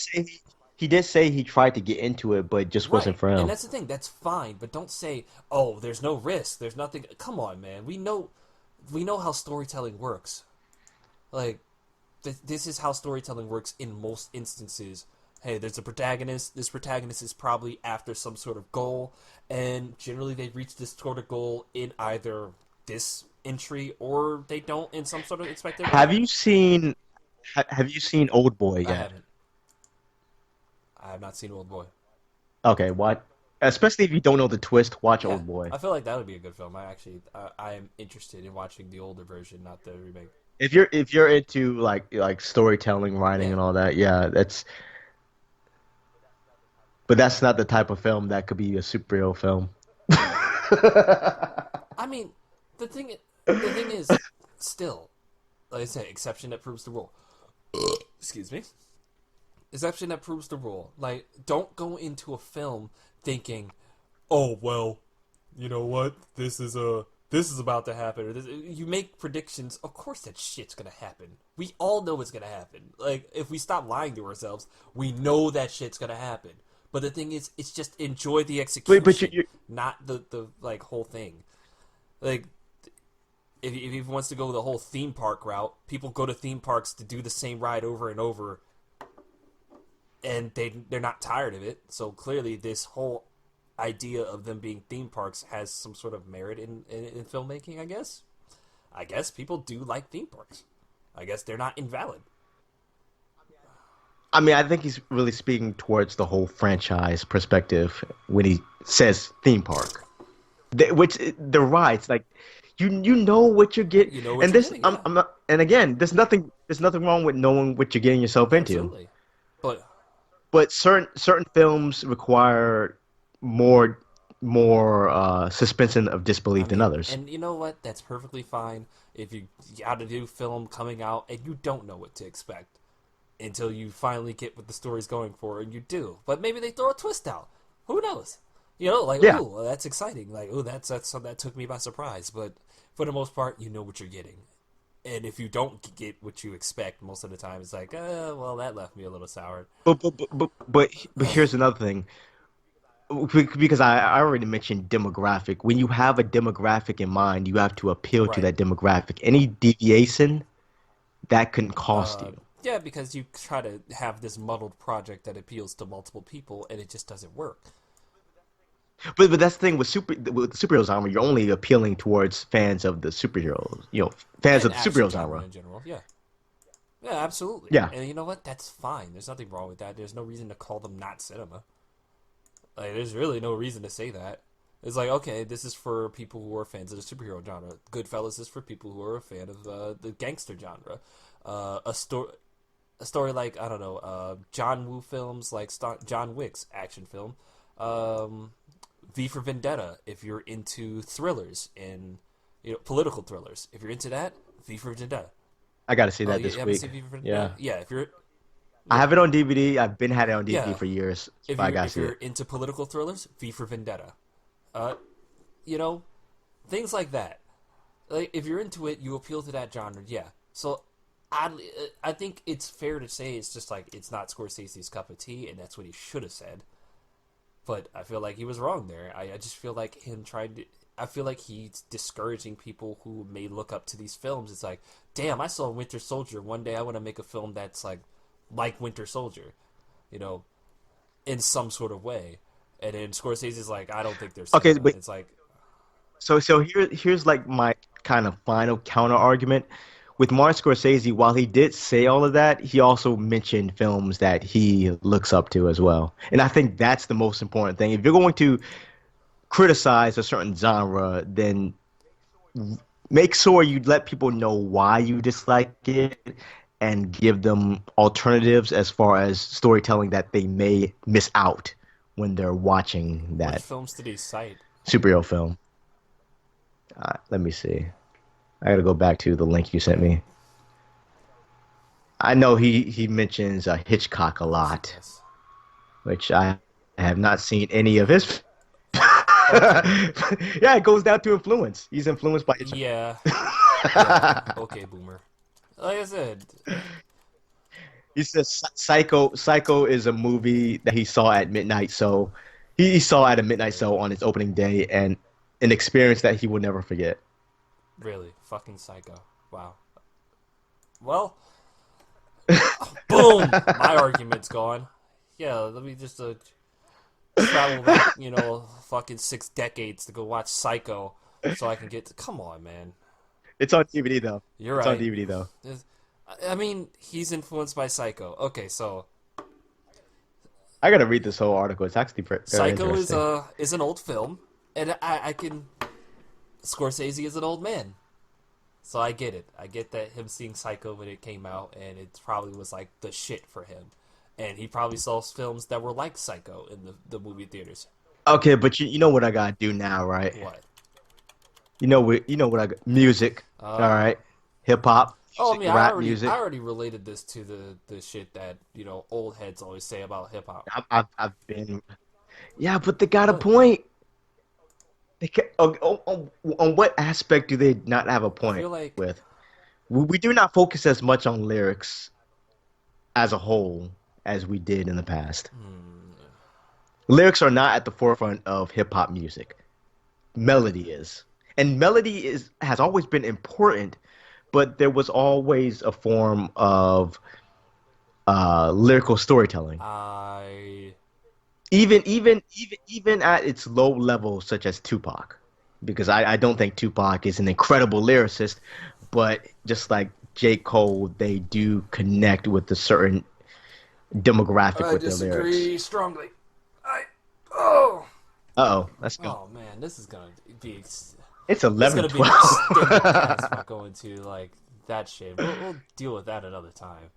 say he tried to get into it, but it just wasn't Right. for And him. that's the thing. That's fine, but don't say, "Oh, there's no risk. There's nothing." Come on, man. We know how storytelling works. Like this is how storytelling works in most instances. Hey, there's a protagonist. This protagonist is probably after some sort of goal, and generally they reach this sort of goal in either this entry or they don't in some sort of expected way. Have you seen have you seen Old Boy I yet? haven't. I have not seen Old Boy. Okay, what? Especially if you don't know the twist, watch Yeah, Old Boy. I feel like that would be a good film. I am interested in watching the older version, not the remake. If you're into like storytelling, writing, Yeah, and all that, yeah, that's but that's not the type of film that could be a superhero film. I mean, the thing the thing is, still, like I said, exception that proves the rule. Excuse me. Exception that proves the rule. Like, don't go into a film thinking, "Oh well, you know what? This is about to happen." Or this, you make predictions. Of course, that shit's gonna happen. We all know it's gonna happen. Like, if we stop lying to ourselves, we know that shit's gonna happen. But the thing is, it's just enjoy the But execution, you not the like whole thing. Like, if he wants to go the whole theme park route, people go to theme parks to do the same ride over and over, and they're not tired of it. So clearly, this whole idea of them being theme parks has some sort of merit in filmmaking. I guess people do like theme parks. I guess they're not invalid. I mean, I think he's really speaking towards the whole franchise perspective when he says theme park. Which the rides like you know what you're getting, You know what and you're this getting, yeah, I'm not, and again there's nothing wrong with knowing what you're getting yourself into, absolutely. But but certain films require more suspension of I disbelief than mean, others. and you know what? That's perfectly fine if you got a new film coming out and you don't know what to expect until you finally get what the story's going for, and you do. But maybe they throw a twist out. Who knows? You know, like, Yeah, ooh, that's exciting. Like, ooh, that's that took me by surprise. But for the most part, you know what you're getting. And if you don't get what you expect, most of the time, it's like, well, that left me a little sour. but here's another thing, because I already mentioned demographic. When you have a demographic in mind, you have to appeal to Right. that demographic. Any deviation that can cost you. Yeah, because you try to have this muddled project that appeals to multiple people, and it just doesn't work. But that's the thing with the superhero genre, you're only appealing towards fans of the superheroes, fans And of the action superhero genre genre. in general, yeah. Yeah, absolutely. Yeah. And you know what? That's fine. There's nothing wrong with that. There's no reason to call them not cinema. Like, there's really no reason to say that. It's like, okay, this is for people who are fans of the superhero genre. Goodfellas is for people who are a fan of the gangster genre. A story like, I don't know, John Woo films, like John Wick's action film. Um, V for Vendetta if you're into thrillers and political thrillers. If you're into that, V for Vendetta. I got to see Oh, that you this haven't week. seen V for Vendetta? Yeah. Yeah, if you're I yeah have it on DVD. I've been had it on DVD yeah for years, so if I you're got to if see you're it. into political thrillers, V for Vendetta. Uh, you know things like that. Like if you're into it, you appeal to that genre. Yeah. So I think it's fair to say it's just like it's not Scorsese's cup of tea, and that's what he should have said. But I feel like he was wrong there. I just feel like him trying to. I feel like he's discouraging people who may look up to these films. It's like, damn, I saw Winter Soldier. One day I want to make a film that's like Winter Soldier, you know, in some sort of way. And then Scorsese's like, I don't think they're Okay, cinema. but It's like, here's like my kind of final counter argument with Martin Scorsese. While he did say all of that, he also mentioned films that he looks up to as well, and I think that's the most important thing. If you're going to criticize a certain genre, then make sure you let people know why you dislike it and give them alternatives as far as storytelling that they may miss out when they're watching which that films did he cite? superhero film. Let me see. I gotta go back to the link you sent Okay, me. I know he mentions Hitchcock a of course he lot, does. which I have not seen any of his. Okay, Yeah, it goes down to influence. He's influenced by Hitchcock. yeah, yeah. Okay, Boomer. Like I said, He says Psycho is a movie that he saw at midnight. So he saw at a midnight really, show on its opening day, and an experience that he will never forget. really, fucking psycho. Wow. Well, boom, my argument's gone. Yeah, let me just travel back, fucking 6 decades to go watch Psycho, so I can get to. Come on, man. It's on DVD though. You're It's on right. DVD though. I mean, he's influenced by Psycho. Okay, so I gotta read this whole article. It's actually very Psycho interesting. is an old film, and I can. Scorsese is an old man, so I get it. I get that him seeing Psycho when it came out, and it probably was like the shit for him, and he probably saw films that were like Psycho in the movie theaters. Okay, but you know what I gotta do now, right? What? You know what I got music. All Uh, right, hip hop oh, I music, mean, rap I music. already related this to the shit that old heads always say about hip hop. I've been yeah, but they got a What? point. On what aspect do they not have a I point feel like with? We do not focus as much on lyrics as a whole as we did in the past. Lyrics are not at the forefront of hip hop music. Melody is. And melody is has always been important, but there was always a form of lyrical storytelling. I Even at its low level, such as Tupac, because I don't think Tupac is an incredible lyricist, but just like J. Cole, they do connect with a certain demographic I with their lyrics. disagree strongly. I oh Uh-oh, let's go. oh man, this is gonna be It's this is gonna be an 11:12. extended cast if I go into like that shit. We'll deal with that another time.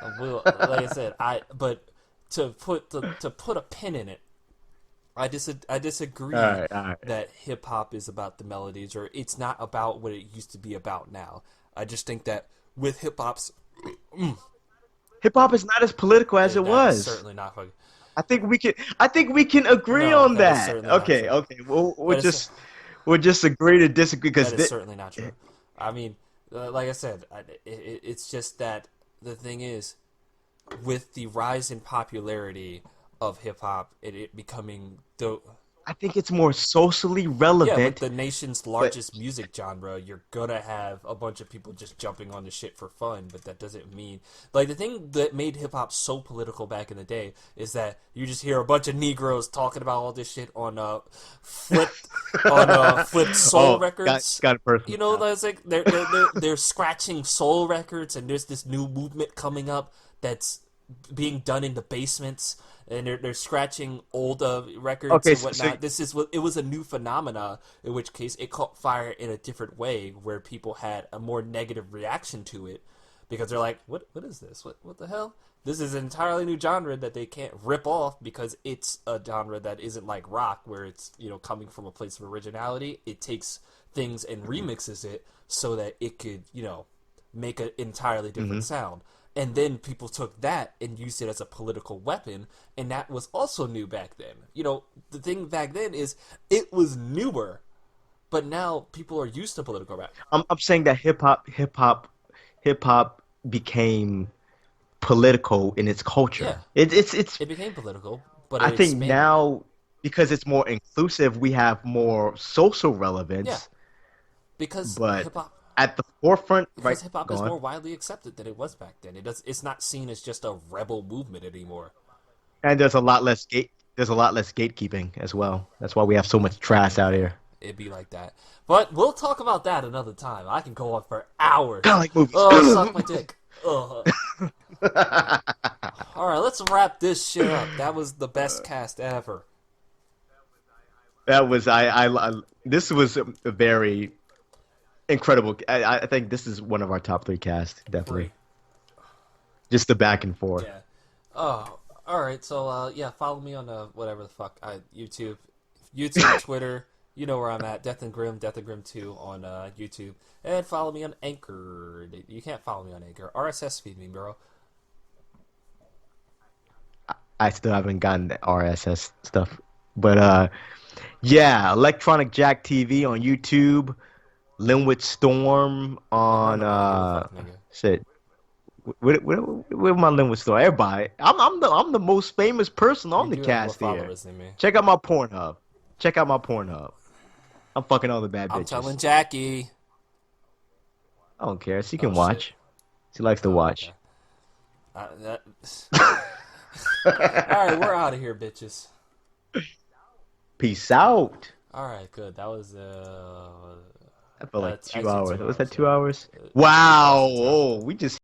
We'll like I said, I but to put a pin in it, I All disagree right, all right. that hip hop is about the melodies or it's not about what it used to be about now. I just think that with hip hop's Hip hop is not as political as it that is was. certainly not fucking. I think we can agree No, on that is that. certainly not Okay, true. okay. That is We'll just agree to disagree that because is certainly not true. I mean, like I said, it's just that the thing is, with the rise in popularity of hip hop, it becoming the I think it's more socially yeah, with relevant, the nation's but largest music genre, you're gonna have a bunch of people just jumping on the shit for fun, but that doesn't mean like the thing that made hip hop so political back in the day is that you just hear a bunch of Negroes talking about all this shit on flipped flipped soul oh, records. got it personal now. That's like they're scratching soul records, and there's this new movement coming up that's being done in the basements, and they're scratching old records Okay, and whatnot. This is what it was, a new phenomena. In which case, it caught fire in a different way, where people had a more negative reaction to it because they're like, "What is this? What the hell?" This is an entirely new genre that they can't rip off because it's a genre that isn't like rock, where it's coming from a place of originality. It takes things and Hmm. remixes it so that it could make an entirely different Hmm. sound. And then people took that and used it as a political weapon, and that was also new back then. The thing back then is it was newer, but now people are used to political rap. I'm saying that hip hop became political in its Yeah, culture. It's it became political, but I it think expanded. now because it's more inclusive, we have more social Yeah, relevance, because but hip hop at the forefront, right, because hip hop is gone. more widely accepted than it was back then. It's not seen as just a rebel movement anymore. And there's a lot less gatekeeping as well. That's why we have so much I trash mean, out yeah, here. it'd be like that. But we'll talk about that another time. I can go on for hours. Kind of like movies. Oh, suck my dick. Ugh. All right, let's wrap this shit up. That was the best cast ever. That was this was a very incredible. I think this is one of our top three casts, definitely. Three. Just the back and forth. Yeah. Oh, all right. So, yeah, follow me on whatever the fuck YouTube, Twitter. You know where I'm at. Death and Grim 2 on YouTube, and follow me on Anchor. You can't follow me on Anchor. RSS feed me, bro. I still haven't gotten the RSS stuff, but yeah, Electronic Jack TV on YouTube, Linwood Storm Never heard on of. I don't give a fuck, nigga. shit. Where my Linwood Storm? Everybody, I'm the most famous person You on the do have more cast here. followers than me. Check out my Pornhub. Check out my Pornhub. I'm fucking all the bad I'm bitches. telling Jackie. I don't care. She Oh can shit. watch. She likes to Oh okay. watch. That... All right, we're out of here, bitches. Peace out. All right, good. That was I felt like it's actually 2 hours. Was 2 hours. that Yeah, 2 hours? it was Wow. less than 2 hours. Oh, we just